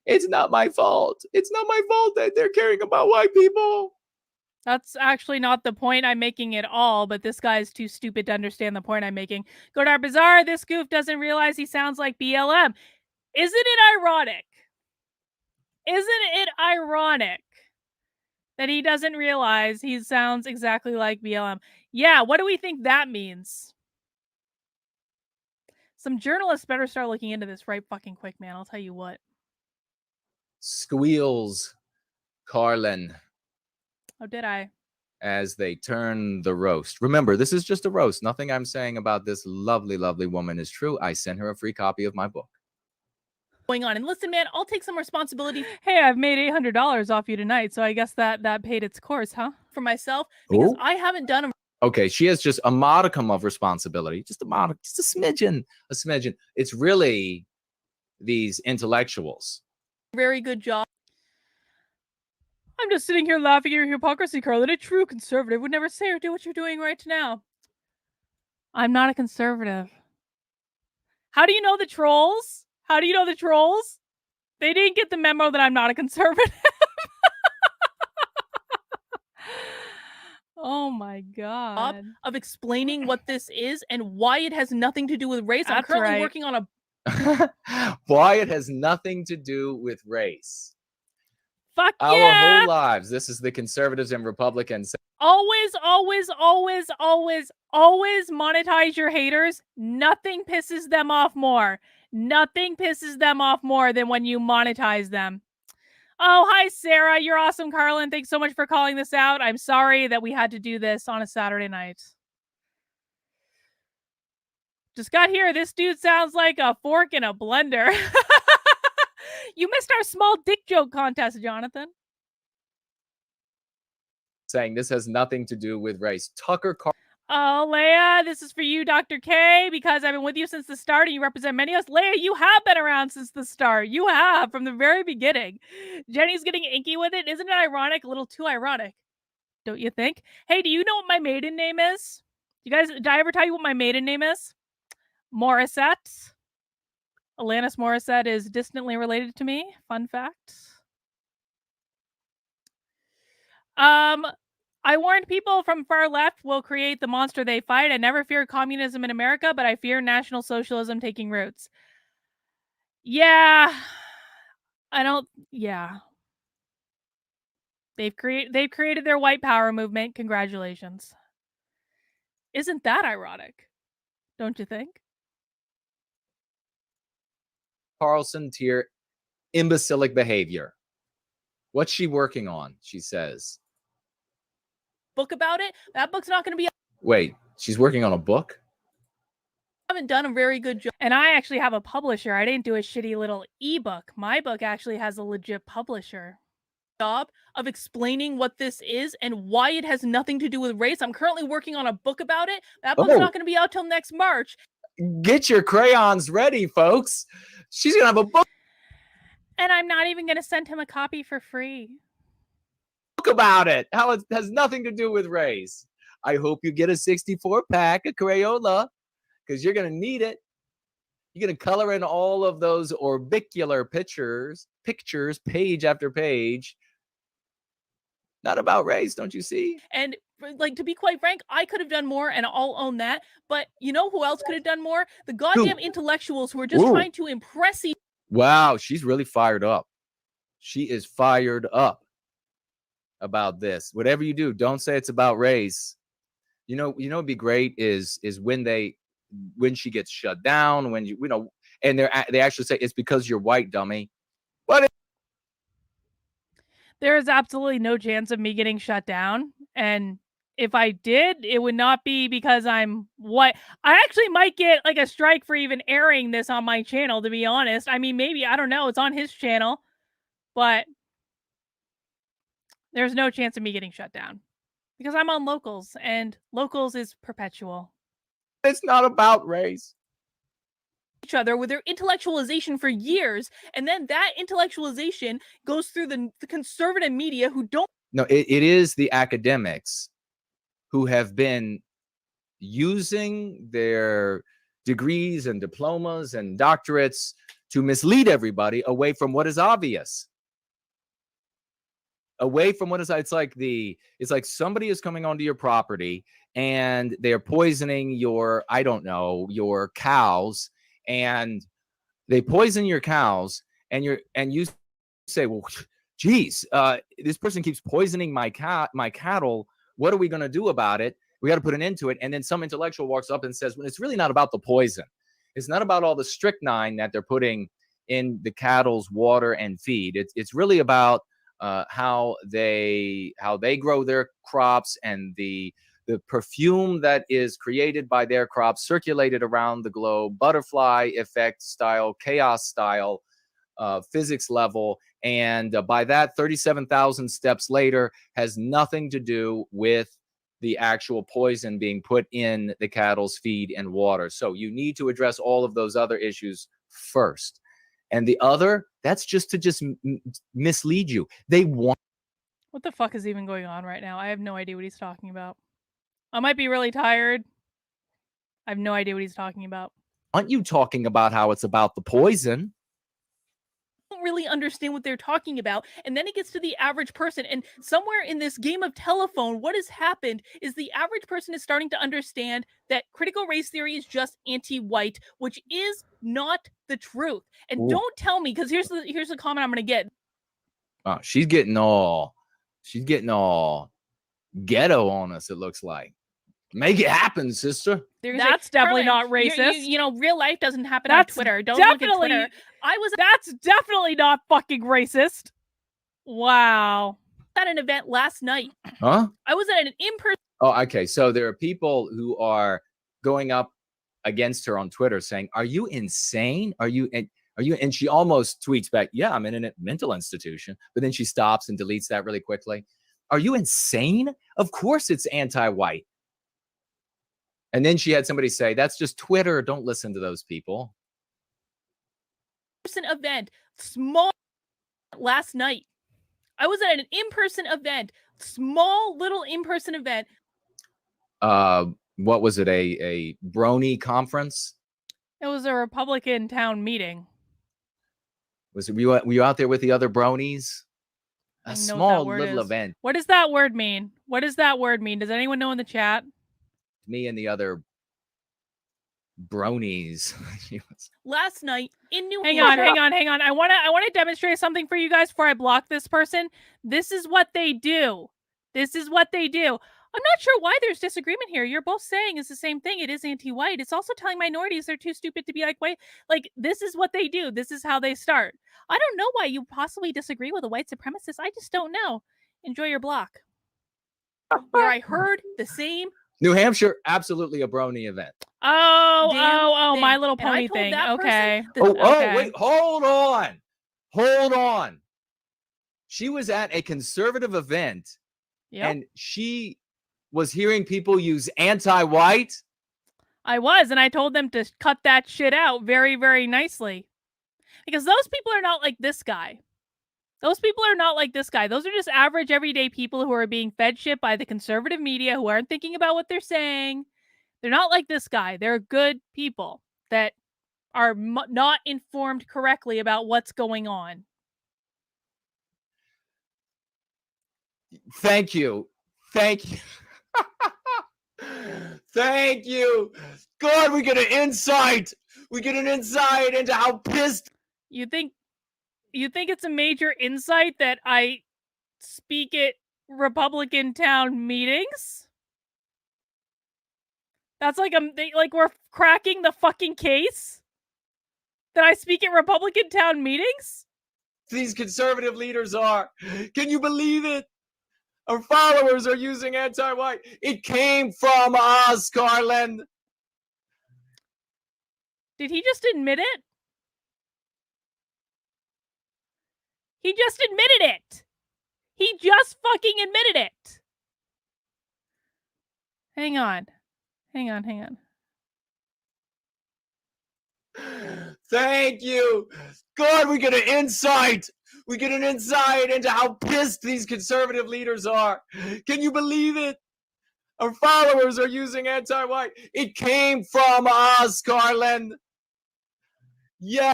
It's not my fault. It's not my fault that they're caring about white people. That's actually not the point I'm making at all, but this guy's too stupid to understand the point I'm making. Godard Bizarre, this goof doesn't realize he sounds like BLM. Isn't it ironic? Isn't it ironic that he doesn't realize he sounds exactly like BLM? Yeah, what do we think that means? Some journalists better start looking into this right fucking quick, man. I'll tell you what. Squeals Carlin. Oh, did I? As they turn the roast. Remember, this is just a roast. Nothing I'm saying about this lovely, lovely woman is true. I sent her a free copy of my book. Going on. And listen, man, I'll take some responsibility. Hey, I've made $800 off you tonight, so I guess that paid its course, huh? For myself, because I haven't done a... Okay, she has just a modicum of responsibility. Just a smidgen. It's really these intellectuals. Very good job. I'm just sitting here laughing at your hypocrisy, Carlin. A true conservative would never say or do what you're doing right now. I'm not a conservative. How do you know the trolls? How do you know the trolls? They didn't get the memo that I'm not a conservative. Oh my God. Of explaining what this is and why it has nothing to do with race. That's I'm currently right. working on a... Why it has nothing to do with race. Fuck Our yeah! whole lives. This is the conservatives and Republicans. Always monetize your haters. Nothing pisses them off more. Nothing pisses them off more than when you monetize them. Oh, hi, Sarah. You're awesome, Carlin. Thanks so much for calling this out. I'm sorry that we had to do this on a Saturday night. Just got here. This dude sounds like a fork in a blender. You missed our small dick joke contest, Jonathan. Saying this has nothing to do with race. Oh, Leia, this is for you, Dr. K, because I've been with you since the start and you represent many of us. Leia, you have been around since the start. You have, from the very beginning. Jenny's getting inky with it. Isn't it ironic? A little too ironic, don't you think? Hey, do you know what my maiden name is? Did I ever tell you what my maiden name is? Morissette. Alanis Morissette is distantly related to me. Fun fact. I warned people from far left will create the monster they fight. I never feared communism in America, but I fear National Socialism taking roots. Yeah. Yeah. They've created their white power movement. Congratulations. Isn't that ironic? Don't you think? Carlson tier imbecilic behavior. What's she working on? She says. Book about it. That book's not going to be... Wait, she's working on a book? I haven't done a very good job. And I actually have a publisher. I didn't do a shitty little ebook. My book actually has a legit publisher. Job of explaining what this is and why it has nothing to do with race. I'm currently working on a book about it. That book's not going to be out till next March. Get your crayons ready, folks. She's going to have a book. And I'm not even going to send him a copy for free. About it, how it has nothing to do with race. I hope you get a 64 pack of Crayola because you're going to need it. You're going to color in all of those orbicular pictures, page after page. Not about race, don't you see? And like, to be quite frank, I could have done more, and I'll own that. But you know who else could have done more? The goddamn intellectuals who are just trying to impress each. Wow, she's really fired up. She is fired up about this. Whatever you do, don't say it's about race. You know, it'd be great is when she gets shut down, when you know, and they actually say it's because you're white, dummy. But there is absolutely no chance of me getting shut down, and if I did, it would not be because I'm white. I actually might get like a strike for even airing this on my channel, to be honest. I mean, maybe, I don't know, it's on his channel, but there's no chance of me getting shut down because I'm on Locals, and Locals is perpetual. it's not about race. Each other with their intellectualization for years, and then that intellectualization goes through the conservative media who don't. No, it is the academics who have been using their degrees and diplomas and doctorates to mislead everybody away from what is obvious. Away from what is, it's like somebody is coming onto your property and they are poisoning your, I don't know, your cows, and they poison your cows, and you say, well, geez, this person keeps poisoning my cattle. What are we going to do about it? We got to put an end to it. And then some intellectual walks up and says, well, it's really not about the poison. It's not about all the strychnine that they're putting in the cattle's water and feed. It's really about how they grow their crops, and the perfume that is created by their crops circulated around the globe, butterfly effect style, chaos style, physics level. And by that, 37,000 steps later has nothing to do with the actual poison being put in the cattle's feed and water. So you need to address all of those other issues first. And the other, that's just to mislead you. They want. What the fuck is even going on right now? I have no idea what he's talking about. I might be really tired. I have no idea what he's talking about. Aren't you talking about how it's about the poison? Don't really understand what they're talking about, and then it gets to the average person, and somewhere in this game of telephone, what has happened is the average person is starting to understand that critical race theory is just anti-white, which is not the truth. And don't tell me, because here's the comment I'm gonna get. Oh, she's getting all ghetto on us, it looks like. Make it happen, sister. That's definitely not racist. You know, real life doesn't happen on Twitter. Don't look at Twitter. That's definitely not fucking racist. Wow. At an event last night. Huh? I was at an in-person. Oh, okay. So there are people who are going up against her on Twitter saying, "Are you insane? Are you?" And she almost tweets back, "Yeah, I'm in a mental institution." But then she stops and deletes that really quickly. Are you insane? Of course it's anti-white. And then she had somebody say, "That's just Twitter. Don't listen to those people." Event, small, last night. I was at an in-person event, small little in-person event. What was it? A brony conference? It was a Republican town meeting. Were you out there with the other bronies? A small little event. What does that word mean? What does that word mean? Does anyone know in the chat? Me and the other bronies. Last night in New Hampshire. Hang on. I want to demonstrate something for you guys before I block this person. This is what they do. I'm not sure why there's disagreement here. You're both saying it's the same thing. It is anti-white. It's also telling minorities they're too stupid to be like white. Like, this is what they do. This is how they start. I don't know why you possibly disagree with a white supremacist. I just don't know. Enjoy your block. Where I heard the same. New Hampshire, absolutely a brony event. Oh, My Little Pony thing. Okay. Wait, hold on. She was at a conservative event, and she was hearing people use anti-white. I was, and I told them to cut that shit out very, very nicely. Because those people are not like this guy. Those are just average, everyday people who are being fed shit by the conservative media, who aren't thinking about what they're saying. They're not like this guy. They're good people that are not informed correctly about what's going on. Thank you. Thank you. Thank you. God, we get an insight. We get an insight into how pissed. You think it's a major insight that I speak at Republican town meetings? That's like we're cracking the fucking case? That I speak at Republican town meetings? These conservative leaders are. Can you believe it? Our followers are using anti-white. It came from us, Carlin. Did he just admit it? He just admitted it. He just fucking admitted it. Hang on. Thank you. God, we get an insight. We get an insight into how pissed these conservative leaders are. Can you believe it? Our followers are using anti-white. It came from us, Carlin. Yeah.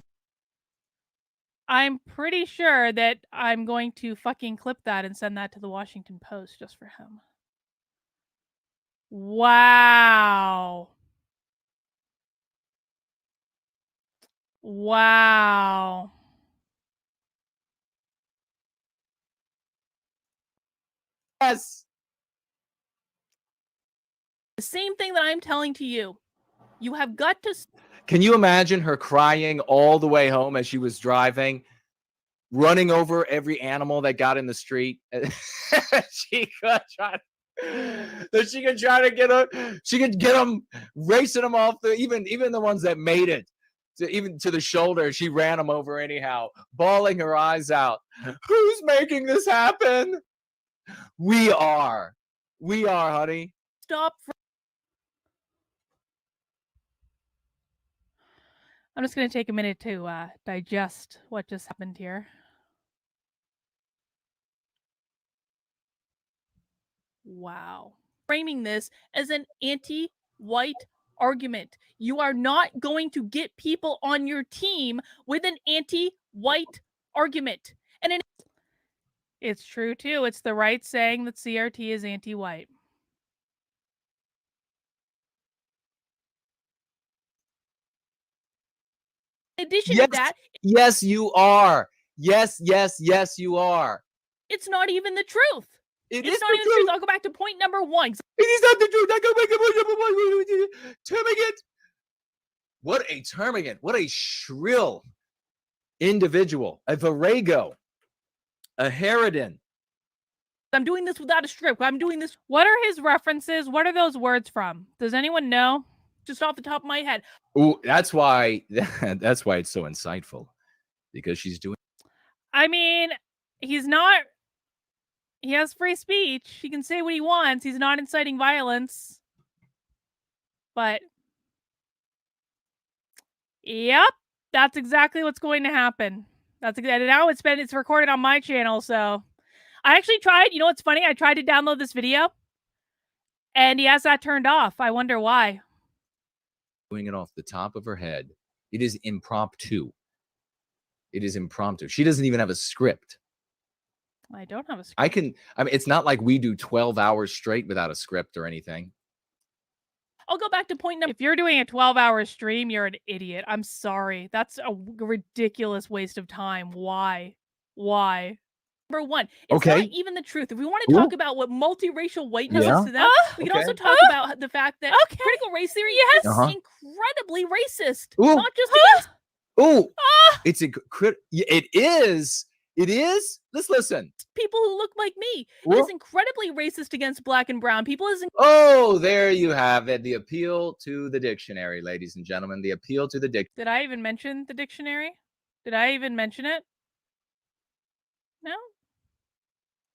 I'm pretty sure that I'm going to fucking clip that and send that to the Washington Post just for him. Wow. Wow. Yes. The same thing that I'm telling to you. You have got to. Can you imagine her crying all the way home as she was driving, running over every animal that got in the street? She could try to get them, racing them off even the ones that made it even to the shoulder. She ran them over anyhow, bawling her eyes out. Who's making this happen? We are, honey. Stop. I'm just going to take a minute to digest what just happened here. Wow. Framing this as an anti-white argument. You are not going to get people on your team with an anti-white argument. And it's true too. It's the right saying that CRT is anti-white. In addition to that, yes, you are. Yes, you are. It's not even the truth. It's not even the truth. I'll go back to point number 1. It is not the truth. I go back to point number 1. Termagant. What a termagant. What a shrill individual. A virago. A harridan. I'm doing this without a script. I'm doing this. What are his references? What are those words from? Does anyone know? Just off the top of my head. Oh, that's why it's so insightful. Because she's doing. I mean, he's not. He has free speech. He can say what he wants. He's not inciting violence. But yep, that's exactly what's going to happen. That's exactly. Now it's recorded on my channel, so I actually tried. You know what's funny? I tried to download this video, and he has that turned off. I wonder why. Doing it off the top of her head. It is impromptu. It is impromptu. She doesn't even have a script. I don't have a script. I mean, it's not like we do 12 hours straight without a script or anything. I'll go back to point number. If you're doing a 12-hour stream, you're an idiot. I'm sorry. That's a ridiculous waste of time. Why? Number 1, it's not even the truth. If we want to talk about what multiracial whiteness is to them, we can also talk about the fact that critical race theory is incredibly racist. Not just against. It is. Let's listen. People who look like me. It is incredibly racist against black and brown people. There you have it. The appeal to the dictionary, ladies and gentlemen. The appeal to the dictionary. Did I even mention the dictionary? Did I even mention it? No?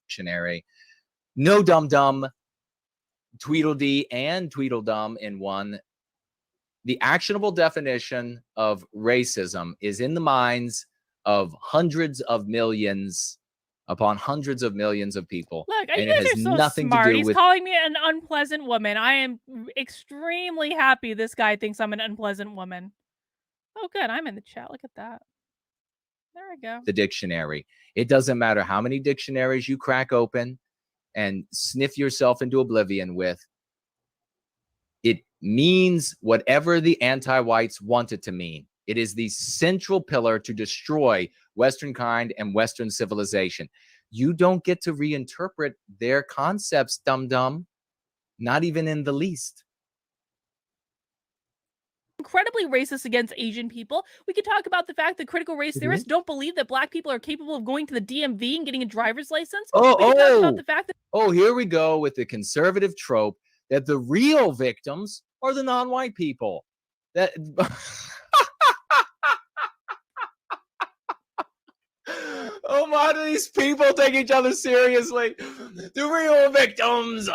Dictionary. No dum-dum, Tweedledee and Tweedledum in one. The actionable definition of racism is in the minds of hundreds of millions upon hundreds of millions of people. Look, and you guys are so nothing smart. to do He's with calling me an unpleasant woman. I am extremely happy this guy thinks I'm an unpleasant woman. Oh, good. I'm in the chat. Look at that. There we go. The dictionary. It doesn't matter how many dictionaries you crack open and sniff yourself into oblivion with. It means whatever the anti-whites want it to mean. It is the central pillar to destroy Western kind and Western civilization. You don't get to reinterpret their concepts, dum-dum, not even in the least. Incredibly racist against Asian people. We could talk about the fact that critical race theorists don't believe that black people are capable of going to the DMV and getting a driver's license. We could talk about the fact that here we go with the conservative trope that the real victims are the non-white people. That oh my, do these people take each other seriously? The real victims.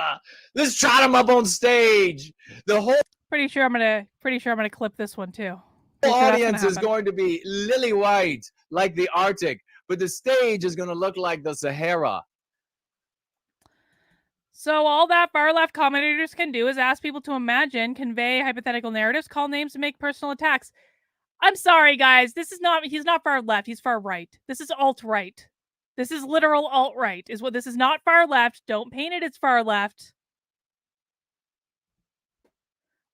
Let's trot them up on stage. The whole Pretty sure I'm gonna clip this one too. audience is going to be lily white like the Arctic, but the stage is going to look like the Sahara. So all that far left commentators can do is ask people to imagine, convey hypothetical narratives, call names, and make personal attacks. I'm sorry, guys. He's not far left. He's far right. This is alt-right. This is literal alt-right. This is not far left. Don't paint it as far left.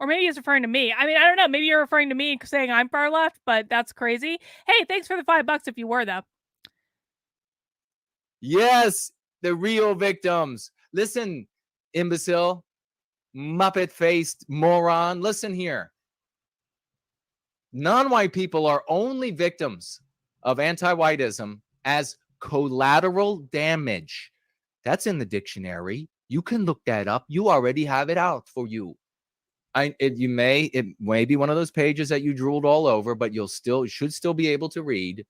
Or maybe he's referring to me. I mean, I don't know. Maybe you're referring to me saying I'm far left, but that's crazy. Hey, thanks for the $5 if you were, though. Yes, the real victims. Listen, imbecile, muppet-faced moron. Listen here. Non-white people are only victims of anti-whiteism as collateral damage. That's in the dictionary. You can look that up. You already have it out for you. It may be one of those pages that you drooled all over, but you should still be able to read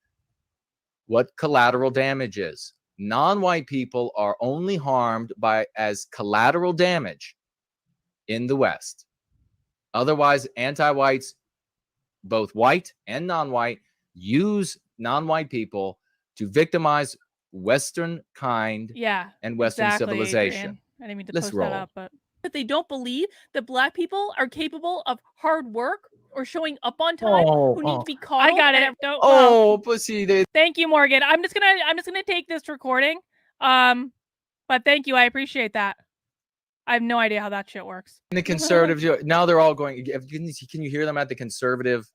what collateral damage is. Non-white people are only harmed as collateral damage in the West. Otherwise, anti-whites, both white and non-white, use non-white people to victimize Western kind and Western civilization. Adrian. I didn't mean to post that up, but they don't believe that black people are capable of hard work or showing up on time, who need to be called. I got it. Pussy. Thank you, Morgan. I'm just gonna take this recording. But thank you. I appreciate that. I have no idea how that shit works. And the conservative now they're all going. Can you hear them at the conservative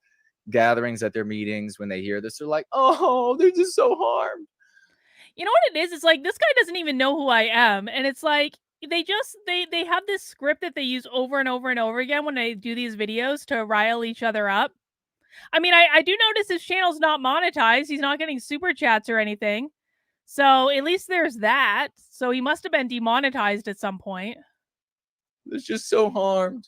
gatherings at their meetings when they hear this? They're like, oh, they're just so harmed. You know what it is? It's like this guy doesn't even know who I am, and it's like they have this script that they use over and over and over again when they do these videos to rile each other up. I mean, I do notice his channel's not monetized. He's not getting super chats or anything. So at least there's that. So he must have been demonetized at some point. It's just so harmed.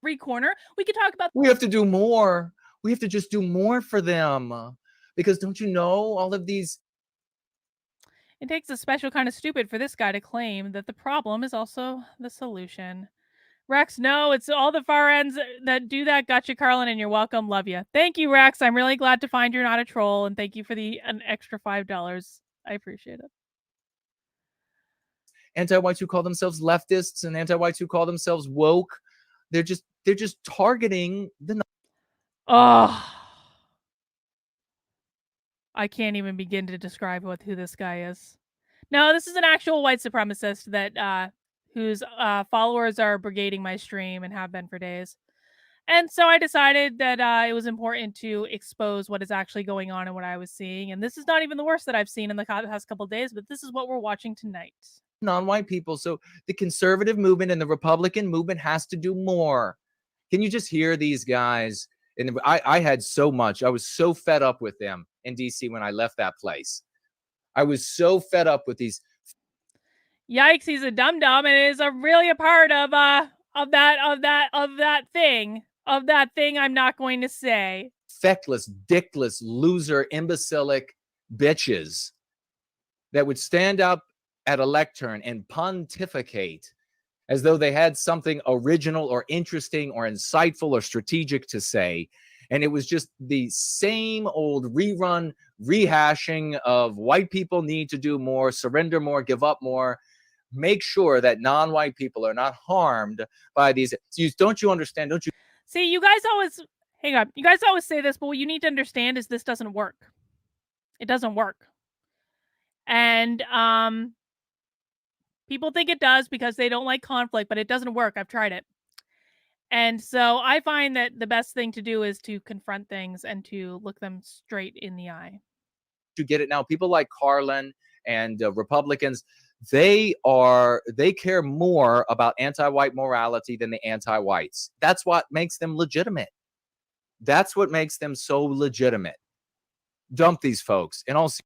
Every corner. We could talk about. We have to do more. We have to just do more for them. Because don't you know all of these? It takes a special kind of stupid for this guy to claim that the problem is also the solution. Rex, no, it's all the far ends that do that. Gotcha, Carlin, and you're welcome. Love you. Thank you, Rex. I'm really glad to find you're not a troll, and thank you for an extra $5. I appreciate it. Anti-whites who call themselves leftists and anti-whites who call themselves woke, they're just targeting the. Oh, I can't even begin to describe who this guy is. No, this is an actual white supremacist that whose followers are brigading my stream and have been for days. And so I decided that it was important to expose what is actually going on and what I was seeing. And this is not even the worst that I've seen in the past couple of days, but this is what we're watching tonight. Non-white people. So the conservative movement and the Republican movement has to do more. Can you just hear these guys? And I had so much. I was so fed up with them in DC when I left that place. I was so fed up with these. Yikes! He's a dum-dum and is really a part of that thing. I'm not going to say. Feckless, dickless, loser, imbecilic bitches that would stand up at a lectern and pontificate as though they had something original or interesting or insightful or strategic to say. And it was just the same old rerun, rehashing of white people need to do more, surrender more, give up more, make sure that non-white people are not harmed by these. Don't you understand? Don't you? See, you guys always hang on. You guys always say this, but what you need to understand is this doesn't work. It doesn't work. And people think it does because they don't like conflict, but it doesn't work. I've tried it. And so I find that the best thing to do is to confront things and to look them straight in the eye. You get it now. People like Carlin and Republicans, they care more about anti-white morality than the anti-whites. That's what makes them legitimate. That's what makes them so legitimate. Dump these folks. And also,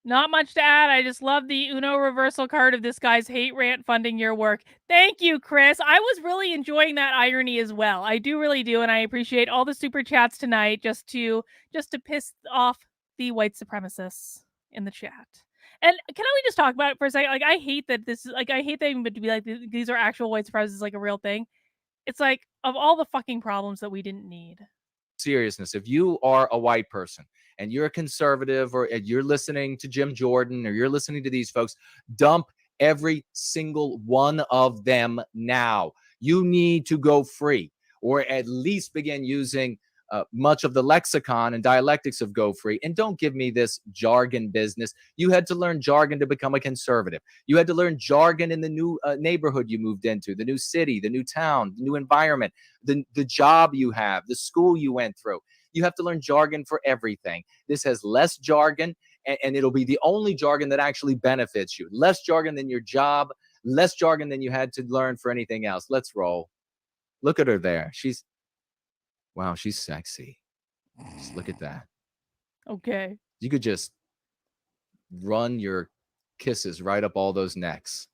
not much to add. I just love the Uno reversal card of this guy's hate rant funding your work. Thank you, Chris. I was really enjoying that irony as well. I do really do, and I appreciate all the super chats tonight just to piss off the white supremacists in the chat. And can we just talk about it for a second? Like, I hate that this is like, I hate that even to be like, these are actual white supremacists, like a real thing. It's like, of all the fucking problems that we didn't need. Seriousness, if you are a white person and you're a conservative, or you're listening to Jim Jordan, or you're listening to these folks, dump every single one of them now. You need to go free, or at least begin using much of the lexicon and dialectics of go free. And don't give me this jargon business. You had to learn jargon to become a conservative. You had to learn jargon in the new neighborhood you moved into, the new city, the new town, the new environment, the job you have, the school you went through. You have to learn jargon for everything. This has less jargon, and it'll be the only jargon that actually benefits you. Less jargon than your job, less jargon than you had to learn for anything else. Let's roll. Look at her there. Wow, she's sexy. Just look at that. Okay. You could just run your kisses right up all those necks.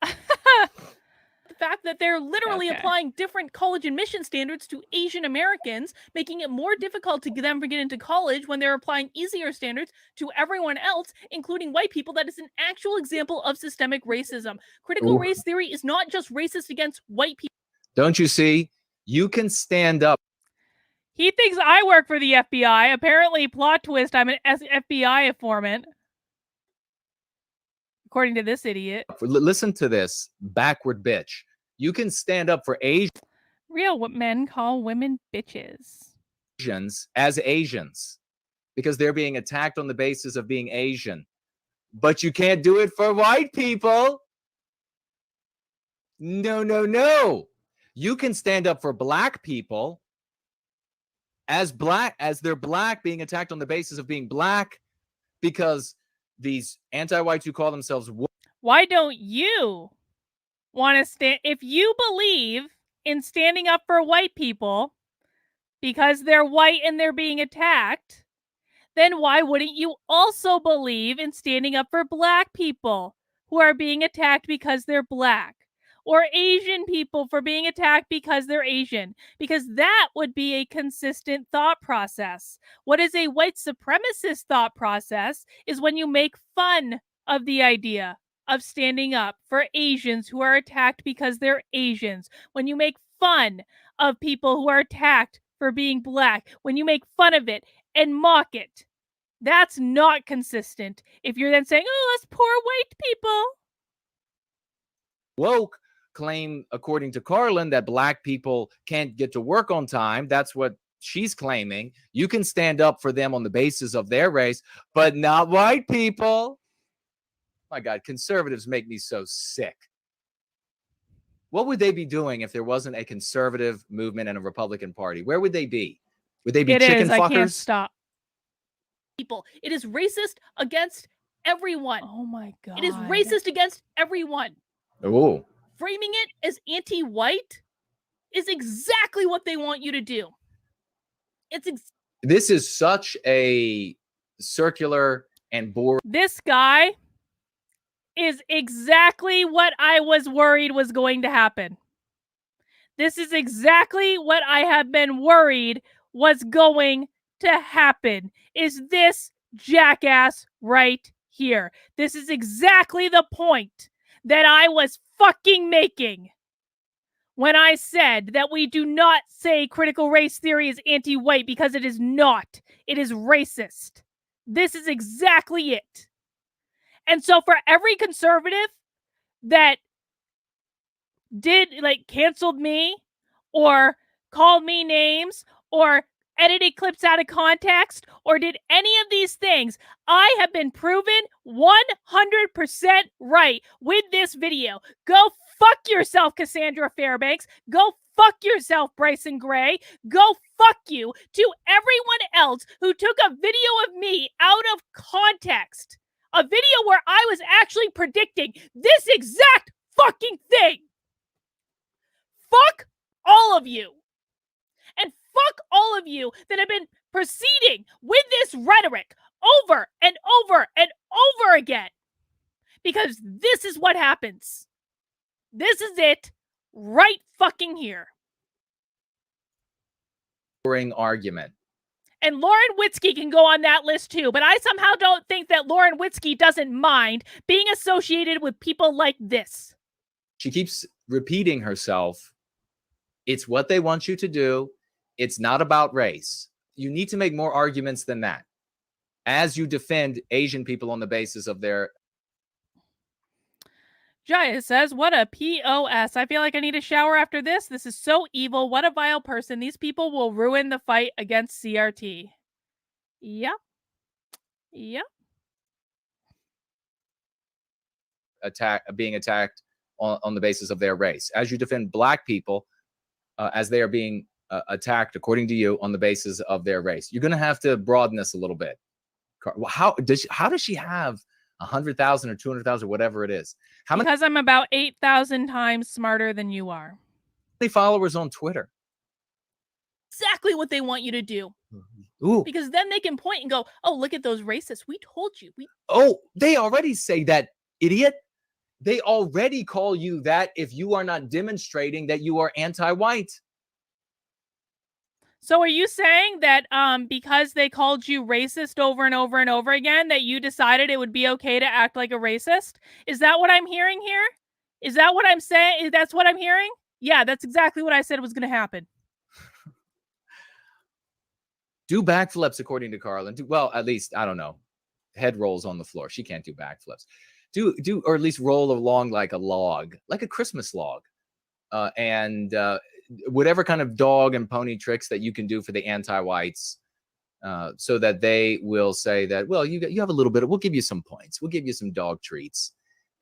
The fact that they're literally applying different college admission standards to Asian Americans, making it more difficult to them to get into college when they're applying easier standards to everyone else, including white people. That is an actual example of systemic racism. Critical race theory is not just racist against white people. Don't you see? You can stand up. He thinks I work for the FBI. Apparently, plot twist, I'm an FBI informant. According to this idiot. Listen to this backward bitch. You can stand up for real what men call women bitches. Asians as Asians because they're being attacked on the basis of being Asian. But you can't do it for white people. No, no, no. You can stand up for black people as they're black, being attacked on the basis of being black, because these anti-whites who call themselves. Why don't you want to stand? If you believe in standing up for white people because they're white and they're being attacked, then why wouldn't you also believe in standing up for black people who are being attacked because they're black? Or Asian people for being attacked because they're Asian, because that would be a consistent thought process. What is a white supremacist thought process is when you make fun of the idea of standing up for Asians who are attacked because they're Asians, when you make fun of people who are attacked for being black, when you make fun of it and mock it. That's not consistent. If you're then saying, oh, that's poor white people. Woke claim, according to Carlin, that black people can't get to work on time. That's what she's claiming. You can stand up for them on the basis of their race, but not white people. My God, conservatives make me so sick. What would they be doing if there wasn't a conservative movement and a Republican Party? Where would they be? Would they be chicken fuckers? I can't stop. People. It is racist against everyone. Oh my God. It is racist against everyone. Oh. Framing it as anti-white is exactly what they want you to do. This is such a circular and boring. This guy is exactly what I was worried was going to happen. This is exactly what I have been worried was going to happen. Is this jackass right here? This is exactly the point that I was fucking making when I said that we do not say critical race theory is anti-white, because it is not. It is racist. This is exactly it. And so for every conservative that did canceled me or called me names or edited clips out of context or did any of these things. I have been proven 100% right with this video. Go fuck yourself, Cassandra Fairbanks. Go fuck yourself, Bryson Gray. Go fuck you to everyone else who took a video of me out of context. A video where I was actually predicting this exact fucking thing. Fuck all of you. And fuck all of you that have been proceeding with this rhetoric over and over and over again. Because this is what happens. This is it right fucking here. Boring argument. And Lauren Witzke can go on that list too, but I somehow don't think that Lauren Witzke doesn't mind being associated with people like this. She keeps repeating herself. It's what they want you to do. It's not about race. You need to make more arguments than that as you defend Asian people on the basis of their... Jaya says, what a POS. I feel like I need a shower after this. This is so evil. What a vile person. These people will ruin the fight against CRT. Yep. Yep. Being attacked on the basis of their race. As you defend Black people as they are being attacked, according to you, on the basis of their race. You're going to have to broaden this a little bit. How does she have 100,000 or 200,000 or whatever it is? Because I'm about 8,000 times smarter than you are. How many followers on Twitter? Exactly what they want you to do. Ooh. Because then they can point and go, oh, look at those racists. We told you. Oh, they already say that, idiot. They already call you that if you are not demonstrating that you are anti-white. So are you saying that because they called you racist over and over and over again, that you decided it would be okay to act like a racist? Is that what I'm hearing here? Is that what I'm saying? That's what I'm hearing? Yeah, that's exactly what I said was going to happen. Do backflips, according to Carlin. Well, at least, I don't know. Head rolls on the floor. She can't do backflips. Do or at least roll along like a log, like a Christmas log. And whatever kind of dog and pony tricks that you can do for the anti-whites, so that they will say that, well, you have a little bit, we'll give you some points. We'll give you some dog treats,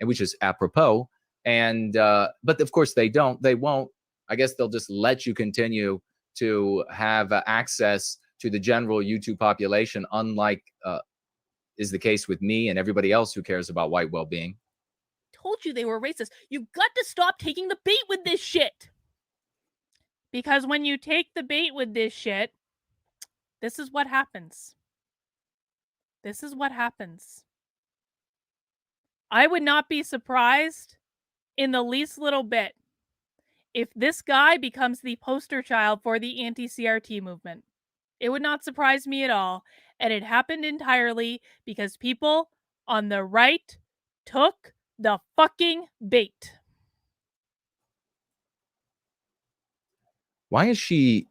and which is apropos. And but of course they won't. I guess they'll just let you continue to have access to the general YouTube population, unlike is the case with me and everybody else who cares about white well-being. Told you they were racist. You've got to stop taking the bait with this shit. Because when you take the bait with this shit, this is what happens. This is what happens. I would not be surprised in the least little bit if this guy becomes the poster child for the anti-CRT movement. It would not surprise me at all. And it happened entirely because people on the right took the fucking bait. Why is she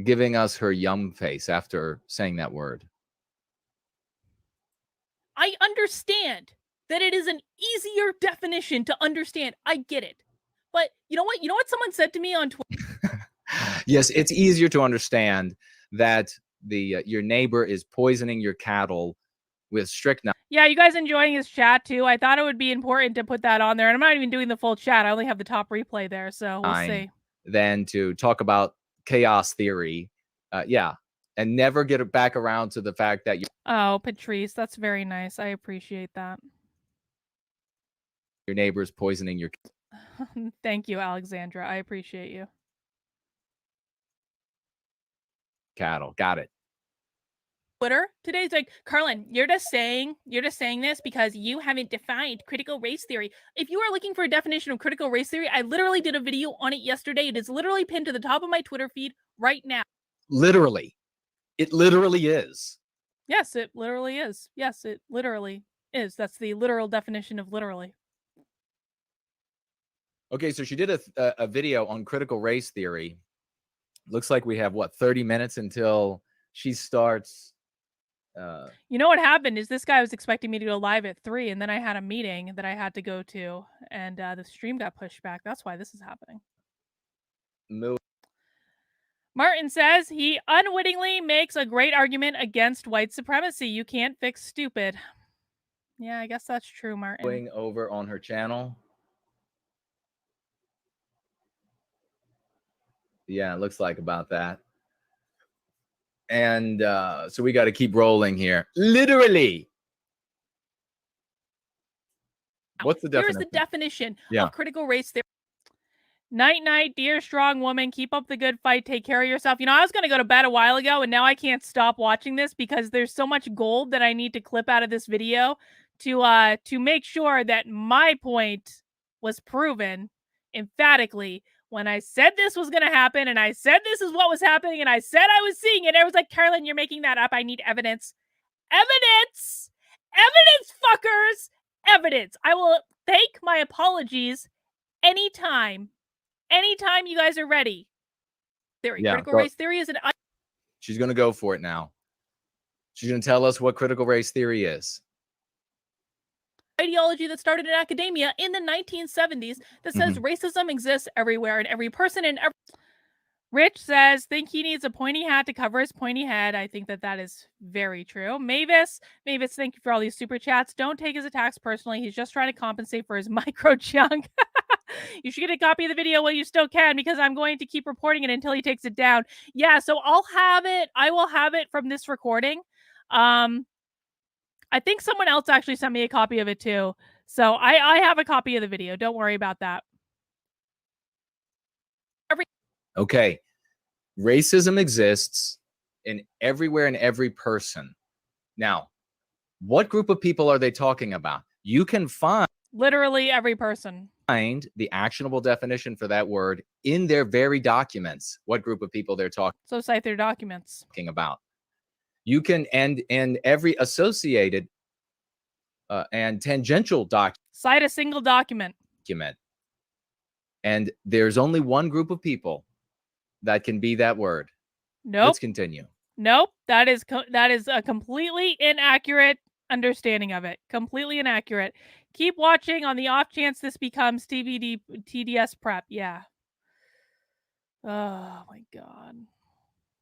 giving us her yum face after saying that word? I understand that it is an easier definition to understand. I get it. But you know what? You know what someone said to me on Twitter? Yes, it's easier to understand that your neighbor is poisoning your cattle with strychnine. Yeah, you guys enjoying his chat too? I thought it would be important to put that on there. And I'm not even doing the full chat. I only have the top replay there, so we'll see. Then to talk about chaos theory. Yeah. And never get it back around to the fact that oh, Patrice, that's very nice. I appreciate that. Your neighbor is poisoning your... Thank you, Alexandra. I appreciate you. Cattle. Got it. Twitter today's like, Carlin, you're just saying this because you haven't defined critical race theory. If you are looking for a definition of critical race theory, I literally did a video on it yesterday. It is literally pinned to the top of my Twitter feed right now. Literally. It literally is. Yes, it literally is. Yes, it literally is. That's the literal definition of literally. Okay, so she did a video on critical race theory. Looks like we have, what, 30 minutes until she starts... You know what happened is this guy was expecting me to go live at 3, and then I had a meeting that I had to go to, and the stream got pushed back. That's why this is happening. Martin says he unwittingly makes a great argument against white supremacy. You can't fix stupid. Yeah, I guess that's true, Martin. Going over on her channel. Yeah, it looks like about that. And so we got to keep rolling here. Literally. What's the definition? Here's the definition of critical race theory. Night, night, dear strong woman. Keep up the good fight. Take care of yourself. You know, I was going to go to bed a while ago, and now I can't stop watching this because there's so much gold that I need to clip out of this video to make sure that my point was proven emphatically when I said this was going to happen, and I said this is what was happening, and I said I was seeing it. I was like, Carolyn, you're making that up. I need evidence. Evidence! Evidence, fuckers! Evidence. I will take my apologies anytime you guys are ready. Critical race theory is an... She's going to go for it now. She's going to tell us what critical race theory is. Ideology that started in academia in the 1970s that says racism exists everywhere and every person and every... Rich says, think he needs a pointy hat to cover his pointy head. I think that is very true. Mavis, thank you for all these super chats. Don't take his attacks personally. He's just trying to compensate for his micro chunk. You should get a copy of the video while you still can, because I'm going to keep reporting it until he takes it down. Yeah, so I'll have it. I will have it from this recording. I think someone else actually sent me a copy of it too. So I have a copy of the video. Don't worry about that. Okay. Racism exists in everywhere and every person. Now, what group of people are they talking about? You can find literally every person. Find the actionable definition for that word in their very documents. What group of people they're talking? So cite their documents. About. You can and every associated and tangential document. Cite a single document. And there's only one group of people that can be that word. Nope. Let's continue. Nope. That is a completely inaccurate understanding of it. Completely inaccurate. Keep watching on the off chance this becomes TDS prep. Yeah. Oh my God.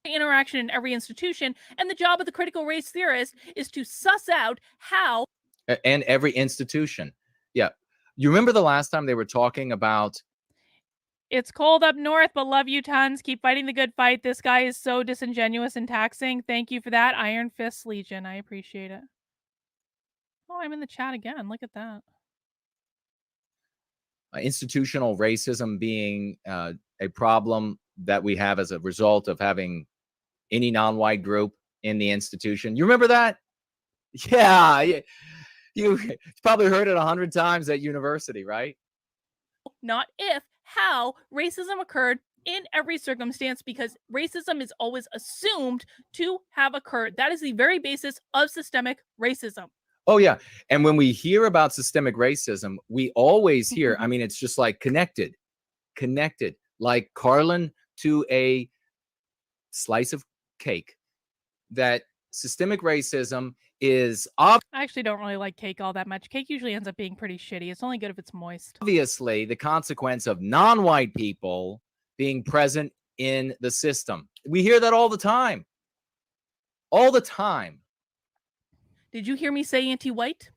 Interaction in every institution, and the job of the critical race theorist is to suss out how. And every institution. Yeah. You remember the last time they were talking about... It's cold up north, but love you tons. Keep fighting the good fight. This guy is so disingenuous and taxing. Thank you for that. Iron Fist Legion. I appreciate it. Oh, I'm in the chat again. Look at that. Institutional racism being a problem that we have as a result of having any non-white group in the institution. You remember that? Yeah. You probably heard it 100 times at university, right? Not if, how racism occurred in every circumstance, because racism is always assumed to have occurred. That is the very basis of systemic racism. Oh, yeah. And when we hear about systemic racism, we always hear, I mean, it's just like connected, like Carlin to a slice of cake. That systemic racism is... I actually don't really like cake all that much. Cake usually ends up being pretty shitty. It's only good if it's moist. Obviously, the consequence of non-white people being present in the system. We hear that all the time. All the time. Did you hear me say anti-white?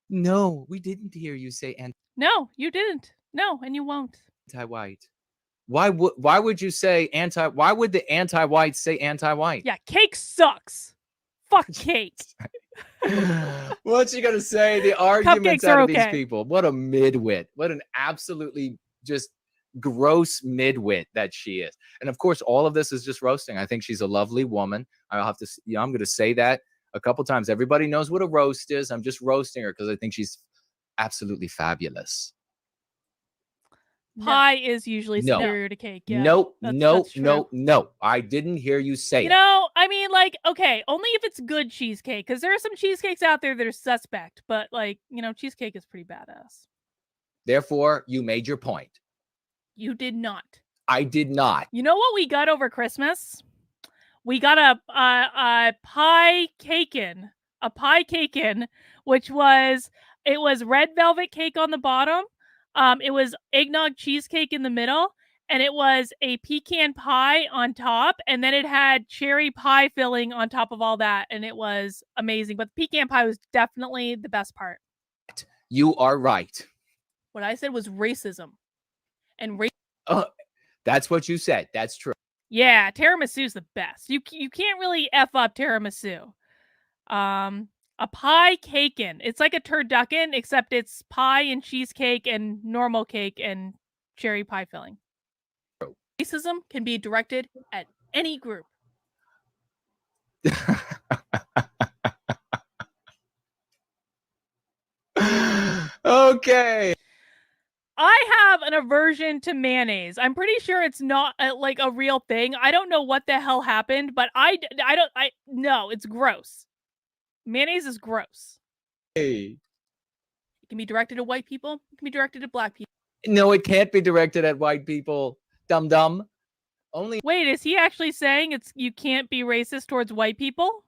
No, we didn't hear you say No, you didn't. No, and you won't. Anti-white. Why would you say anti? Why would the anti-white say anti-white? Yeah, cake sucks. Fuck cake. What's she gonna say? The arguments out of these people. What a midwit. What an absolutely just gross midwit that she is. And of course, all of this is just roasting. I think she's a lovely woman. I'll have to, I'm going to say that a couple times. Everybody knows what a roast is. I'm just roasting her because I think she's absolutely fabulous. Pie is usually superior to cake. Yeah. No. I didn't hear you say it. You know, I mean, like, okay, only if it's good cheesecake, because there are some cheesecakes out there that are suspect, but like, you know, cheesecake is pretty badass. Therefore, you made your point. You did not. I did not. You know what we got over Christmas? We got a pie cakein, which was, it was red velvet cake on the bottom. It was eggnog cheesecake in the middle, and it was a pecan pie on top, and then it had cherry pie filling on top of all that, and it was amazing. But the pecan pie was definitely the best part. You are right. What I said was racism. And that's what you said. That's true. Yeah, tiramisu's the best. You can't really F up tiramisu. A pie cakein. It's like a turducken, except it's pie and cheesecake and normal cake and cherry pie filling. Racism can be directed at any group. Okay. I have an aversion to mayonnaise. I'm pretty sure it's not like a real thing. I don't know what the hell happened, but no, it's gross. Mayonnaise is gross. Hey. It can be directed at white people. It can be directed at black people. No, it can't be directed at white people. Dum. Only. Wait, is he actually saying you can't be racist towards white people?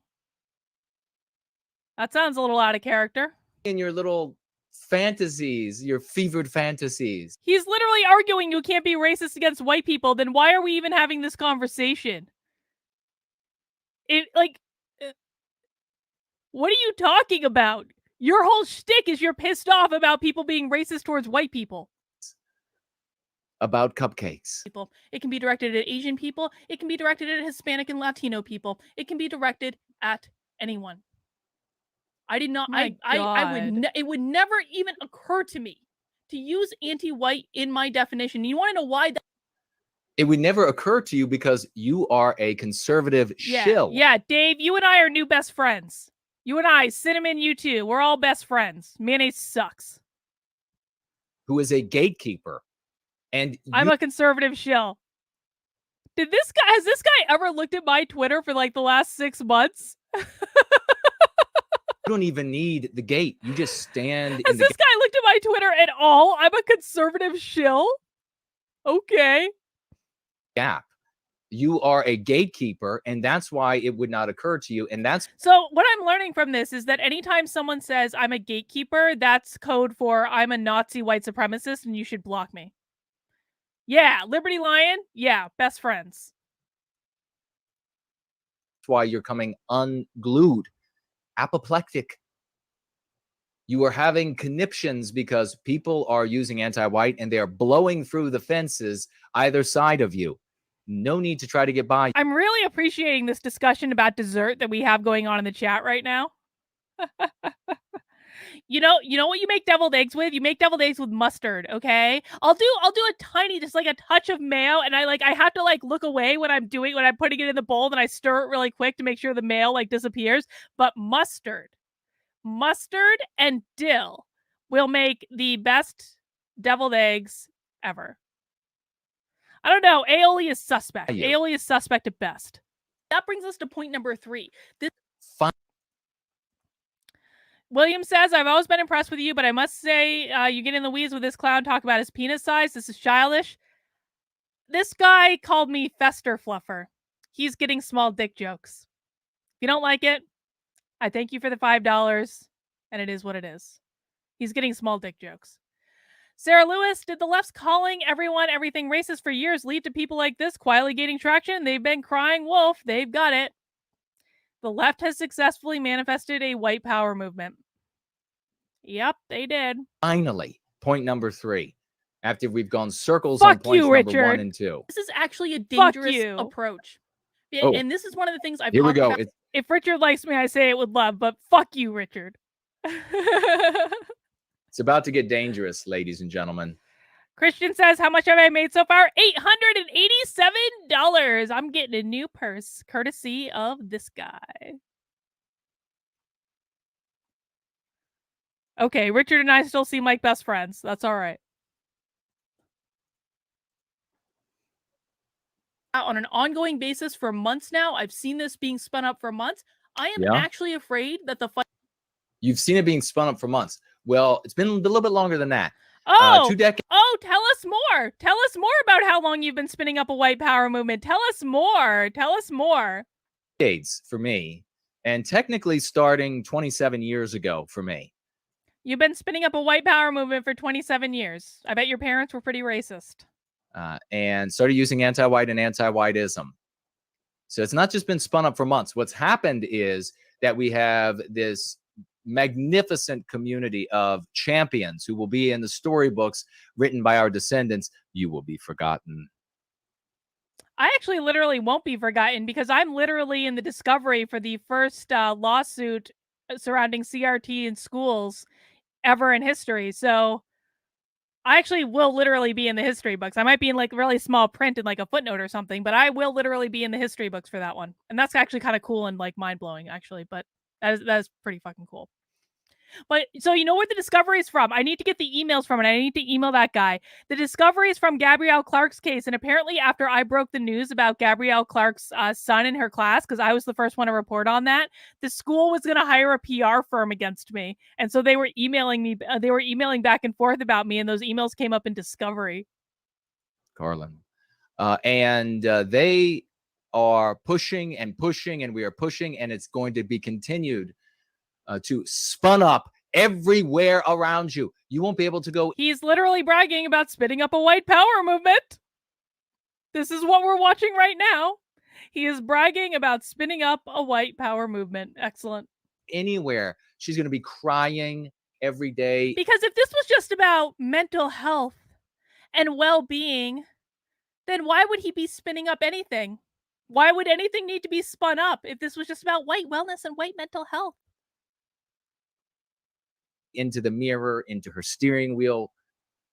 That sounds a little out of character. In your little fantasies, your fevered fantasies. He's literally arguing you can't be racist against white people. Then why are we even having this conversation? What are you talking about? Your whole shtick is you're pissed off about people being racist towards white people. About cupcakes. It can be directed at Asian people. It can be directed at Hispanic and Latino people. It can be directed at anyone. I did not. It would never even occur to me to use anti-white in my definition. You want to know why? It would never occur to you because you are a conservative shill. Yeah, Dave, you and I are new best friends. You and I, Cinnamon, you too. We're all best friends. Mayonnaise sucks. Who is a gatekeeper. And I'm a conservative shill. Has this guy ever looked at my Twitter for like the last 6 months? You don't even need the gate. You just stand. Has this guy looked at my Twitter at all? I'm a conservative shill. Okay. Gap. You are a gatekeeper, and that's why it would not occur to you. And that's so what I'm learning from this is that anytime someone says I'm a gatekeeper, that's code for I'm a Nazi white supremacist and you should block me. Yeah, Liberty Lion. Yeah, best friends. That's why you're coming unglued, apoplectic. You are having conniptions because people are using anti-white and they are blowing through the fences either side of you. No need to try to get by. I'm really appreciating this discussion about dessert that we have going on in the chat right now. You know what you make deviled eggs with? You make deviled eggs with mustard, okay? I'll do a tiny, just like a touch of mayo, and I have to like look away when I'm putting it in the bowl, and I stir it really quick to make sure the mayo like disappears. But mustard and dill will make the best deviled eggs ever. I don't know. Aioli is suspect. Aioli is suspect at best. That brings us to point number 3. William says, I've always been impressed with you, but I must say you get in the weeds with this clown talk about his penis size. This is childish. This guy called me Fester Fluffer. He's getting small dick jokes. If you don't like it, I thank you for the $5, and it is what it is. He's getting small dick jokes. Sarah Lewis, did the left's calling everyone everything racist for years lead to people like this quietly gaining traction? They've been crying wolf. They've got it. The left has successfully manifested a white power movement. Yep, they did. Finally, point number 3. After we've gone circles on points number 1 and 2. This is actually a dangerous approach. Oh. And this is one of the things I've Here we go. About. If Richard likes me, I say it with love, but fuck you, Richard. It's about to get dangerous, ladies and gentlemen. Christian says, how much have I made so far? $887. I'm getting a new purse courtesy of this guy. Okay, Richard and I still seem like best friends. That's all right. On an ongoing basis for months now, I've seen this being spun up for months. I am actually afraid that the fight. You've seen it being spun up for months. Well, it's been a little bit longer than that. Oh, 2 decades. Oh, tell us more. Tell us more about how long you've been spinning up a white power movement. Tell us more. Tell us more. Decades for me, and technically starting 27 years ago for me. You've been spinning up a white power movement for 27 years. I bet your parents were pretty racist. and started using anti-white and anti-whiteism. So it's not just been spun up for months. What's happened is that we have this magnificent community of champions who will be in the storybooks written by our descendants. You will be forgotten. I actually literally won't be forgotten because I'm literally in the discovery for the first lawsuit surrounding CRT in schools ever in history. So I actually will literally be in the history books. I might be in like really small print in like a footnote or something, but I will literally be in the history books for that one. And that's actually kind of cool and like mind blowing actually, but that is pretty fucking cool. But so you know where the discovery is from? I need to get the emails from it. I need to email that guy. The discovery is from Gabrielle Clark's case. And apparently after I broke the news about Gabrielle Clark's son in her class, because I was the first one to report on that, the school was going to hire a PR firm against me. And so they were emailing me. They were emailing back and forth about me. And those emails came up in discovery. Carlin. And they are pushing and pushing, and we are pushing, and it's going to be continued to spun up everywhere around you. You won't be able to go. He's literally bragging about spinning up a white power movement. This is what we're watching right now. He is bragging about spinning up a white power movement. Excellent. Anywhere. She's going to be crying every day. Because if this was just about mental health and well-being, then why would he be spinning up anything? Why would anything need to be spun up if this was just about white wellness and white mental health? Into the mirror, into her steering wheel,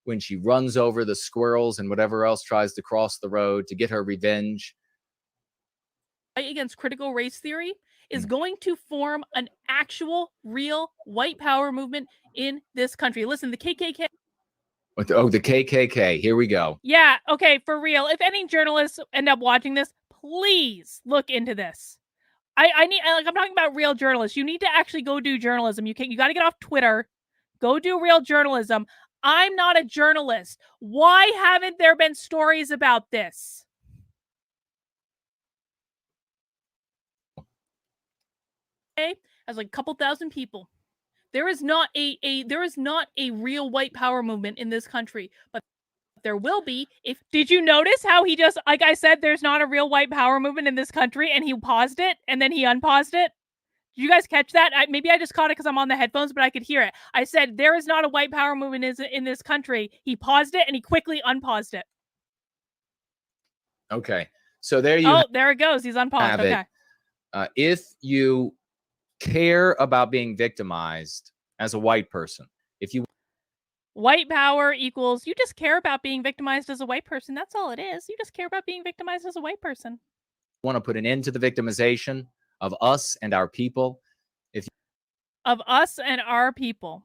when she runs over the squirrels and whatever else tries to cross the road to get her revenge. Fight against critical race theory is going to form an actual, real white power movement in this country. Listen, the KKK. Oh, the KKK. Here we go. Yeah, okay, for real. If any journalists end up watching this, please look into this. I'm talking about real journalists. You need to actually go do journalism. You got to get off Twitter. Go do real journalism. I'm not a journalist. Why haven't there been stories about this? Okay, as like a couple thousand people. There is not a real white power movement in this country, but there will be. If did you notice how he just, like I said, there's not a real white power movement in this country, and he paused it and then he unpaused it? Did you guys catch that? Maybe I just caught it because I'm on the headphones, but I could hear it. I said there is not a white power movement in this country. He paused it and he quickly unpaused it. Okay, so there you. There it goes. He's unpaused. Okay. If you care about being victimized as a white person, if you white power equals you just care about being victimized as a white person. That's all it is. You just care about being victimized as a white person. Want to put an end to the victimization of us and our people. Of us and our people.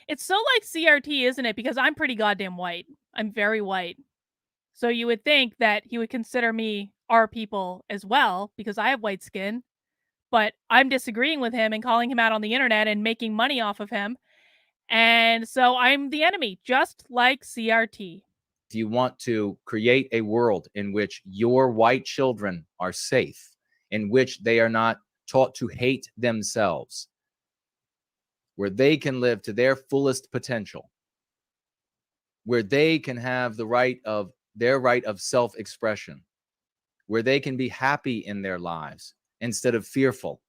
It's so like CRT, isn't it? Because I'm pretty goddamn white. I'm very white. So you would think that he would consider me our people as well because I have white skin. But I'm disagreeing with him and calling him out on the internet and making money off of him. And so I'm the enemy, just like CRT. If you want to create a world in which your white children are safe, in which they are not taught to hate themselves, where they can live to their fullest potential, where they can have the right of their right of self-expression, where they can be happy in their lives instead of fearful.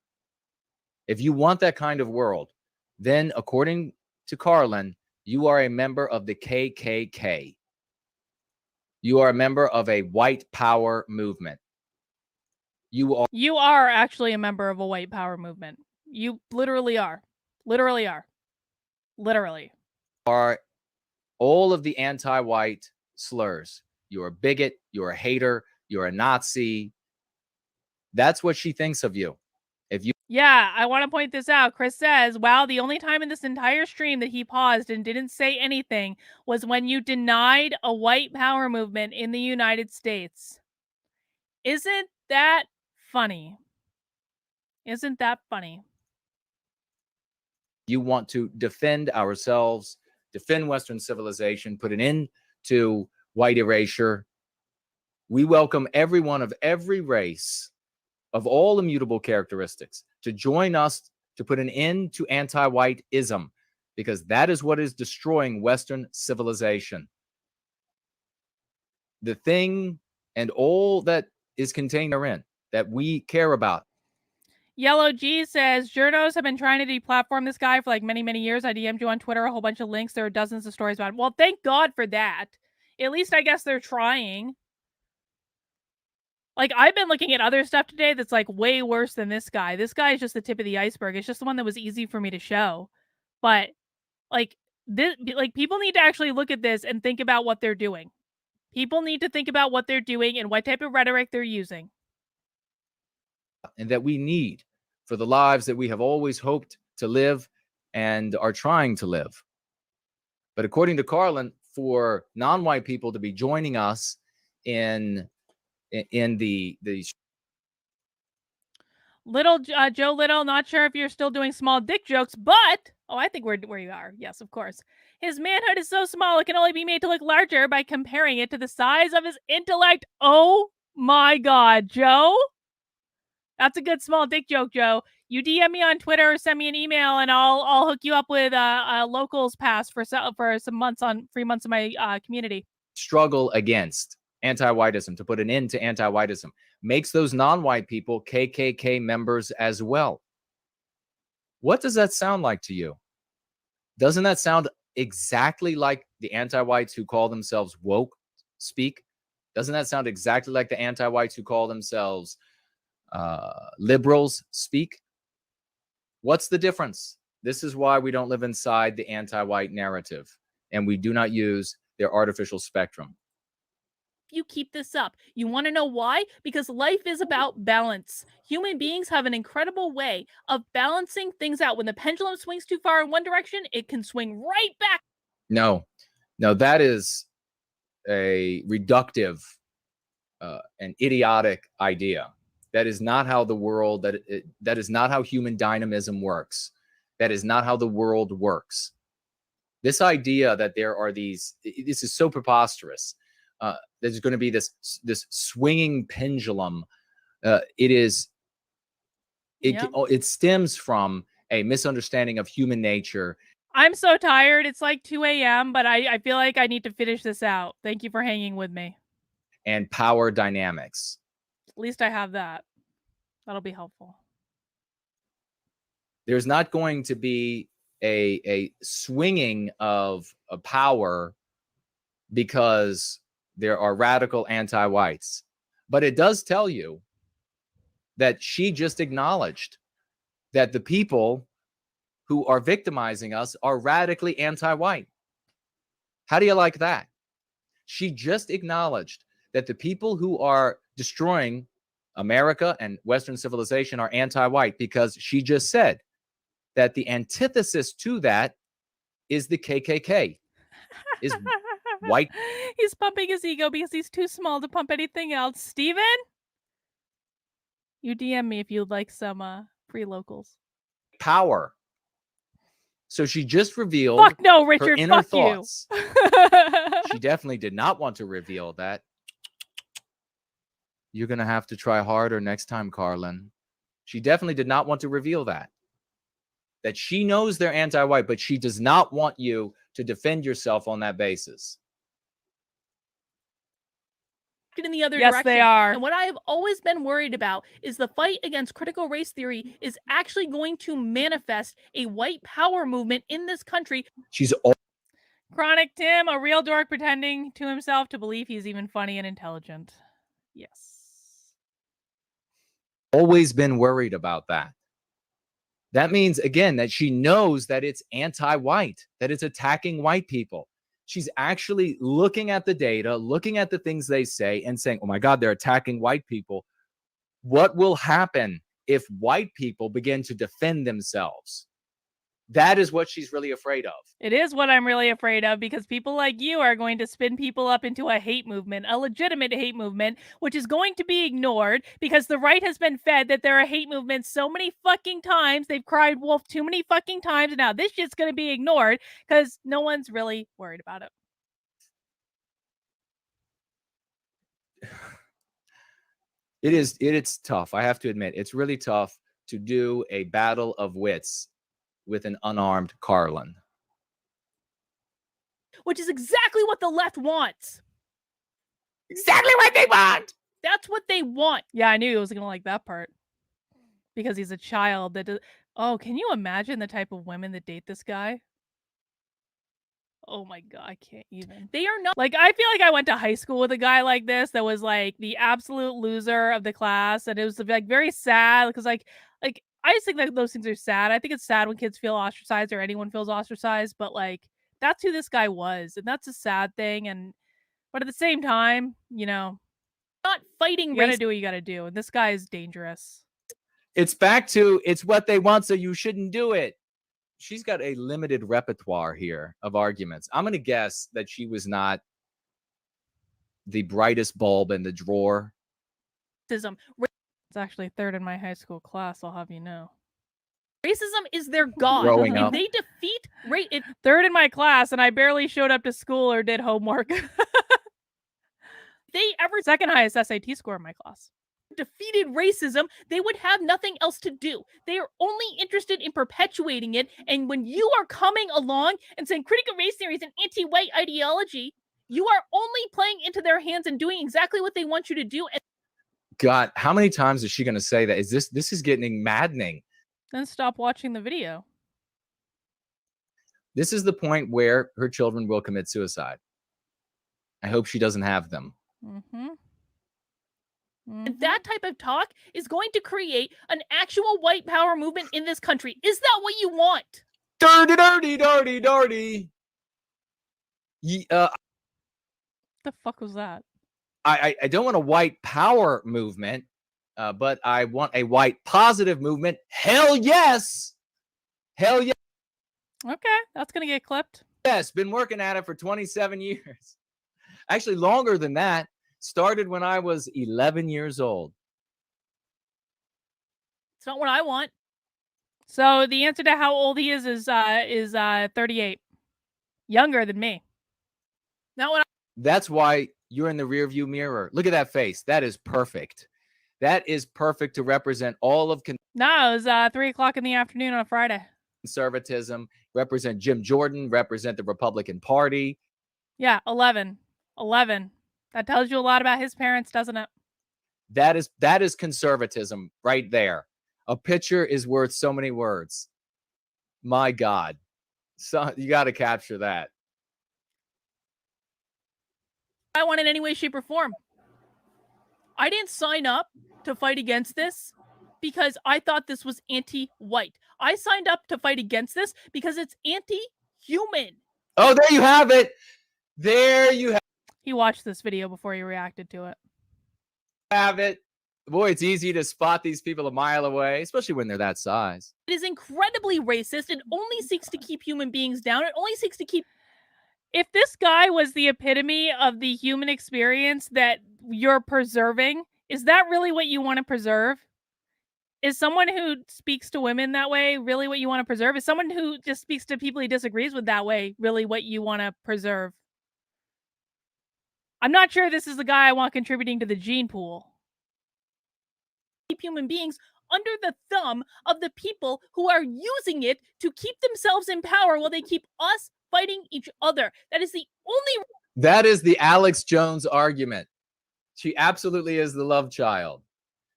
If you want that kind of world, then according to Carlin, you are a member of the KKK. You are a member of a white power movement. You are actually a member of a white power movement. You literally are. Literally are. Literally. Are all of the anti-white slurs. You're a bigot. You're a hater. You're a Nazi. That's what she thinks of you. If you. Yeah, I want to point this out. Chris says, wow, the only time in this entire stream that he paused and didn't say anything was when you denied a white power movement in the United States. Isn't that funny? Isn't that funny? You want to defend ourselves, defend Western civilization, put an end to white erasure. We welcome everyone of every race, of all immutable characteristics, to join us to put an end to anti-whiteism, because that is what is destroying Western civilization. the thing and all that is contained therein that we care about. Yellow G says, journos have been trying to deplatform this guy for like many, many years. I DM'd you on Twitter a whole bunch of links. There are dozens of stories about him. Well, thank God for that. At least I guess they're trying. Like, I've been looking at other stuff today that's like way worse than this guy. This guy is just the tip of the iceberg. It's just the one that was easy for me to show. But like this, like people need to actually look at this and think about what they're doing. People need to think about what they're doing and what type of rhetoric they're using. And that we need for the lives that we have always hoped to live and are trying to live. But according to Carlin, for non-white people to be joining us in the Little Joe Little, not sure if you're still doing small dick jokes, but I think we're where you are. Yes, of course. His manhood is so small it can only be made to look larger by comparing it to the size of his intellect. Oh my God, Joe. That's a good small dick joke, Joe. You DM me on Twitter or send me an email, and I'll hook you up with a locals pass for some months on free months of my community. Struggle against anti-whiteism, to put an end to anti-whiteism, makes those non-white people KKK members as well. What does that sound like to you? Doesn't that sound exactly like the anti-whites who call themselves woke speak? Doesn't that sound exactly like the anti-whites who call themselves liberals speak? What's the difference? This is why we don't live inside the anti-white narrative, and we do not use their artificial spectrum. You keep this up. You want to know why? Because life is about balance. Human beings have an incredible way of balancing things out. When the pendulum swings too far in one direction, it can swing right back. No, that is a reductive and idiotic idea. That is not how the world, that is not how human dynamism works. That is not how the world works. This idea that there are this is so preposterous. There's going to be this swinging pendulum. It stems from a misunderstanding of human nature. I'm so tired. It's like 2 a.m., but I feel like I need to finish this out. Thank you for hanging with me. And power dynamics. At least I have that. That'll be helpful. There's not going to be a swinging of power because there are radical anti-whites. But it does tell you that she just acknowledged that the people who are victimizing us are radically anti-white. How do you like that? She just acknowledged that the people who are destroying America and Western civilization are anti-white, because she just said that the antithesis to that is the KKK, is white. He's pumping his ego because he's too small to pump anything else. Steven? You DM me if you'd like some free locals. Power. So she just revealed Fuck no, Richard, her inner fuck thoughts. You. She definitely did not want to reveal that. You're going to have to try harder next time, Carlin. She definitely did not want to reveal that. That she knows they're anti-white, but she does not want you to defend yourself on that basis. In the other yes, direction. They are. And what I have always been worried about is the fight against critical race theory is actually going to manifest a white power movement in this country. She's Chronic Tim, a real dork pretending to himself to believe he's even funny and intelligent. Yes. Always been worried about that. That means, again, that she knows that it's anti-white, that it's attacking white people. She's actually looking at the data, looking at the things they say and saying, oh my God, they're attacking white people. What will happen if white people begin to defend themselves? That is what she's really afraid of. It is what I'm really afraid of, because people like you are going to spin people up into a hate movement, a legitimate hate movement, which is going to be ignored because the right has been fed that there are hate movements so many fucking times. They've cried wolf too many fucking times. And now this shit's going to be ignored because no one's really worried about it. It's tough. I have to admit, it's really tough to do a battle of wits with an unarmed Carlin. Which is exactly what the left wants. Exactly what they want. That's what they want. Yeah, I knew he was gonna like that part. Because he's a child that does. Oh, can you imagine the type of women that date this guy? Oh my god, I can't even. They are not. Like, I feel like I went to high school with a guy like this that was like the absolute loser of the class, and it was like very sad because like I just think that those things are sad. I think it's sad when kids feel ostracized or anyone feels ostracized, but like that's who this guy was, and that's a sad thing. And but at the same time, you know, not fighting. You gotta do what you gotta do, and this guy is dangerous. It's back to it's what they want, so you shouldn't do it. She's got a limited repertoire here of arguments. I'm going to guess that she was not the brightest bulb in the drawer. It's actually third in my high school class, I'll have you know. Racism is their god. Growing if up. they defeat third in my class, and I barely showed up to school or did homework. They ever second highest SAT score in my class. Defeated racism, they would have nothing else to do. They are only interested in perpetuating it. And when you are coming along and saying critical race theory is an anti-white ideology, you are only playing into their hands and doing exactly what they want you to do. And God, how many times is she going to say that? This is getting maddening. Then stop watching the video. This is the point where her children will commit suicide. I hope she doesn't have them. And that type of talk is going to create an actual white power movement in this country. Is that what you want? Dirty, dirty, dirty, dirty. The fuck was that? I don't want a white power movement, but I want a white positive movement. Hell yes. Hell yes. Okay, that's going to get clipped. Yes, been working at it for 27 years. Actually, longer than that. Started when I was 11 years old. It's not what I want. So the answer to how old he is 38. Younger than me. Not what That's why you're in the rearview mirror. Look at that face. That is perfect. That is perfect to represent all of No, it was 3 o'clock in the afternoon on a Friday. Conservatism, represent Jim Jordan, represent the Republican Party. Yeah, 11. 11. That tells you a lot about his parents, doesn't it? That is conservatism right there. A picture is worth so many words. My God. So you got to capture that. I want in any way, shape, or form. I didn't sign up to fight against this because I thought this was anti-white. I signed up to fight against this because it's anti-human. Oh, there you have it. There you have He watched this video before he reacted to it. Have it. Boy, it's easy to spot these people a mile away, especially when they're that size. It is incredibly racist. It only seeks to keep human beings down. It only seeks to keep... If this guy was the epitome of the human experience that you're preserving, is that really what you want to preserve? Is someone who speaks to women that way really what you want to preserve? Is someone who just speaks to people he disagrees with that way really what you want to preserve? I'm not sure this is the guy I want contributing to the gene pool. Keep human beings under the thumb of the people who are using it to keep themselves in power while they keep us fighting each other. That is the only... That is the Alex Jones argument. She absolutely is the love child.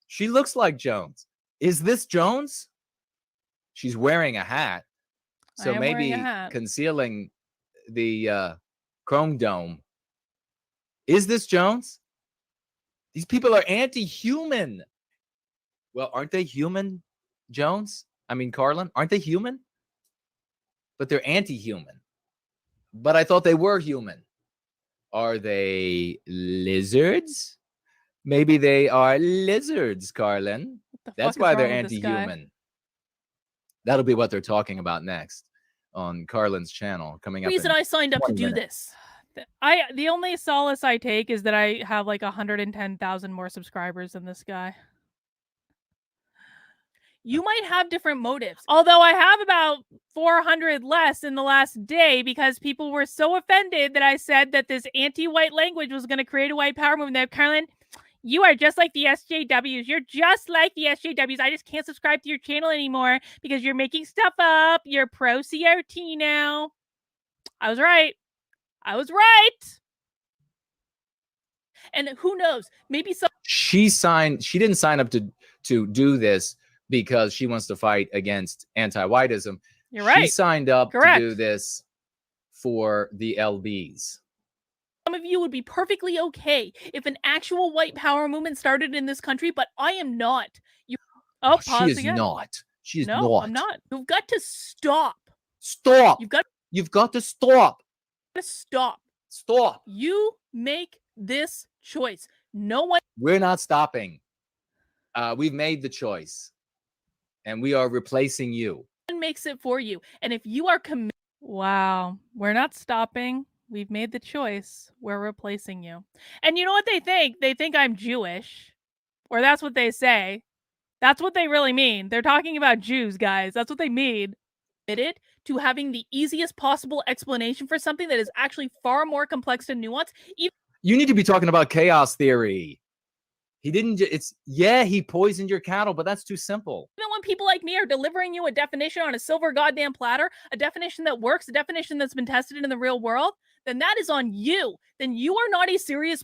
She looks like Jones. Is this Jones? She's wearing a hat. So maybe concealing the chrome dome. Is this Jones? These people are anti-human. Well, aren't they human, Jones? I mean, Carlin, aren't they human? But they're anti-human. But I thought they were human. Are they lizards? Maybe they are lizards, Carlin. That's why they're anti-human. That'll be what they're talking about next on Carlin's channel coming up. Reason I signed up to do this. The only solace I take is that I have like 110,000 more subscribers than this guy. You might have different motives. Although I have about 400 less in the last day because people were so offended that I said that this anti-white language was going to create a white power movement. Now, Carlin, you are just like the SJWs. You're just like the SJWs. I just can't subscribe to your channel anymore because you're making stuff up. You're pro-CRT now. I was right. I was right. And who knows, maybe she didn't sign up to do this because she wants to fight against anti-whiteism. You're right. She signed up Correct. to do this for the LBs. Some of you would be perfectly okay if an actual white power movement started in this country, but I am not. Pause she is again. not. She is No, not. I'm not. You've got to stop. Stop. You've got to stop. to stop. Stop. You make this choice. No one. We're not stopping. We've made the choice, and we are replacing you. Makes it for you. And if you are committed. Wow. We're not stopping. We've made the choice. We're replacing you. And you know what they think? They think I'm Jewish. Or that's what they say. That's what they really mean. They're talking about Jews, guys. That's what they mean. Committed to having the easiest possible explanation for something that is actually far more complex and nuanced. You need to be talking about chaos theory. He didn't. He poisoned your cattle, but that's too simple. Even when people like me are delivering you a definition on a silver goddamn platter, a definition that works, a definition that's been tested in the real world, then that is on you. Then you are not a serious.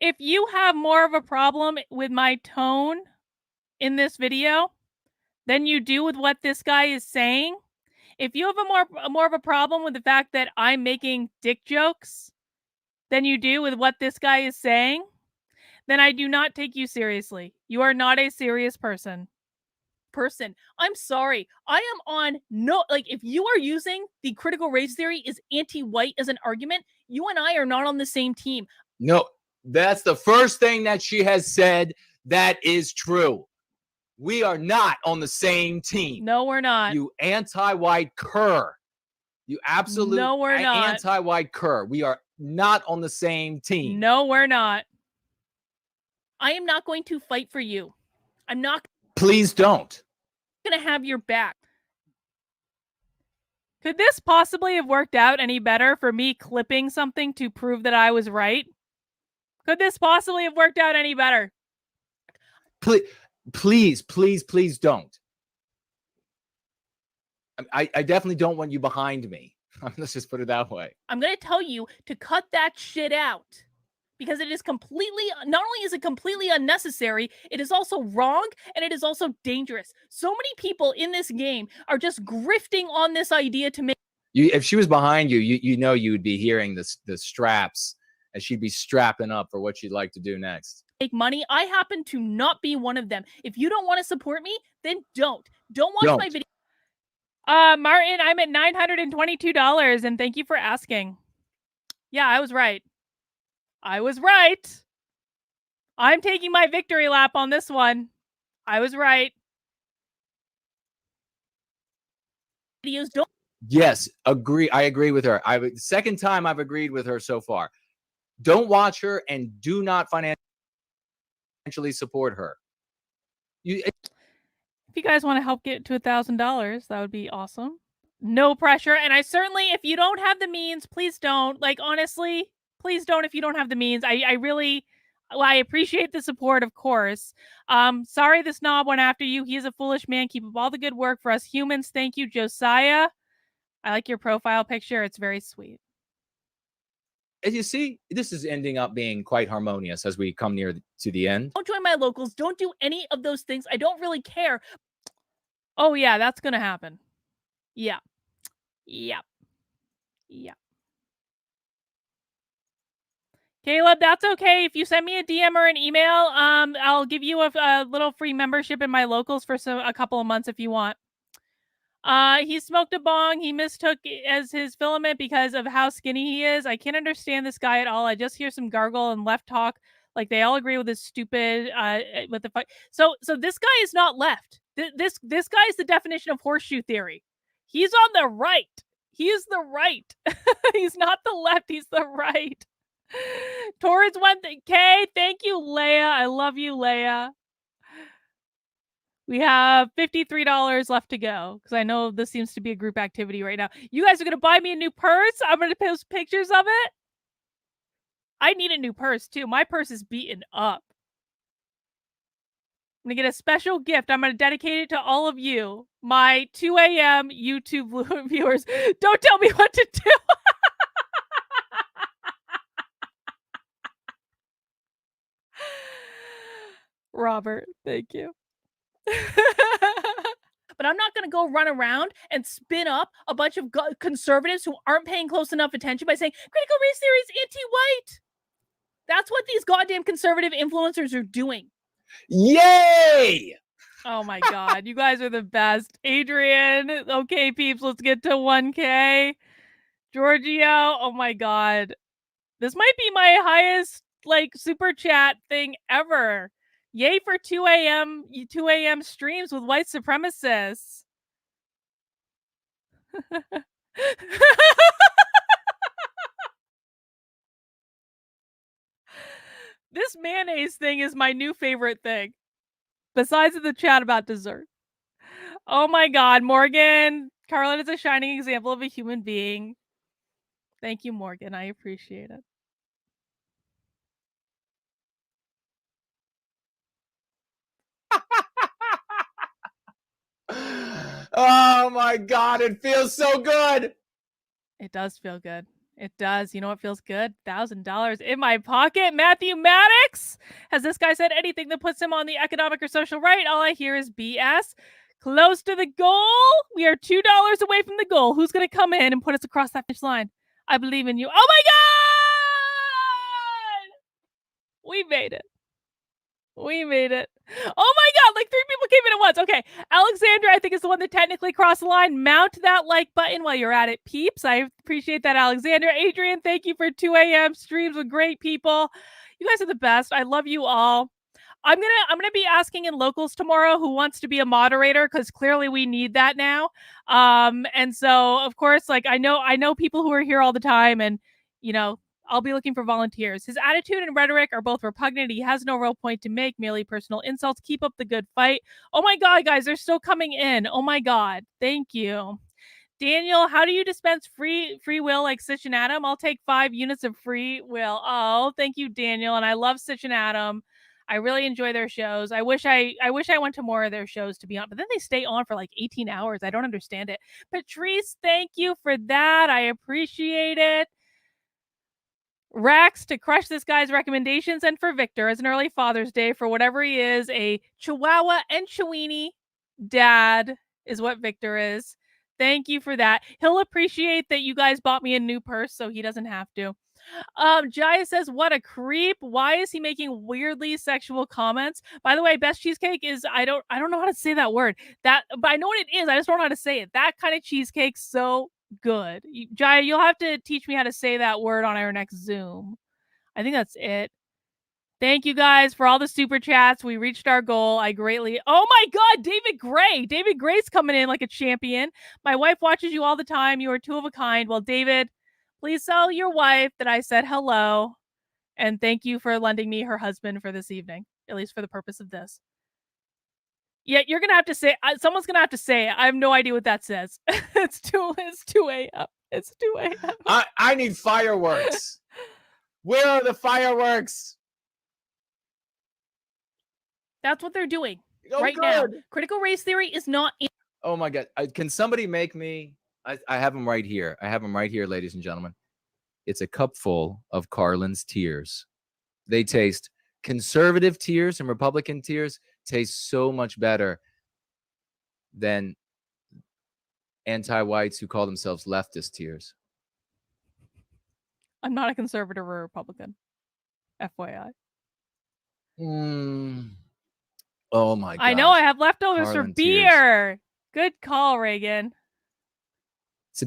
If you have more of a problem with my tone in this video than you do with what this guy is saying, if you have more of a problem with the fact that I'm making dick jokes than you do with what this guy is saying, then I do not take you seriously. You are not a serious person. I'm sorry. I am on if you are using the critical race theory is anti-white as an argument, you and I are not on the same team. No, that's the first thing that she has said that is true. We are not on the same team. No, we're not. You anti-white cur. You absolute no, we're not. Anti-white cur. We are not on the same team. No, we're not. I am not going to fight for you. I'm not. Please don't. I'm going to have your back. Could this possibly have worked out any better for me clipping something to prove that I was right? Could this possibly have worked out any better? Please don't. I definitely don't want you behind me. Let's just put it that way. I'm going to tell you to cut that shit out. Because it is completely, not only is it completely unnecessary, it is also wrong and it is also dangerous. So many people in this game are just grifting on this idea to make. If she was behind you, you would be hearing the straps, and she'd be strapping up for what she'd like to do next. Make money. I happen to not be one of them. If you don't want to support me, then don't watch my video. Martin, I'm at $922, and thank you for asking. Yeah, I was right. I was right. I'm taking my victory lap on this one. I was right. Videos don't. Yes, agree. I agree with her. Second time I've agreed with her so far. Don't watch her and do not financially support her. If you guys want to help get to $1,000, that would be awesome. No pressure. And I certainly, if you don't have the means, please don't. Like, honestly, please don't if you don't have the means. I appreciate the support, of course. Sorry the snob went after you. He is a foolish man. Keep up all the good work for us humans. Thank you, Josiah. I like your profile picture. It's very sweet. As you see, this is ending up being quite harmonious as we come near to the end. Don't join my locals. Don't do any of those things. I don't really care. Oh, yeah, that's going to happen. Yeah. Caleb, that's okay. If you send me a DM or an email, I'll give you a little free membership in my locals for a couple of months if you want. He smoked a bong. He mistook as his filament because of how skinny he is. I can't understand this guy at all. I just hear some gargle and left talk. Like they all agree with this stupid with the fight. So this guy is not left. This guy is the definition of horseshoe theory. He's on the right. He is the right. He's not the left. He's the right. Towards one thing. Kay, thank you, Leia. I love you, Leia. We have $53 left to go because I know this seems to be a group activity right now. You guys are going to buy me a new purse? I'm going to post pictures of it. I need a new purse too. My purse is beaten up. I'm going to get a special gift. I'm going to dedicate it to all of you, my 2 a.m. YouTube viewers. Don't tell me what to do. Robert, thank you. But I'm not going to go run around and spin up a bunch of conservatives who aren't paying close enough attention by saying critical race theory is anti-white. That's what these goddamn conservative influencers are doing. Yay! Oh my God, you guys are the best. Adrian, okay, peeps, let's get to 1K. Giorgio, oh my God. This might be my highest, like, super chat thing ever. Yay for 2 a.m. streams with white supremacists. This mayonnaise thing is my new favorite thing. Besides the chat about dessert. Oh my God, Morgan. Carlin is a shining example of a human being. Thank you, Morgan. I appreciate it. Oh my God, it feels so good. It does feel good. It does. You know what feels good? $1,000 in my pocket. Matthew Maddox. Has this guy said anything that puts him on the economic or social right? All I hear is BS. Close to the goal. We are $2 away from the goal. Who's going to come in and put us across that finish line? I believe in you. Oh my God! We made it. We made it. Oh my God, like 3 people came in at once. Okay, Alexandra, I think is the one that technically crossed the line. Mount that like button while you're at it, peeps. I appreciate that, Alexandra. Adrian, thank you for 2 a.m. streams with great people. You guys are the best. I love you all. I'm gonna be asking in locals tomorrow who wants to be a moderator, because clearly we need that now. And so of course, like I know people who are here all the time, and you know, I'll be looking for volunteers. His attitude and rhetoric are both repugnant. He has no real point to make, merely personal insults. Keep up the good fight. Oh my God, guys, they're still coming in. Oh my God, thank you. Daniel, how do you dispense free will like Sitch and Adam? I'll take 5 units of free will. Oh, thank you, Daniel. And I love Sitch and Adam. I really enjoy their shows. I wish I went to more of their shows, to be honest. But then they stay on for like 18 hours. I don't understand it. Patrice, thank you for that. I appreciate it. Rax to crush this guy's recommendations, and for Victor as an early Father's Day for whatever he is, a Chihuahua and Chiweenie dad is what Victor is. Thank you for that. He'll appreciate that you guys bought me a new purse so he doesn't have to. Jaya says, what a creep. Why is he making weirdly sexual comments? By the way, best cheesecake is, I don't know how to say that word. But I know what it is. I just don't know how to say it. That kind of cheesecake, so good. Jaya, you'll have to teach me how to say that word on our next Zoom. I think that's it. Thank you guys for all the super chats. We reached our goal. I greatly... Oh my God, David Gray. David Gray's coming in like a champion. My wife watches you all the time. You are 2 of a kind. Well, David, please tell your wife that I said hello. And thank you for lending me her husband for this evening, at least for the purpose of this. Yeah, you're going to have to say... someone's going to have to say it. I have no idea what that says. It's 2 a.m. It's 2 a.m. I need fireworks. Where are the fireworks? That's what they're doing right now. Critical race theory is not... Oh my God. Can somebody make me... I have them right here. I have them right here, ladies and gentlemen. It's a cup full of Carlin's tears. They taste... Conservative tears and Republican tears taste so much better than anti-whites who call themselves leftist tears. I'm not a conservative or a Republican. FYI. Oh my God. I know I have leftovers Carlin for beer. Tears. Good call, Reagan. It's a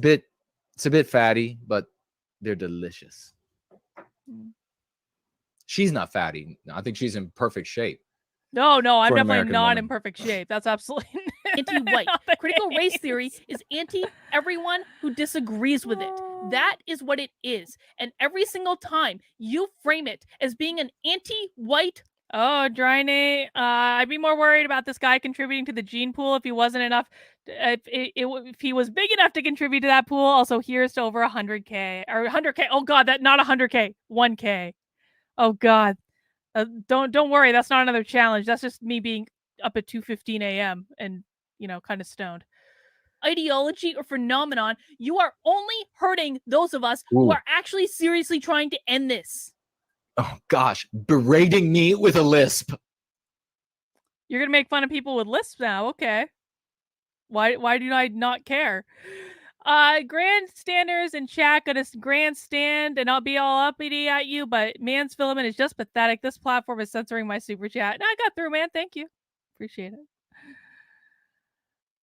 bit fatty, but they're delicious. She's not fatty. I think she's in perfect shape. No, I'm definitely not in perfect shape. That's absolutely anti-white. Critical race theory is anti-everyone who disagrees with it. That is what it is. And every single time you frame it as being an anti-white... Oh, Dryne, I'd be more worried about this guy contributing to the gene pool if he wasn't enough. If he was big enough to contribute to that pool. Also, here's to over 100K or 100K. Oh God, that not 100K, 1K. Oh God, don't worry. That's not another challenge. That's just me being up at 2:15 a.m. and kind of stoned. Ideology or phenomenon. You are only hurting those of us who are actually seriously trying to end this. Oh gosh, berating me with a lisp. You're gonna make fun of people with lisps now. Okay. Why do I not care? Grandstanders in chat gonna grandstand and I'll be all uppity at you, but man's filament is just pathetic. This platform is censoring my super chat. No, I got through, man. Thank you. Appreciate it.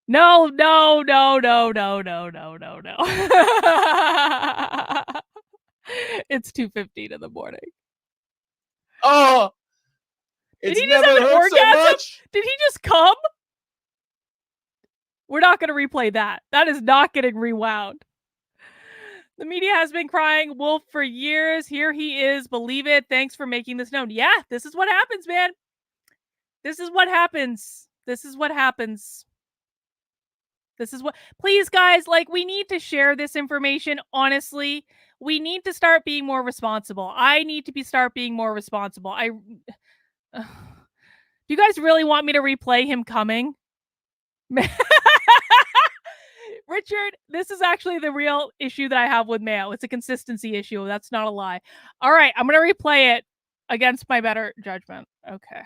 No. It's 2:15 in the morning. Oh, it's Did he just never have an hurt so orgasm? much. Did he just come? We're not going to replay that. That is not getting rewound. The media has been crying wolf for years. Here he is. Believe it. Thanks for making this known. Yeah, this is what happens, man. This is what happens. This is what happens. This is what... Please, guys, like, we need to share this information, honestly. We need to start being more responsible. I need to start being more responsible. Do you guys really want me to replay him coming? Richard, this is actually the real issue that I have with Mayo. It's a consistency issue. That's not a lie. All right, I'm going to replay it against my better judgment. Okay.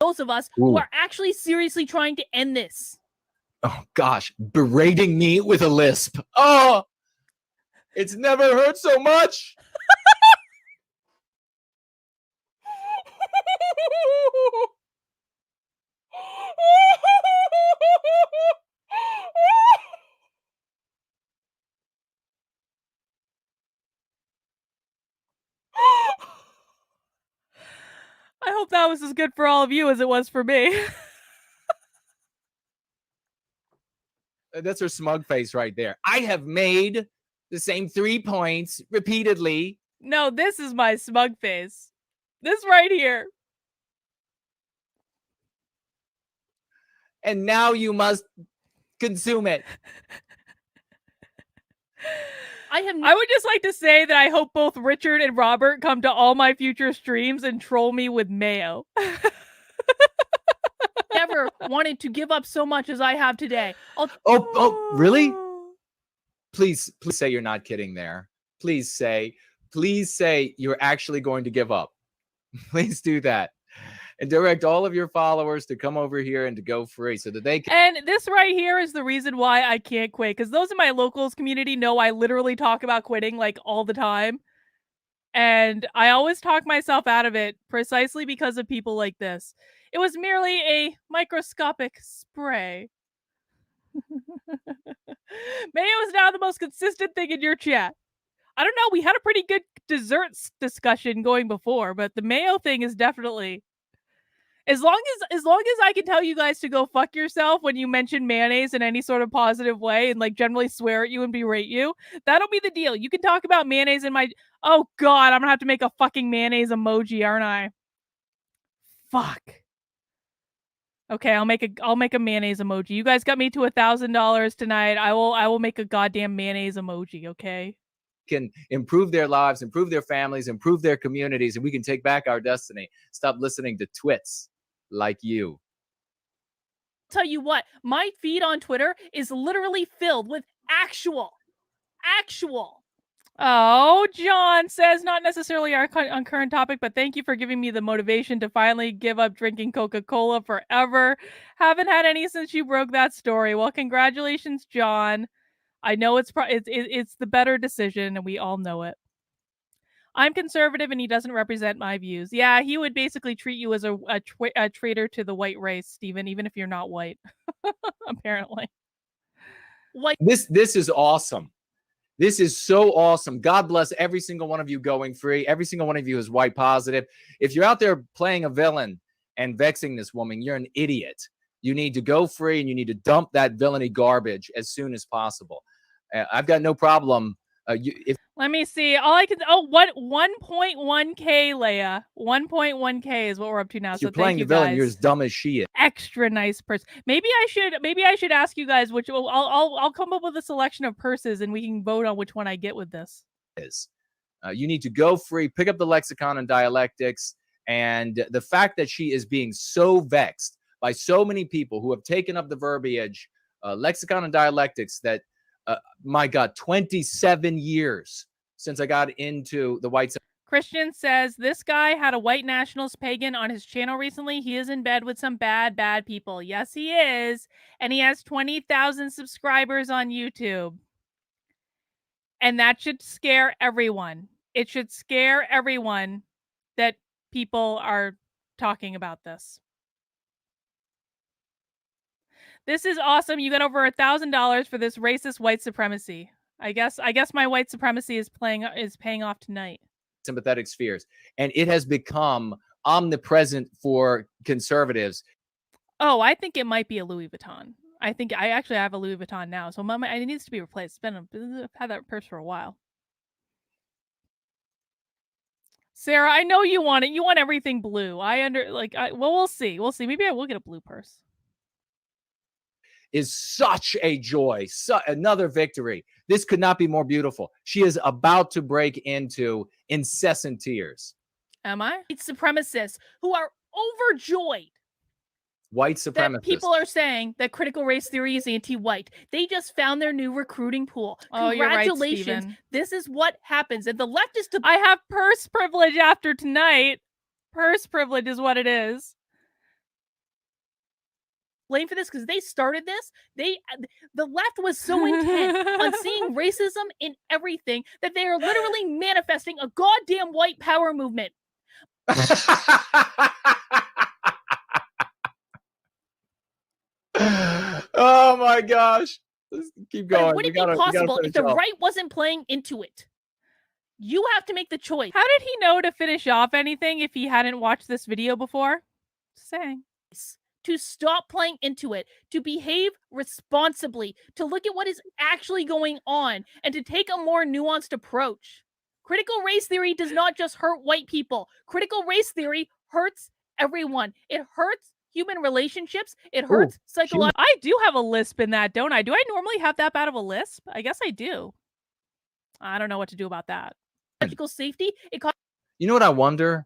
Those of us who are actually seriously trying to end this. Oh, gosh. Berating me with a lisp. Oh, it's never hurt so much. I hope that was as good for all of you as it was for me. That's her smug face right there. I have made the same 3 points repeatedly. No, this is my smug face. This right here. And now you must consume it. I would just like to say that I hope both Richard and Robert come to all my future streams and troll me with mayo. Never wanted to give up so much as I have today. Oh, really? Please say you're not kidding there. Please say you're actually going to give up. Please do that. And direct all of your followers to come over here and to go free so that they can. And this right here is the reason why I can't quit. Because those in my locals community know I literally talk about quitting like all the time. And I always talk myself out of it precisely because of people like this. It was merely a microscopic spray. Mayo is now the most consistent thing in your chat. I don't know. We had a pretty good desserts discussion going before, but the mayo thing is definitely... As long as I can tell you guys to go fuck yourself when you mention mayonnaise in any sort of positive way and like generally swear at you and berate you, that'll be the deal. You can talk about mayonnaise in my... Oh god, I'm gonna have to make a fucking mayonnaise emoji, aren't I? Fuck. Okay, I'll make a mayonnaise emoji. You guys got me to $1,000 tonight. I will make a goddamn mayonnaise emoji, okay? Can improve their lives, improve their families, improve their communities, and we can take back our destiny. Stop listening to twits like you. Tell you what, my feed on Twitter is literally filled with actual. Oh, John says not necessarily our on current topic, but thank you for giving me the motivation to finally give up drinking Coca-Cola forever. Haven't had any since you broke that story. Well, congratulations, John. I know it's the better decision, and we all know it. I'm conservative, and he doesn't represent my views. Yeah, he would basically treat you as a traitor to the white race, Stephen, even if you're not white. Apparently. This is awesome. This is so awesome. God bless every single one of you going free. Every single one of you is white positive. If you're out there playing a villain and vexing this woman, you're an idiot. You need to go free, and you need to dump that villainy garbage as soon as possible. I've got no problem. Let me see. All I can... Oh, what? 1.1K, Leia. 1.1K is what we're up to now. If you're playing the villain, you're as dumb as she is. Extra nice purse. Maybe I should ask you guys which... I'll come up with a selection of purses, and we can vote on which one I get with this. You need to go free, pick up the lexicon and dialectics, and the fact that she is being so vexed by so many people who have taken up the verbiage, lexicon and dialectics, that my God, 27 years since I got into the white. Christian says, this guy had a white nationalist pagan on his channel recently. He is in bed with some bad people. Yes, he is. And he has 20,000 subscribers on YouTube. And that should scare everyone. It should scare everyone that people are talking about this. This is awesome. You got over $1,000 for this racist white supremacy. I guess my white supremacy is paying off tonight. Sympathetic spheres, and it has become omnipresent for conservatives. Oh, I think it might be a Louis Vuitton. I think I actually have a Louis Vuitton now, so it needs to be replaced. I've had that purse for a while. Sarah, I know you want it. You want everything blue. Well, we'll see. We'll see. Maybe I will get a blue purse. Is such a joy. Another victory. This could not be more beautiful. She is about to break into incessant tears. Am I? White supremacists who are overjoyed. White supremacists. People are saying that critical race theory is anti-white. They just found their new recruiting pool. Oh, congratulations. You're right, this is what happens. And the left is I have purse privilege after tonight. Purse privilege is what it is. Blame for this because they started this. The left was so intent on seeing racism in everything that they are literally manifesting a goddamn white power movement. Oh my gosh. Let's keep going. Would it be possible if the right wasn't playing into it? You have to make the choice. How did he know to finish off anything if he hadn't watched this video before? Just saying. To stop playing into it, to behave responsibly, to look at what is actually going on, and to take a more nuanced approach. Critical race theory does not just hurt white people. Critical race theory hurts everyone. It hurts human relationships. It hurts psychological. I do have a lisp in that, don't I? Do I normally have that bad of a lisp? I guess I do. I don't know what to do about that. Safety. You know what I wonder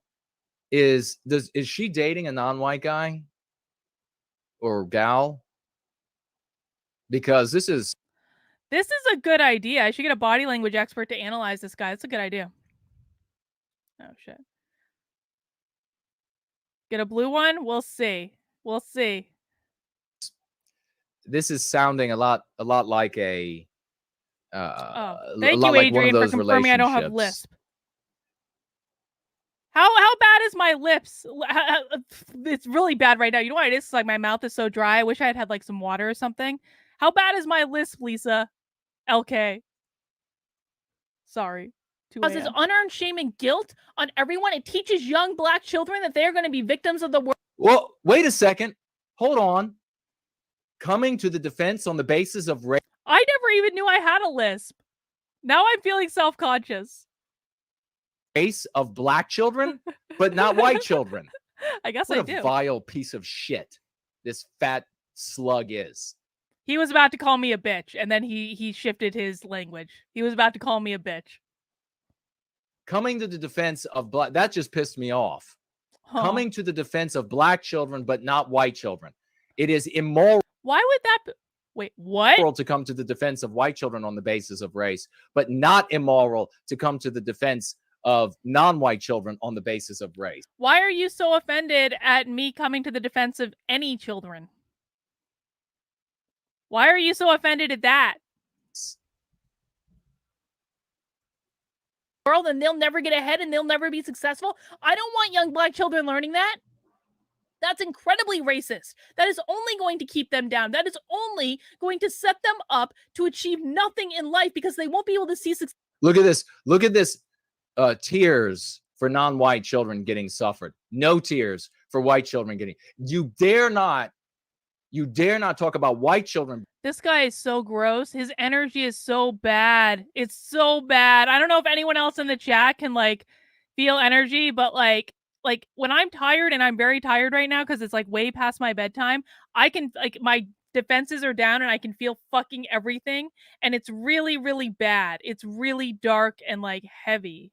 is she dating a non-white guy or gal? Because this is a good idea. I should get a body language expert to analyze this guy. That's a good idea. Oh shit. Get a blue one? We'll see. We'll see. This is sounding a lot like a thank you, Adrian, for confirming I don't have lisp. How bad is my lips? It's really bad right now. You know what it is? It's like my mouth is so dry. I wish I had like some water or something. How bad is my lisp, Lisa? LK. Sorry. Causes unearned shame and guilt on everyone. It teaches young black children that they're going to be victims of the world. Well, wait a second. Hold on. Coming to the defense on the basis of race. I never even knew I had a lisp. Now I'm feeling self-conscious. Race of black children, but not white children. I guess what I a do. Vile piece of shit this fat slug is. He was about to call me a bitch, and then he shifted his language. He was about to call me a bitch. Coming to the defense of black, that just pissed me off. Coming to the defense of black children, but not white children. It is immoral. Why would that be? Wait, what? To come to the defense of white children on the basis of race, but not immoral to come to the defense of non-white children on the basis of race. Why are you so offended at me coming to the defense of any children? Why are you so offended at that? World, and they'll never get ahead and they'll never be successful. I don't want young black children learning that. That's incredibly racist. That is only going to keep them down. That is only going to set them up to achieve nothing in life because they won't be able to see success. Look at this. Look at this. Tears for non-white children getting suffered. No tears for white children getting. You dare not talk about white children. This guy is so gross. His energy is so bad. It's so bad. I don't know if anyone else in the chat can like feel energy, but like when I'm tired, and I'm very tired right now because it's like way past my bedtime, I can like my defenses are down and I can feel fucking everything, and it's really, really bad. It's really dark and like heavy.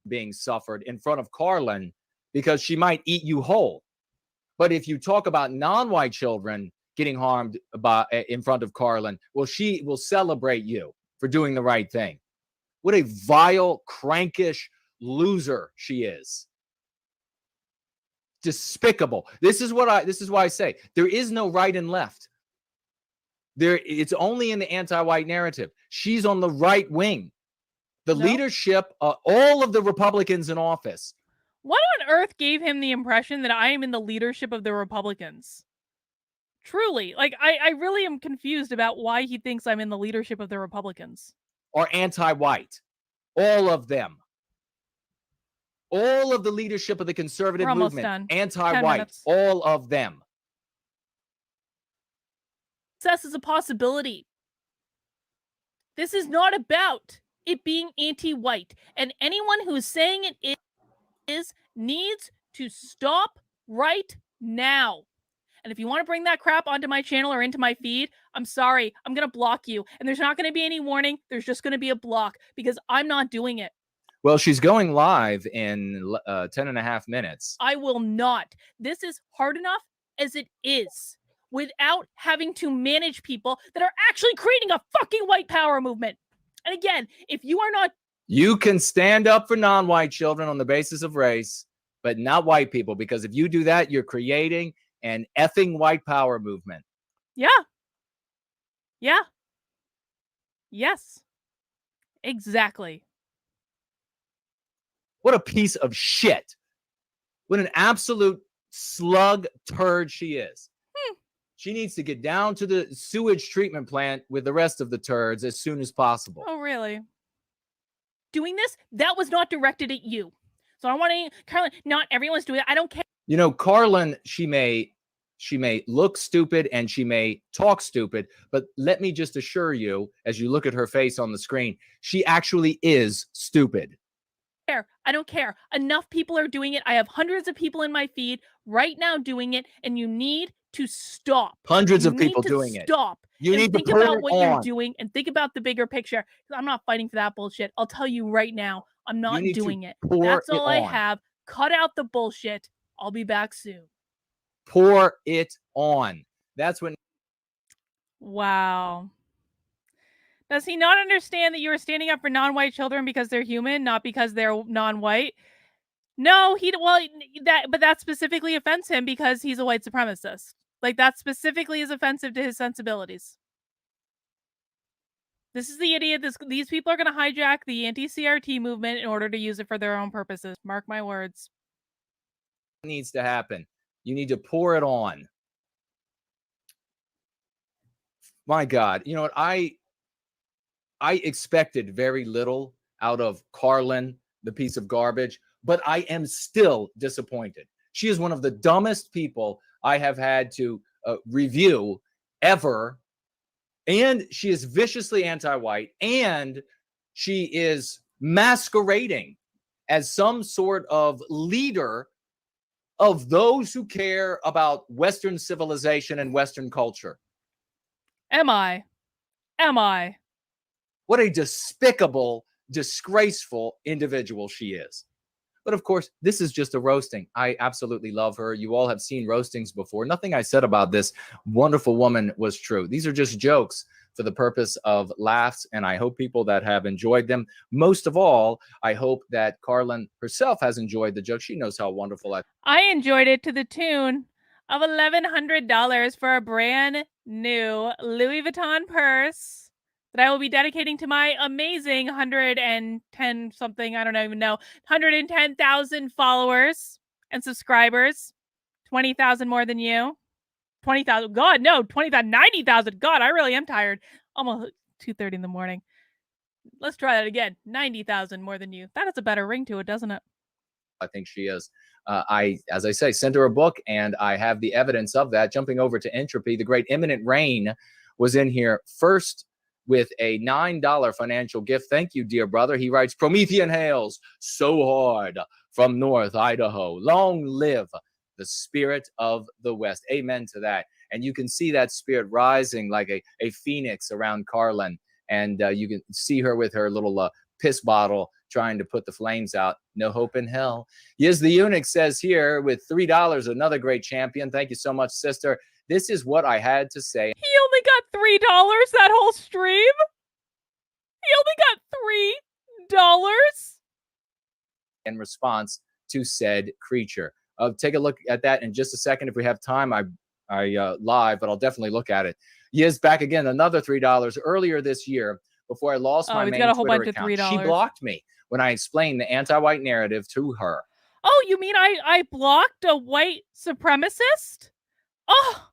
Being suffered in front of Carlin because she might eat you whole. But if you talk about non-white children getting harmed in front of Carlin, well, she will celebrate you for doing the right thing. What a vile, crankish loser she is. Despicable. This is why I say there is no right and left. It's only in the anti-white narrative. She's on the right wing. The leadership, all of the Republicans in office. What on earth gave him the impression that I am in the leadership of the Republicans? Truly, like, I really am confused about why he thinks I'm in the leadership of the Republicans. Are anti-white. All of them. All of the leadership of the conservative movement. Anti-white. All of them. Success is a possibility. This is not about it being anti-white. And anyone who is saying it is needs to stop right now. And if you want to bring that crap onto my channel or into my feed, I'm sorry, I'm going to block you. And there's not going to be any warning. There's just going to be a block because I'm not doing it. Well, she's going live in 10 and a half minutes. I will not. This is hard enough as it is without having to manage people that are actually creating a fucking white power movement. And again, if you are not... You can stand up for non-white children on the basis of race, but not white people, because if you do that, you're creating an effing white power movement. Yeah. Yeah. Yes. Exactly. What a piece of shit. What an absolute slug turd she is. She needs to get down to the sewage treatment plant with the rest of the turds as soon as possible. Oh, really? Doing this, that was not directed at you. So I want to, Carlin, not everyone's doing it. I don't care. You know, Carlin, she may look stupid and she may talk stupid, but let me just assure you, as you look at her face on the screen, she actually is stupid. I don't care. Enough people are doing it. I have hundreds of people in my feed right now doing it, and you need to stop. Hundreds of people doing it. Stop. You need to think about what you're doing and think about the bigger picture. I'm not fighting for that bullshit. I'll tell you right now, I'm not doing it. That's all I have. Cut out the bullshit. I'll be back soon. Pour it on. That's when. Wow. Does he not understand that you are standing up for non-white children because they're human, not because they're non-white? No, but that specifically offends him because he's a white supremacist. Like, that specifically is offensive to his sensibilities. This is the idiot. These people are going to hijack the anti-CRT movement in order to use it for their own purposes. Mark my words. What needs to happen? You need to pour it on. My God. You know what? I expected very little out of Carlin, the piece of garbage, but I am still disappointed. She is one of the dumbest people I have had to review ever. And she is viciously anti-white, and she is masquerading as some sort of leader of those who care about Western civilization and Western culture. Am I? What a despicable, disgraceful individual she is. But of course, this is just a roasting. I absolutely love her. You all have seen roastings before. Nothing I said about this wonderful woman was true. These are just jokes for the purpose of laughs, and I hope people that have enjoyed them. Most of all, I hope that Carlin herself has enjoyed the joke. She knows how wonderful I enjoyed it to the tune of $1,100 for a brand new Louis Vuitton purse that I will be dedicating to my amazing 110 something, I don't even know, 110,000 followers and subscribers. 20,000 more than you. 20,000. God, no, 20,000, 90,000. God, I really am tired. Almost 2:30 in the morning. Let's try that again. 90,000 more than you. That has a better ring to it, doesn't it? I think she is. As I say, sent her a book, and I have the evidence of that. Jumping over to Entropy, the great Imminent Rain was in here first with a $9 financial gift. Thank you, dear brother. He writes, Promethean hails so hard from North Idaho. Long live the spirit of the West. Amen to that. And you can see that spirit rising like a phoenix around Carlin. And you can see her with her little piss bottle trying to put the flames out. No hope in hell. Yes, the eunuch says here with $3, another great champion. Thank you so much, sister. This is what I had to say. He only got $3 that whole stream? He only got in response to said creature. Take a look at that in just a second. If we have time, I live, but I'll definitely look at it. Yiz back again, another $3 earlier this year before I lost my main Twitter account. She blocked me when I explained the anti-white narrative to her. Oh, you mean I blocked a white supremacist? Oh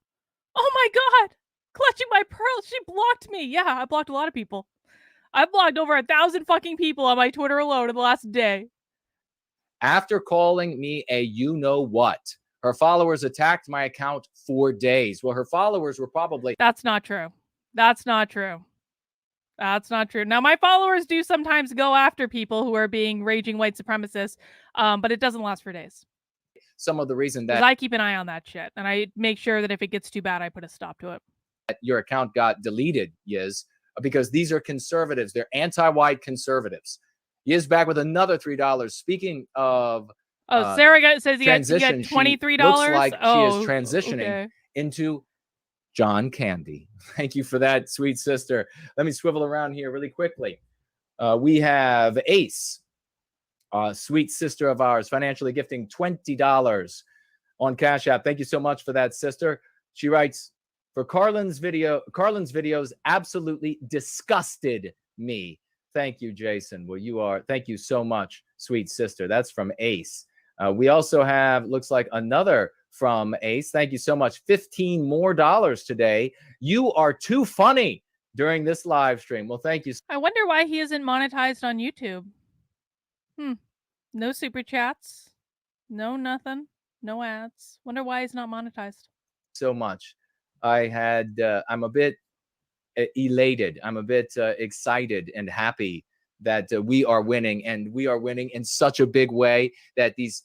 my God. Clutching my pearls. She blocked me. Yeah, I blocked a lot of people. I blocked over 1,000 fucking people on my Twitter alone in the last day. After calling me a you-know-what, her followers attacked my account for days. Well, her followers were probably... That's not true. That's not true. That's not true. Now, my followers do sometimes go after people who are being raging white supremacists, but it doesn't last for days. Some of the reason that... I keep an eye on that shit, and I make sure that if it gets too bad, I put a stop to it. Your account got deleted, Yiz, because these are conservatives. They're anti-white conservatives. Yiz back with another $3. Speaking of... Sarah says you got $23. Looks like she is transitioning into John Candy. Thank you for that, sweet sister. Let me swivel around here really quickly. We have Ace, sweet sister of ours, financially gifting $20 on Cash App. Thank you so much for that, sister. She writes, for Carlin's videos absolutely disgusted me. Thank you, Jason. Well, thank you so much, sweet sister. That's from Ace. We also have, looks like another from Ace. Thank you so much. $15 more today. You are too funny during this live stream. Well, thank you. I wonder why he isn't monetized on YouTube. No super chats. No nothing. No ads. Wonder why he's not monetized. So much. I'm a bit elated. I'm a bit excited and happy that we are winning, and we are winning in such a big way that these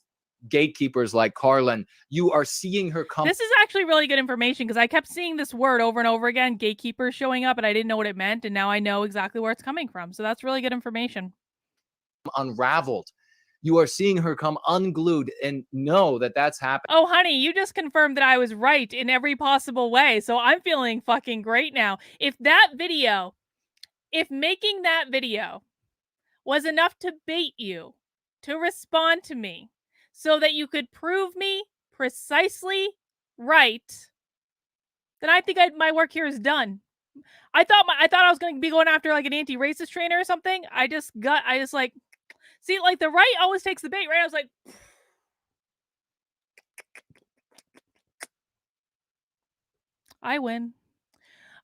gatekeepers like Carlin, you are seeing her come. This is actually really good information because I kept seeing this word over and over again, gatekeeper, showing up, and I didn't know what it meant, and now I know exactly where it's coming from. So that's really good information. Unraveled. You are seeing her come unglued, and know that that's happening. Oh, honey, you just confirmed that I was right in every possible way. So I'm feeling fucking great now. If making that video was enough to bait you to respond to me so that you could prove me precisely right, then I think my work here is done. I thought I was going to be going after like an anti-racist trainer or something. I just like, see, like the right always takes the bait, right? I was like, I win.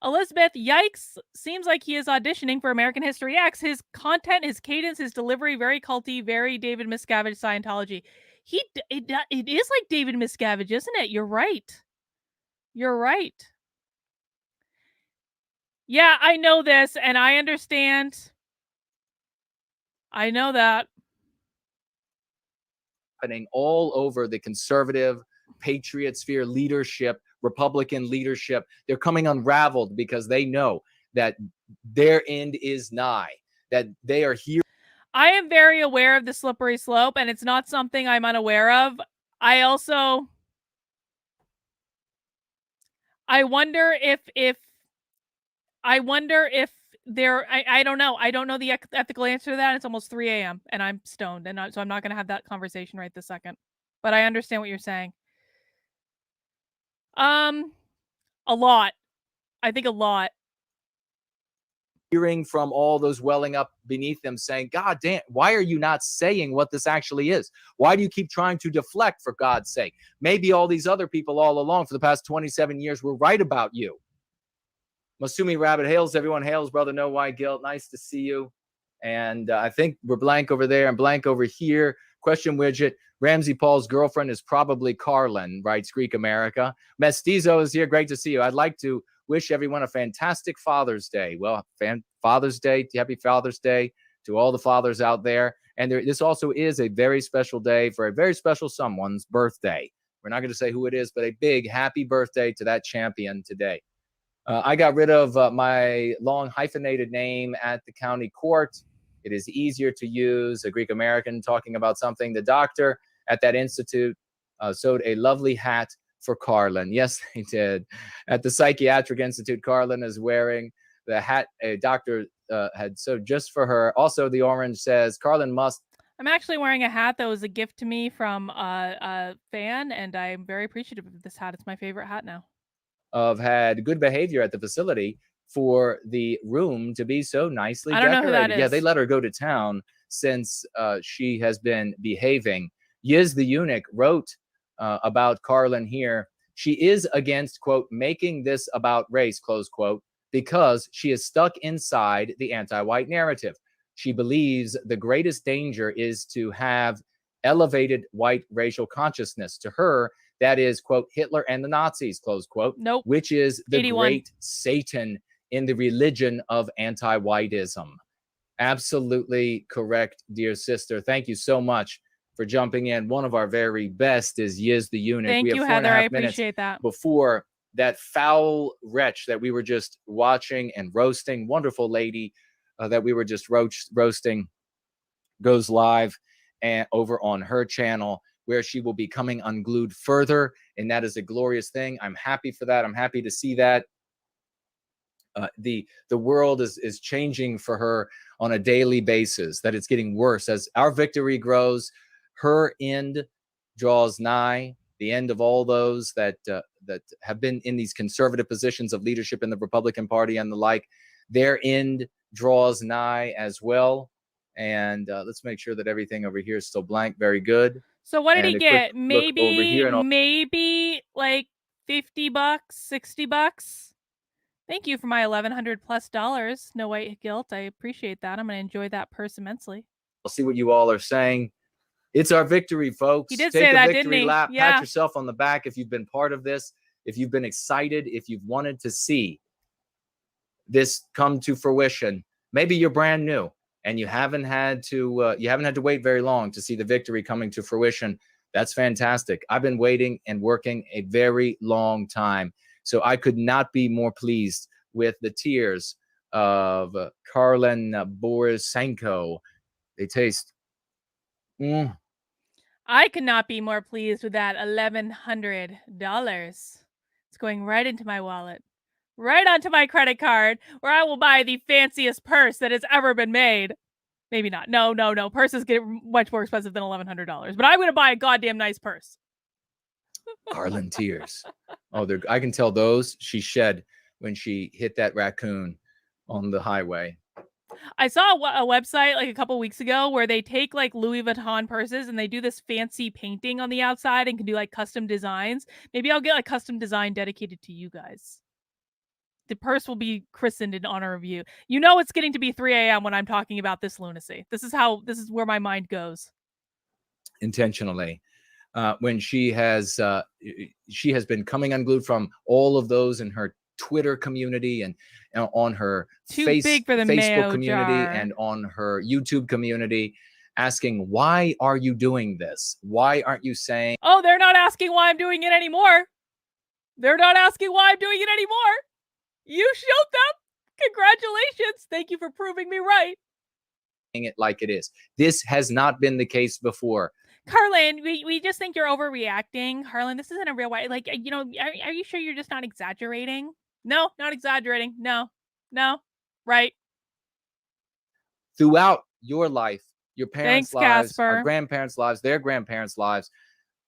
Elizabeth, yikes. Seems like he is auditioning for American History X. His content, his cadence, his delivery, very culty, very David Miscavige Scientology. It is like David Miscavige, isn't it? You're right. You're right. Yeah, I know this, and I understand. I know that. Happening all over the conservative patriot sphere, leadership, Republican leadership. They're coming unraveled because they know that their end is nigh, that they are here. I am very aware of the slippery slope, and it's not something I'm unaware of. I wonder if there, I don't know. I don't know the ethical answer to that. It's almost 3 a.m. and I'm stoned, and so I'm not going to have that conversation right this second. But I understand what you're saying. A lot. I think a lot. Hearing from all those welling up beneath them saying, God damn, why are you not saying what this actually is? Why do you keep trying to deflect, for God's sake? Maybe all these other people all along for the past 27 years were right about you. Masumi Rabbit, hails everyone. Hails, brother. No White Guilt. Nice to see you. And I think we're blank over there and blank over here. Question widget. Ramsey Paul's girlfriend is probably Carlin, writes Greek America. Mestizo is here. Great to see you. I'd like to wish everyone a fantastic Father's Day. Well, Father's Day. Happy Father's Day to all the fathers out there. And this also is a very special day for a very special someone's birthday. We're not going to say who it is, but a big happy birthday to that champion today. I got rid of my long hyphenated name at the county court. It is easier to use. A Greek American talking about something. The doctor at that institute sewed a lovely hat for Carlin. Yes, they did. At the Psychiatric Institute, Carlin is wearing the hat a doctor had sewed just for her. Also, the orange says, Carlin must. I'm actually wearing a hat that was a gift to me from a fan, and I'm very appreciative of this hat. It's my favorite hat now. Of had good behavior at the facility for the room to be so nicely I don't know who that decorated. Yeah, they is. let her go to town since she has been behaving. Yiz the eunuch wrote about Carlin here. She is against, quote, making this about race, close quote, because she is stuck inside the anti-white narrative. She believes the greatest danger is to have elevated white racial consciousness. To her, that is, quote, Hitler and the Nazis, close quote, Nope. which is the 81. great Satan in the religion of anti-whiteism. Absolutely correct, dear sister. Thank you so much for jumping in. One of our very best is Yiz the eunuch. Thank we have you, 4.5 Heather. I minutes appreciate that. before that foul wretch that we were just watching and roasting, wonderful lady that we were just roasting, goes live and over on her channel, where she will be coming unglued further, and that is a glorious thing. I'm happy for that. I'm happy to see that. The world is changing for her on a daily basis, that it's getting worse as our victory grows. Her end draws nigh, the end of all those that have been in these conservative positions of leadership in the Republican Party and the like. Their end draws nigh as well. And let's make sure that everything over here is still blank. Very good. So what did And he a quick get? look over here and Maybe like $50, $60. Thank you for my $1,100+ No white guilt. I appreciate that. I'm going to enjoy that purse immensely. I'll see what you all are saying. It's our victory, folks. He did Take say a that, victory didn't he? lap. Yeah. Pat yourself on the back if you've been part of this, if you've been excited, if you've wanted to see this come to fruition. Maybe you're brand new and you haven't had to wait very long to see the victory coming to fruition. That's fantastic. I've been waiting and working a very long time, so I could not be more pleased with the tears of Karlin Borisenko. They taste. I could not be more pleased with that $1,100. It's going right into my wallet, right onto my credit card, where I will buy the fanciest purse that has ever been made. Maybe not. No. Purses get much more expensive than $1,100, but I'm going to buy a goddamn nice purse. Carlin tears. Oh, I can tell those she shed when she hit that raccoon on the highway. I saw a website like a couple weeks ago where they take like Louis Vuitton purses and they do this fancy painting on the outside and can do like custom designs. Maybe I'll get a custom design dedicated to you guys. The purse will be christened in honor of you. You know it's getting to be 3 a.m. when I'm talking about this lunacy. This is where my mind goes. Intentionally. When she has been coming unglued from all of those in her Twitter community and on her Facebook community and on her YouTube community, asking, why are you doing this? Why aren't you saying? Oh, they're not asking why I'm doing it anymore. They're not asking why I'm doing it anymore. You showed them. Congratulations. Thank you for proving me right. It like it is. This has not been the case before. Carlin, we just think you're overreacting. Carlin, this isn't a real way. Like, you know, are you sure you're just not exaggerating? No, not exaggerating. No. Right. Throughout your life, your parents' lives, Casper. our grandparents' lives, their grandparents' lives,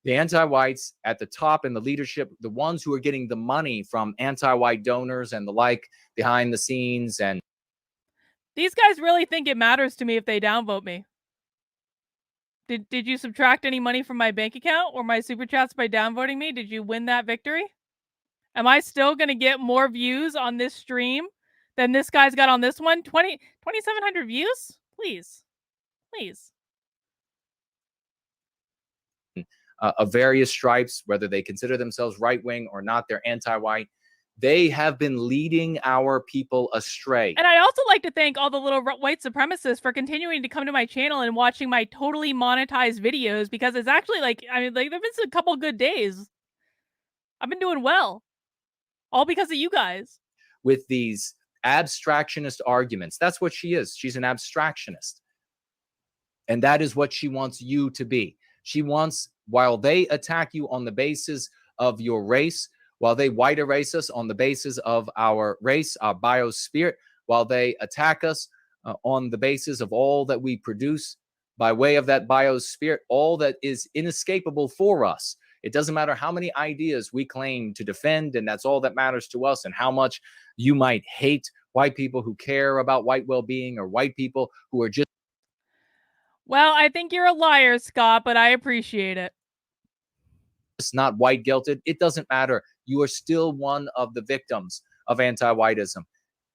the anti-whites at the top in the leadership, the ones who are getting the money from anti-white donors and the like behind the scenes. And these guys really think it matters to me if they downvote me. Did you subtract any money from my bank account or my super chats by downvoting me? Did you win that victory? Am I still going to get more views on this stream than this guy's got on this one? 2,700 views? Please. Of various stripes, whether they consider themselves right-wing or not, they're anti-white. They have been leading our people astray. And I'd also like to thank all the little white supremacists for continuing to come to my channel and watching my totally monetized videos, because it's actually there've been a couple good days. I've been doing well. All because of you guys. With these abstractionist arguments. That's what she is. She's an abstractionist. And that is what she wants you to be. She wants, while they attack you on the basis of your race, while they white erase us on the basis of our race, our biospirit, while they attack us on the basis of all that we produce, by way of that biosphere, all that is inescapable for us. It doesn't matter how many ideas we claim to defend, and that's all that matters to us, and how much you might hate white people who care about white well-being, or white people who are just... Well, I think you're a liar, Scott, but I appreciate it. Not white guilted. It doesn't matter. You are still one of the victims of anti-whiteism.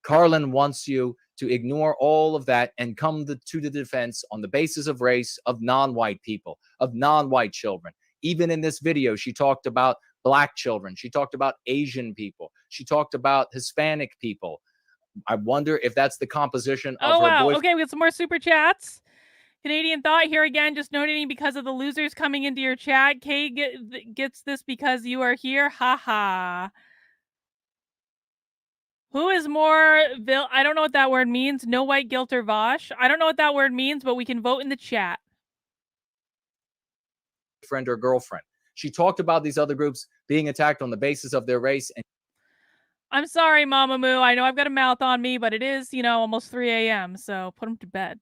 Carlin wants you to ignore all of that and come to the defense on the basis of race, of non-white people, of non-white children. Even in this video, she talked about Black children. She talked about Asian people. She talked about Hispanic people. I wonder if that's the composition of her boyfriend. Okay, we got some more super chats. Canadian Thought here again, just noting because of the losers coming into your chat. Kay gets this because you are here. Haha. Who is more I don't know what that word means. No white guilt or Vosh. I don't know what that word means, but we can vote in the chat. Friend or girlfriend. She talked about these other groups being attacked on the basis of their race. And I'm sorry, Mama Moo. I know I've got a mouth on me, but it is, almost 3 a.m., so put them to bed.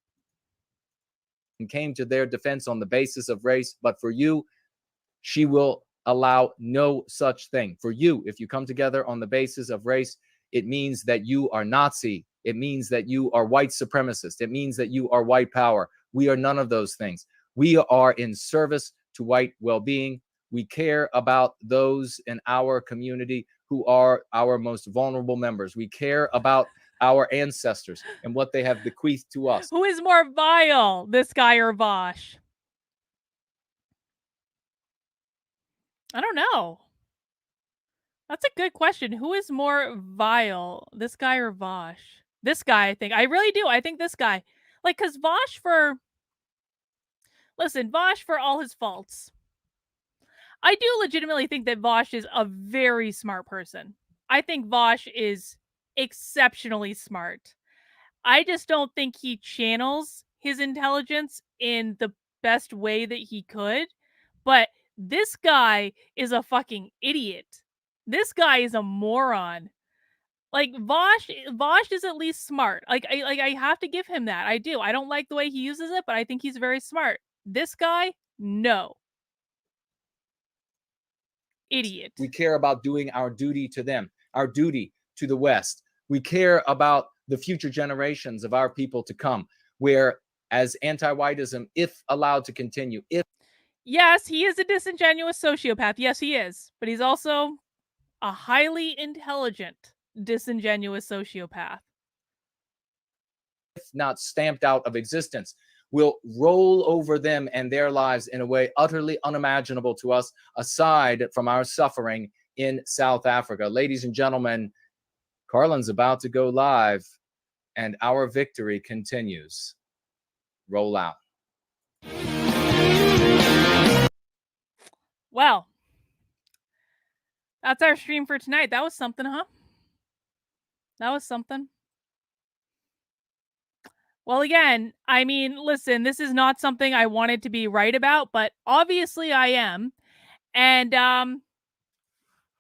And came to their defense on the basis of race. But for you, she will allow no such thing. For you, if you come together on the basis of race, it means that you are Nazi. It means that you are white supremacist. It means that you are white power. We are none of those things. We are in service to white well-being. We care about those in our community who are our most vulnerable members. We care about our ancestors and what they have bequeathed to us. Who is more vile, this guy or Vosh? I don't know. That's a good question. Who is more vile, this guy or Vosh? This guy, I think. I really do. I think this guy. Like, because Vosh Listen, Vosh for all his faults. I do legitimately think that Vosh is a very smart person. I think Vosh is exceptionally smart. I just don't think he channels his intelligence in the best way that he could. But this guy is a fucking idiot. This guy is a moron. Like Vosh is at least smart. I have to give him that. I do. I don't like the way he uses it, but I think he's very smart. This guy, no. Idiot. We care about doing our duty to them, our duty to the West. We care about the future generations of our people to come, where as anti-whiteism, if allowed to continue, yes, he is a disingenuous sociopath. Yes, he is. But he's also a highly intelligent, disingenuous sociopath. If not stamped out of existence, will roll over them and their lives in a way utterly unimaginable to us, aside from our suffering in South Africa. Ladies and gentlemen, Carlin's about to go live, and our victory continues. Roll out. Well, that's our stream for tonight. That was something, huh? That was something. Well, again, I mean, listen, this is not something I wanted to be right about, but obviously I am. And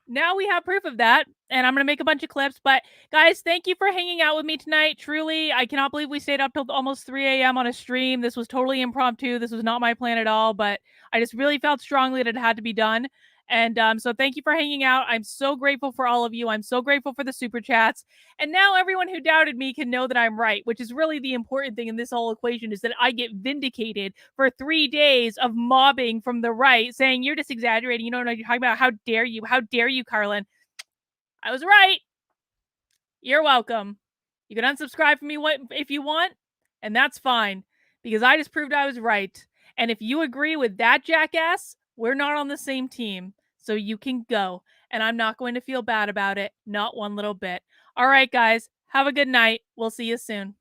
now we have proof of that, and I'm going to make a bunch of clips. But guys, thank you for hanging out with me tonight. Truly, I cannot believe we stayed up till almost 3 a.m. on a stream. This was totally impromptu. This was not my plan at all, but I just really felt strongly that it had to be done. And so thank you for hanging out. I'm so grateful for all of you. I'm so grateful for the super chats. And now everyone who doubted me can know that I'm right, which is really the important thing in this whole equation, is that I get vindicated for 3 days of mobbing from the right, saying you're just exaggerating. You don't know what you're talking about. How dare you? How dare you, Carlin? I was right. You're welcome. You can unsubscribe from me if you want, and that's fine, because I just proved I was right. And if you agree with that jackass, we're not on the same team, so you can go. And I'm not going to feel bad about it, not one little bit. All right, guys, have a good night. We'll see you soon.